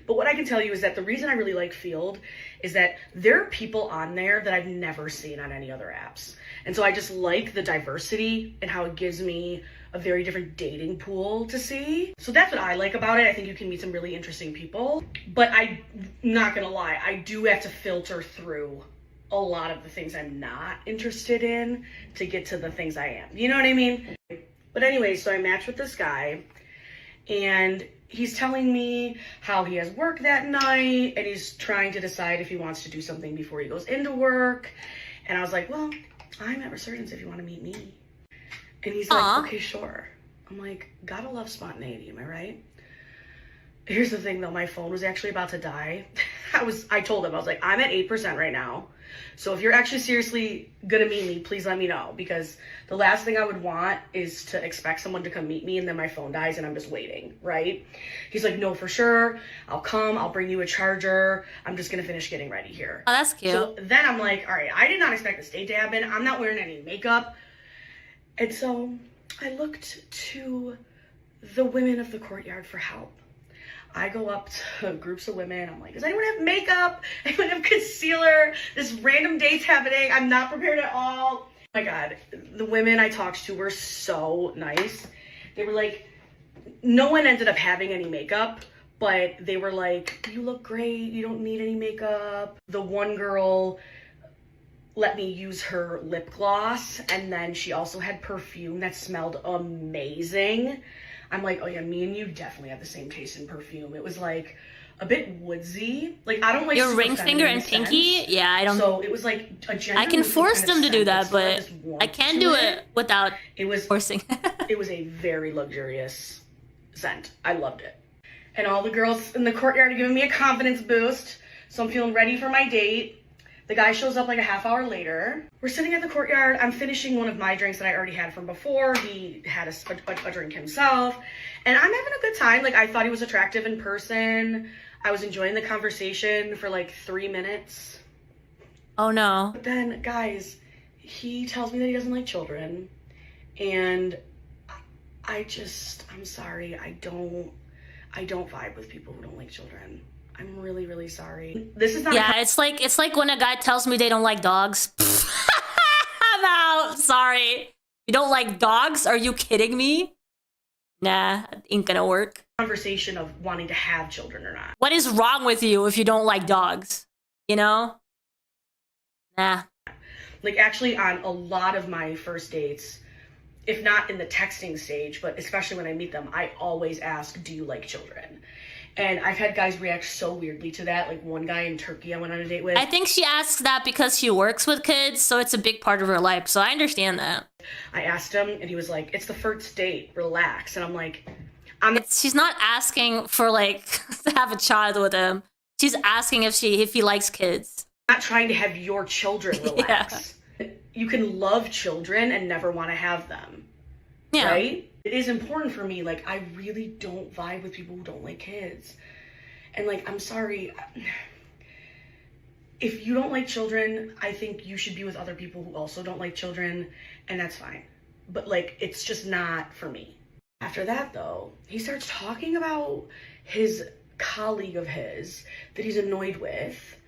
But what I can tell you is that the reason I really like Field is that there are people on there that I've never seen on any other apps. And so I just like the diversity and how it gives me a very different dating pool to see. So that's what I like about it. I think you can meet some really interesting people. But I'm not gonna lie, I do have to filter through a lot of the things I'm not interested in to get to the things I am. You know what I mean? But anyway, so I matched with this guy, and he's telling me how he has work that night, and he's trying to decide if he wants to do something before he goes into work. And I was like, well, I'm at Resurgence if you want to meet me. And he's like, okay, sure. I'm like, gotta love spontaneity, am I right? Here's the thing though, my phone was actually about to die. I told him, I was like, I'm at 8% right now. So if you're actually seriously gonna meet me, please let me know, because the last thing I would want is to expect someone to come meet me and then my phone dies and I'm just waiting, right? He's like, no, for sure. I'll come, I'll bring you a charger. I'm just gonna finish getting ready here. Oh, that's cute. So then I'm like, all right, I did not expect this date to happen. I'm not wearing any makeup. And so I looked to the women of the courtyard for help. I go up to groups of women. I'm like, does anyone have makeup? Anyone have concealer? This random date's happening. I'm not prepared at all. Oh my God, the women I talked to were so nice. They were like, no one ended up having any makeup, but they were like, you look great. You don't need any makeup. The one girl let me use her lip gloss, and then she also had perfume that smelled amazing. I'm like, oh yeah, me and you definitely have the same taste in perfume. It was like a bit woodsy. Like, I don't like your ring finger and pinky. Yeah, I don't. So it was like a genuine. I can force them to do that, but I can't do it without forcing. It was a very luxurious scent. I loved it. And all the girls in the courtyard are giving me a confidence boost. So I'm feeling ready for my date. The guy shows up like a half hour later. We're sitting at the courtyard. I'm finishing one of my drinks that I already had from before. He had a drink himself. And I'm having a good time. Like, I thought he was attractive in person. I was enjoying the conversation for like 3 minutes. Oh no. But then, guys, he tells me that he doesn't like children. And I'm sorry. I don't vibe with people who don't like children. I'm really, really sorry. This is not. Yeah, it's like when a guy tells me they don't like dogs. I'm out. Sorry. You don't like dogs? Are you kidding me? Nah, ain't gonna work. Conversation of wanting to have children or not. What is wrong with you if you don't like dogs? You know? Nah. Like, actually, on a lot of my first dates, if not in the texting stage, but especially when I meet them, I always ask, do you like children? And I've had guys react so weirdly to that. Like, one guy in Turkey I went on a date with. I think she asks that because she works with kids, so it's a big part of her life. So I understand that. I asked him, and he was like, it's the first date. Relax. And I'm like, she's not asking for, like, to have a child with him. She's asking if he likes kids. I'm not trying to have your children relax. Yeah. You can love children and never want to have them. Yeah. Right? It is important for me. Like, I really don't vibe with people who don't like kids. And, like, I'm sorry. If you don't like children, I think you should be with other people who also don't like children, and that's fine. But, like, it's just not for me. After that, though, he starts talking about his colleague of his that he's annoyed with,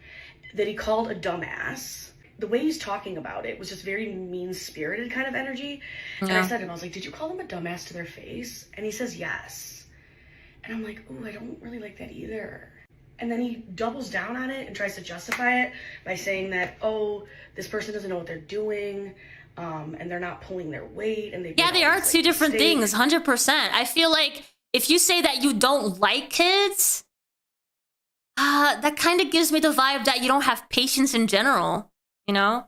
that he called a dumbass. The way he's talking about it was just very mean-spirited kind of energy. Yeah. And I said to him, I was like, did you call them a dumbass to their face? And he says, yes. And I'm like, ooh, I don't really like that either. And then he doubles down on it and tries to justify it by saying that, oh, this person doesn't know what they're doing, and they're not pulling their weight. And they are two different things, 100%. I feel like if you say that you don't like kids, that kind of gives me the vibe that you don't have patience in general. You know,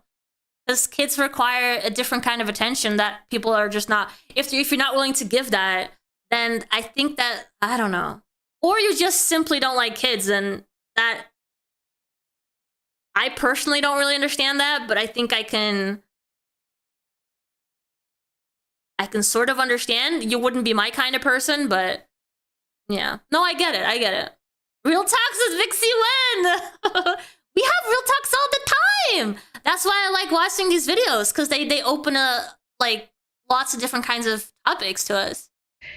because kids require a different kind of attention that people are just not. If you're not willing to give that, then I think that, I don't know. Or you just simply don't like kids, and that, I personally don't really understand that, but I think I can I can sort of understand. You wouldn't be my kind of person, but yeah. No, I get it. I get it. Real talks with Vixey win. We have real talks all the time. That's why I like watching these videos, because they open like lots of different kinds of topics to us.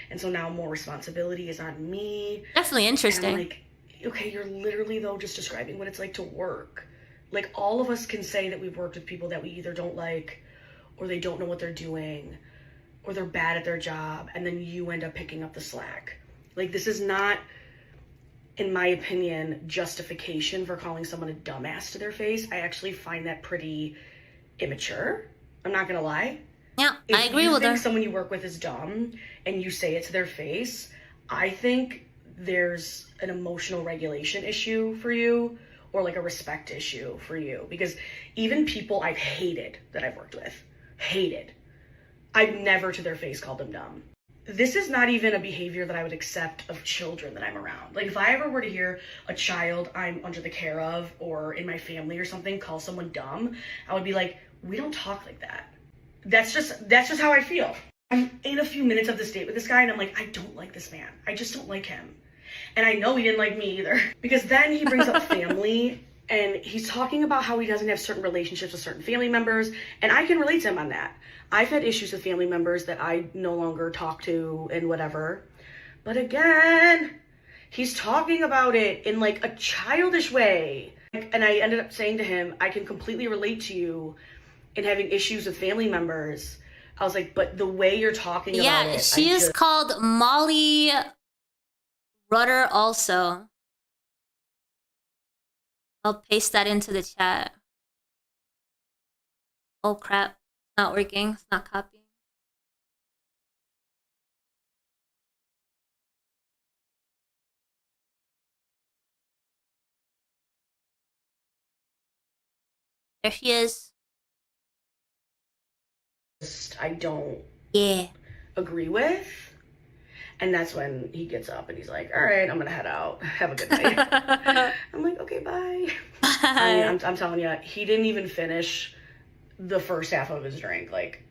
And so now more responsibility is on me. Definitely interesting. And I'm like, okay, you're literally though just describing what it's like to work. Like, all of us can say that we've worked with people that we either don't like, or they don't know what they're doing, or they're bad at their job, and then you end up picking up the slack. Like, this is not, in my opinion, justification for calling someone a dumbass to their face. I actually find that pretty immature. I'm not gonna lie. Yeah, I agree with her. If you think someone you work with is dumb and you say it to their face, I think there's an emotional regulation issue for you, or like a respect issue for you. Because even people I've hated that I've worked with, I've never to their face called them dumb. This is not even a behavior that I would accept of children that I'm around. Like, if I ever were to hear a child I'm under the care of or in my family or something call someone dumb, I would be like, we don't talk like that. That's just how I feel. I'm in a few minutes of this date with this guy and I'm like, I don't like this man. I just don't like him. And I know he didn't like me either. Because then he brings up family and he's talking about how he doesn't have certain relationships with certain family members. And I can relate to him on that. I've had issues with family members that I no longer talk to and whatever. But again, he's talking about it in like a childish way. And I ended up saying to him, I can completely relate to you in having issues with family members. I was like, but the way you're talking about it. Yeah, she is called Molly Rudder also. I'll paste that into the chat. Oh crap. It's not working. It's not copying. There she is. I don't agree with. And that's when he gets up and he's like, all right, I'm gonna head out. Have a good night. I'm like, okay, bye. I mean, I'm telling you, he didn't even finish the first half of his drink. Like,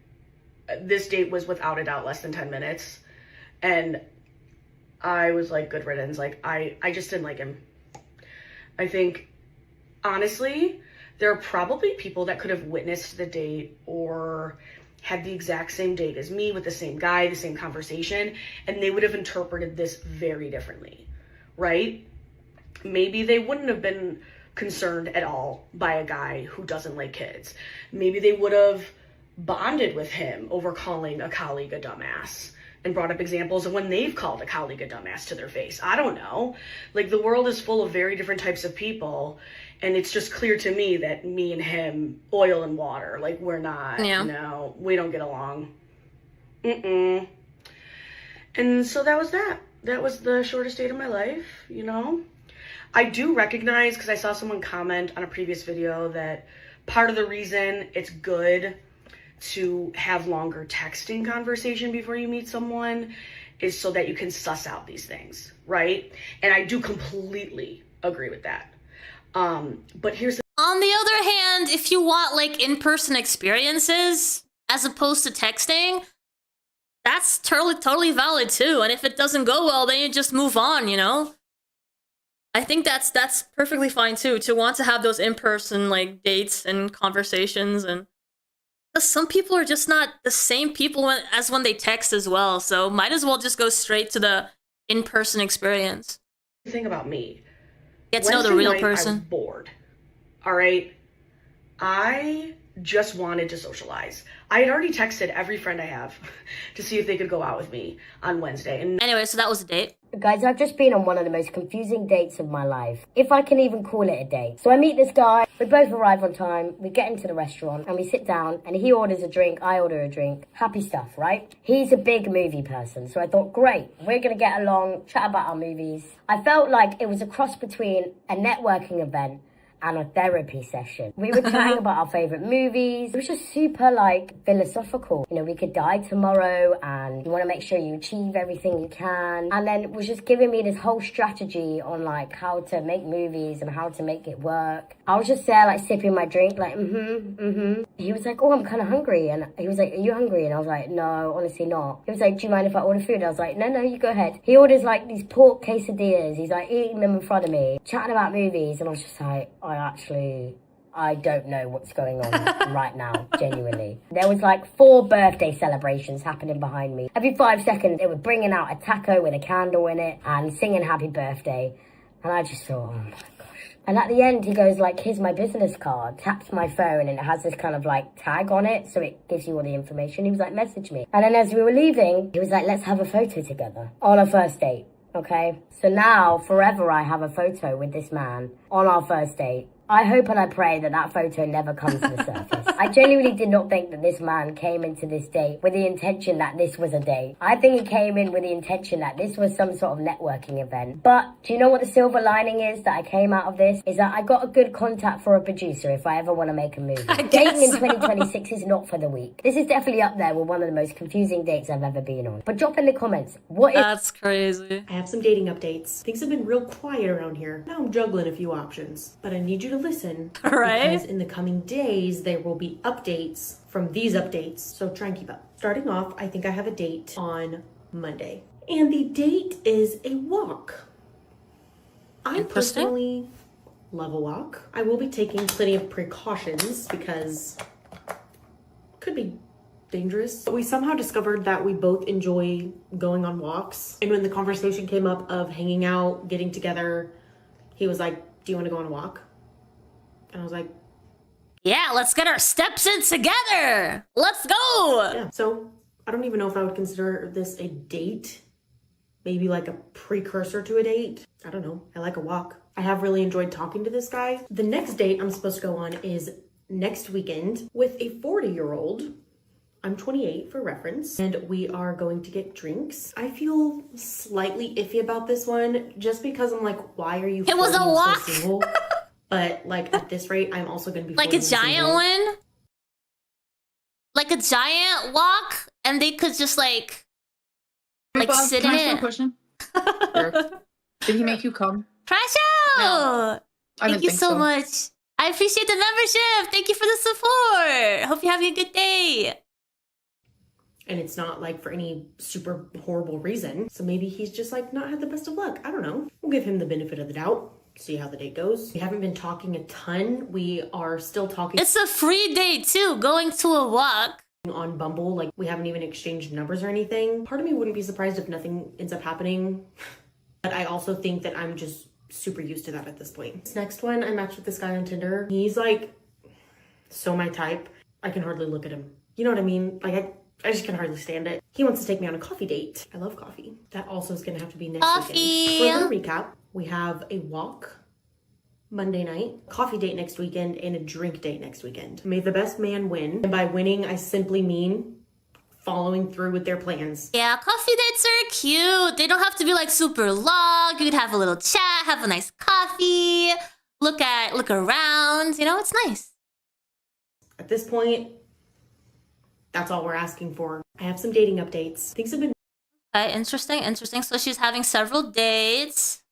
this date was without a doubt less than 10 minutes. And I was like, good riddance. Like, I just didn't like him. I think, honestly, there are probably people that could have witnessed the date or had the exact same date as me with the same guy, the same conversation, and they would have interpreted this very differently, right? Maybe they wouldn't have been concerned at all by a guy who doesn't like kids. Maybe they would have bonded with him over calling a colleague a dumbass and brought up examples of when they've called a colleague a dumbass to their face. I don't know. Like, the world is full of very different types of people. And it's just clear to me that me and him, oil and water, like, we're not, you know, we don't get along. And so that was that. That was the shortest date of my life, you know. I do recognize, because I saw someone comment on a previous video, that part of the reason it's good to have longer texting conversation before you meet someone is so that you can suss out these things, right? And I do completely agree with that. But here's on the other hand, if you want like in-person experiences as opposed to texting, that's totally valid too. And if it doesn't go well, then you just move on, you know? I think that's perfectly fine too, to want to have those in-person like dates and conversations. And because some people are just not the same people as when they text as well. So might as well just go straight to the in-person experience. the thing about me. Get to know the real person. I was bored. All right. I just wanted to socialize. I had already texted every friend I have to see if they could go out with me on Wednesday. And anyway, so that was a date. Guys, I've just been on one of the most confusing dates of my life, if I can even call it a date. So I meet this guy, we both arrive on time, we get into the restaurant and we sit down and he orders a drink, I order a drink. Happy stuff, right? He's a big movie person, so I thought, great, we're gonna get along, chat about our movies. I felt like it was a cross between a networking event and a therapy session. We were chatting about our favorite movies. It was just super like philosophical. You know, we could die tomorrow and you want to make sure you achieve everything you can. And then it was just giving me this whole strategy on like how to make movies and how to make it work. I was just there like sipping my drink like, He was like, oh, I'm kind of hungry. And he was like, are you hungry? And I was like, no, honestly not. He was like, do you mind if I order food? I was like, no, you go ahead. He orders like these pork quesadillas. He's like eating them in front of me, chatting about movies. And I was just like, I don't know what's going on right now, genuinely. There was like 4 birthday celebrations happening behind me. Every 5 seconds, they were bringing out a taco with a candle in it and singing happy birthday. And I just thought, oh my gosh. And at the end, he goes like, here's my business card, taps my phone, and it has this kind of like tag on it, so it gives you all the information. He was like, message me. And then as we were leaving, he was like, let's have a photo together on a first date, okay? So now, forever, I have a photo with this man on our first date. I hope and I pray that that photo never comes to the surface. I genuinely did not think that this man came into this date with the intention that this was a date. I think he came in with the intention that this was some sort of networking event. But do you know what the silver lining is that I came out of this? Is that I got a good contact for a producer if I ever want to make a movie. Dating in 2026 is not for the weak. This is definitely up there with one of the most confusing dates I've ever been on. But drop in the comments, what is... That's crazy. I have some dating updates. Things have been real quiet around here. Now I'm juggling a few options. But I need you to listen. Right? Because in the coming days, there will be updates from these updates. So try and keep up. Starting off, I think I have a date on Monday. And the date is a walk. I personally love a walk. I will be taking plenty of precautions because it could be dangerous. But we somehow discovered that we both enjoy going on walks. And when the conversation came up of hanging out, getting together, he was like, do you want to go on a walk? And I was like, yeah, let's get our steps in together. Let's go. Yeah. So I don't even know if I would consider this a date. Maybe like a precursor to a date. I don't know. I like a walk. I have really enjoyed talking to this guy. The next date I'm supposed to go on is next weekend with a 40-year-old. I'm 28 for reference, and we are going to get drinks. I feel slightly iffy about this one just because I'm like, why are you It was a walk. So single? But like at this rate, I'm also going to be like a giant one? Like a giant walk? And they could just like sit in it? Question? Did he make you come? Prasho! No. Thank you so much. I appreciate the membership. Thank you for the support. Hope you're having a good day. And it's not like for any super horrible reason. So maybe he's just like not had the best of luck. I don't know. We'll give him the benefit of the doubt. See how the date goes. We haven't been talking a ton. We are still talking. It's a free date too, going to a walk. On Bumble, like we haven't even exchanged numbers or anything. Part of me wouldn't be surprised if nothing ends up happening. But I also think that I'm just super used to that at this point. This next one, I matched with this guy on Tinder. He's like so my type. I can hardly look at him. You know what I mean? Like I just can hardly stand it. He wants to take me on a coffee date. I love coffee. That also is going to have to be next weekend. For the recap, we have a walk Monday night, coffee date next weekend, and a drink date next weekend. May the best man win. And by winning, I simply mean following through with their plans. Yeah, coffee dates are cute. They don't have to be like super long. You could have a little chat, have a nice coffee, look around. You know, it's nice. At this point, that's all we're asking for. I have some dating updates. Things have been... Okay, interesting. So she's having several dates.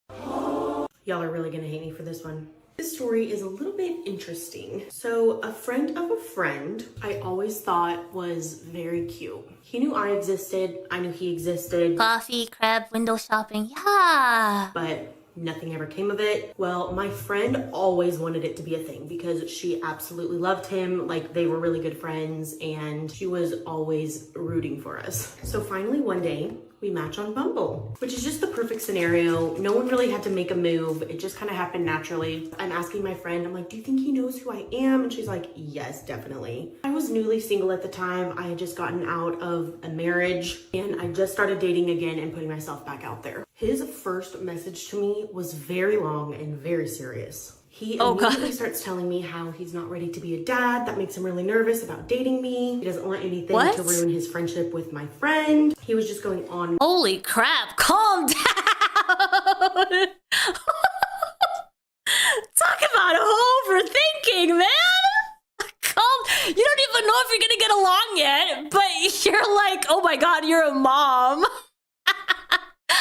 Y'all are really gonna hate me for this one. This story is a little bit interesting. So a friend of a friend I always thought was very cute. He knew I existed. I knew he existed. Coffee, crab, window shopping. Yeah. But nothing ever came of it. Well, my friend always wanted it to be a thing because she absolutely loved him. Like they were really good friends and she was always rooting for us. So finally one day we match on Bumble, which is just the perfect scenario. No one really had to make a move. It just kind of happened naturally. I'm asking my friend, I'm like, do you think he knows who I am? And she's like, yes, definitely. I was newly single at the time. I had just gotten out of a marriage and I just started dating again and putting myself back out there. His first message to me was very long and very serious. He immediately starts telling me how he's not ready to be a dad. That makes him really nervous about dating me. He doesn't want anything to ruin his friendship with my friend. He was just going on. Holy crap, calm down. Time you're gonna get along yet, but you're like, oh my god, you're a mom. I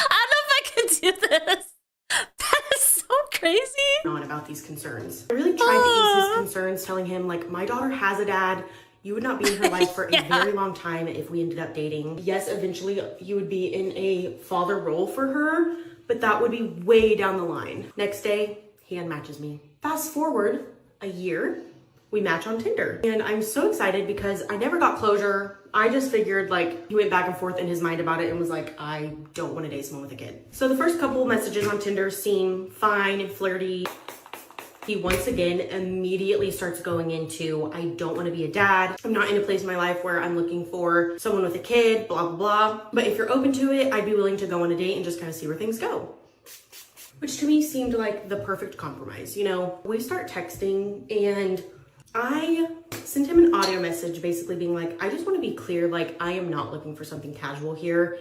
don't know if I can do this. That is so crazy. On about these concerns. I really tried to ease his concerns, telling him, like, my daughter has a dad. You would not be in her life for a very long time if we ended up dating. Yes, eventually you would be in a father role for her, but that would be way down the line. Next day, he unmatches me. Fast forward a year, we match on Tinder. And I'm so excited because I never got closure. I just figured, like, he went back and forth in his mind about it and was like, I don't want to date someone with a kid. So the first couple messages on Tinder seem fine and flirty. He once again immediately starts going into, I don't want to be a dad. I'm not in a place in my life where I'm looking for someone with a kid, blah, blah, blah. But if you're open to it, I'd be willing to go on a date and just kind of see where things go. Which to me seemed like the perfect compromise. You know, we start texting and I sent him an audio message basically being like, I just want to be clear, like, I am not looking for something casual here.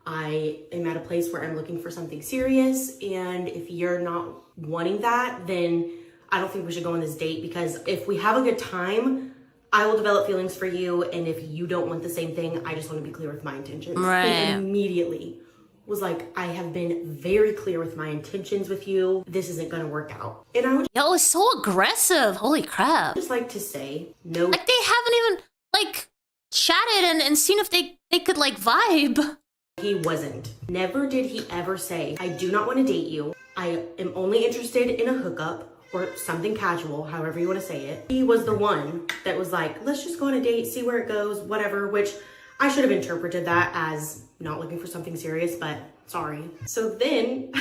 I am at a place where I'm looking for something serious. And if you're not wanting that, then I don't think we should go on this date, because if we have a good time, I will develop feelings for you. And if you don't want the same thing, I just want to be clear with my intentions. Right. And immediately was like, I have been very clear with my intentions with you. This isn't going to work out. And I would Yo, it's so aggressive. Holy crap. just like to say, no. Like, they haven't even, like, chatted and seen if they could, like, vibe. He wasn't. Never did he ever say, I do not want to date you. I am only interested in a hookup or something casual, however you want to say it. He was the one that was like, let's just go on a date, see where it goes, whatever, which I should have interpreted that as not looking for something serious, but sorry. So then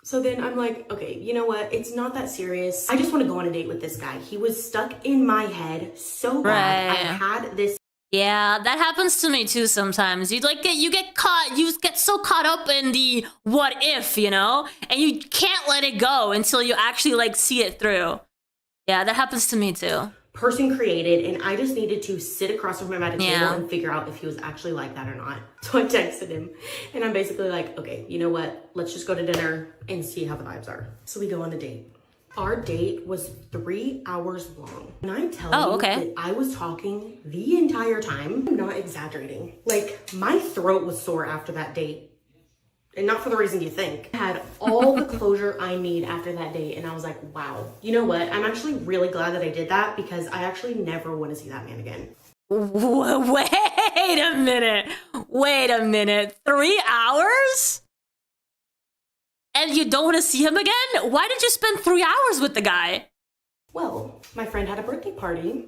I'm like, okay, you know what? It's not that serious. I just want to go on a date with this guy. He was stuck in my head so bad. Right. I had this. Yeah, that happens to me too sometimes. You get so caught up in the what if, you know? And you can't let it go until you actually, like, see it through. Yeah, that happens to me too. Person created, and I just needed to sit across from him at a table Yeah. and figure out if he was actually like that or not. So I texted him, and I'm basically like, okay, you know what? Let's just go to dinner and see how the vibes are. So we go on a date. Our date was 3 hours long. And I tell you that I was talking the entire time. I'm not exaggerating. Like, my throat was sore after that date. And not for the reason you think. I had all the closure I need after that date. And I was like, wow. You know what? I'm actually really glad that I did that, because I actually never want to see that man again. Wait a minute. 3 hours? And you don't want to see him again? Why did you spend 3 hours with the guy? Well, my friend had a birthday party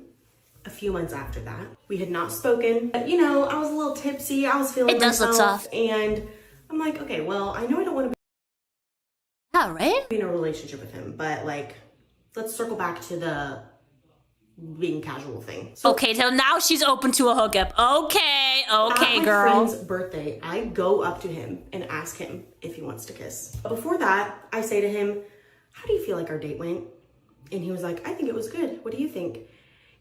a few months after that. We had not spoken. But, you know, I was a little tipsy. I was feeling myself. Look tough. And I'm like, okay, well, I know I don't want to be in a relationship with him, but, like, let's circle back to the being casual thing. So okay, so now she's open to a hookup. Okay, at my girl. friend's birthday, I go up to him and ask him if he wants to kiss. But before that, I say to him, how do you feel like our date went? And he was like, I think it was good. What do you think?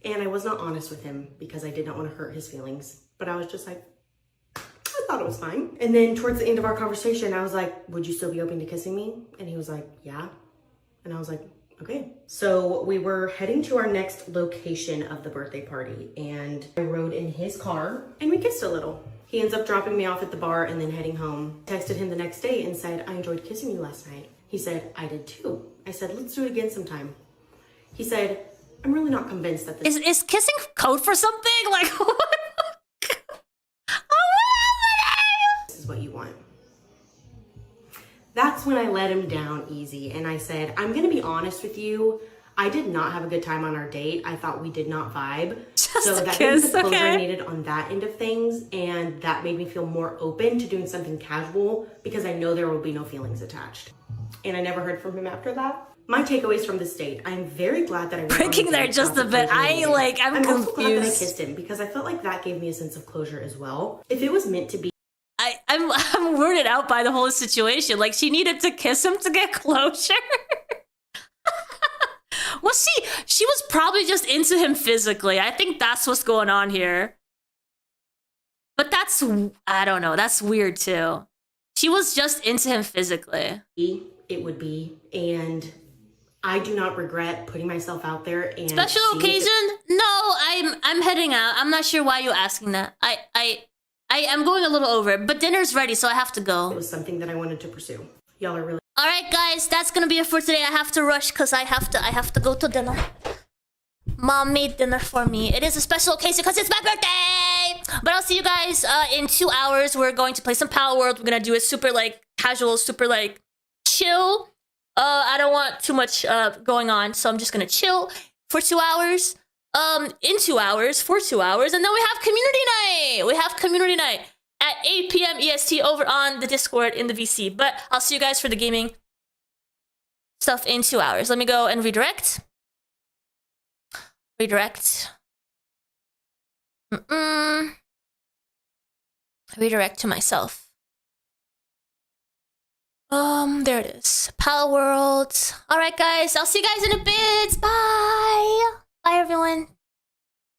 And I was not honest with him because I did not want to hurt his feelings. But I was just like, I thought it was fine. And then towards the end of our conversation, I was like, would you still be open to kissing me? And he was like, yeah. And I was like, okay. So we were heading to our next location of the birthday party, and I rode in his car and we kissed a little. He ends up dropping me off at the bar and then heading home. Texted him the next day and said, I enjoyed kissing you last night. He said, I did too. I said, let's do it again sometime. He said, I'm really not convinced that this Is kissing code for something? Like, is what you want. That's when I let him down easy, and I said, I'm gonna be honest with you. I did not have a good time on our date. I thought we did not vibe. So that gave me the closure I needed on that end of things, and that made me feel more open to doing something casual because I know there will be no feelings attached. And I never heard from him after that. My takeaways from this date: I'm very glad that I went breaking there just a bit. I'm also glad that I confused. kissed him because I felt like that gave me a sense of closure as well. If it was meant to be, I'm weirded out by the whole situation. Like, she needed to kiss him to get closure. Well, she was probably just into him physically. I think that's what's going on here. But I don't know, that's weird too. She was just into him physically. It would be, and I do not regret putting myself out there and special occasion? No, I'm heading out. I'm not sure why you're asking that. I'm going a little over, but dinner's ready, so I have to go. It was something that I wanted to pursue. Y'all are really. All right, guys, that's gonna be it for today. I have to rush because I have to go to dinner. Mom made dinner for me. It is a special occasion because it's my birthday. But I'll see you guys in 2 hours. We're going to play some Power World. We're gonna do it super like casual, super like chill. I don't want too much going on, so I'm just gonna chill for 2 hours. In 2 hours, for 2 hours, and then we have community night. We have community night at 8 p.m. EST over on the Discord in the VC. But I'll see you guys for the gaming stuff in 2 hours. Let me go and redirect. Redirect. Redirect to myself. There it is. Power World. All right, guys. I'll see you guys in a bit. Bye. Bye, everyone.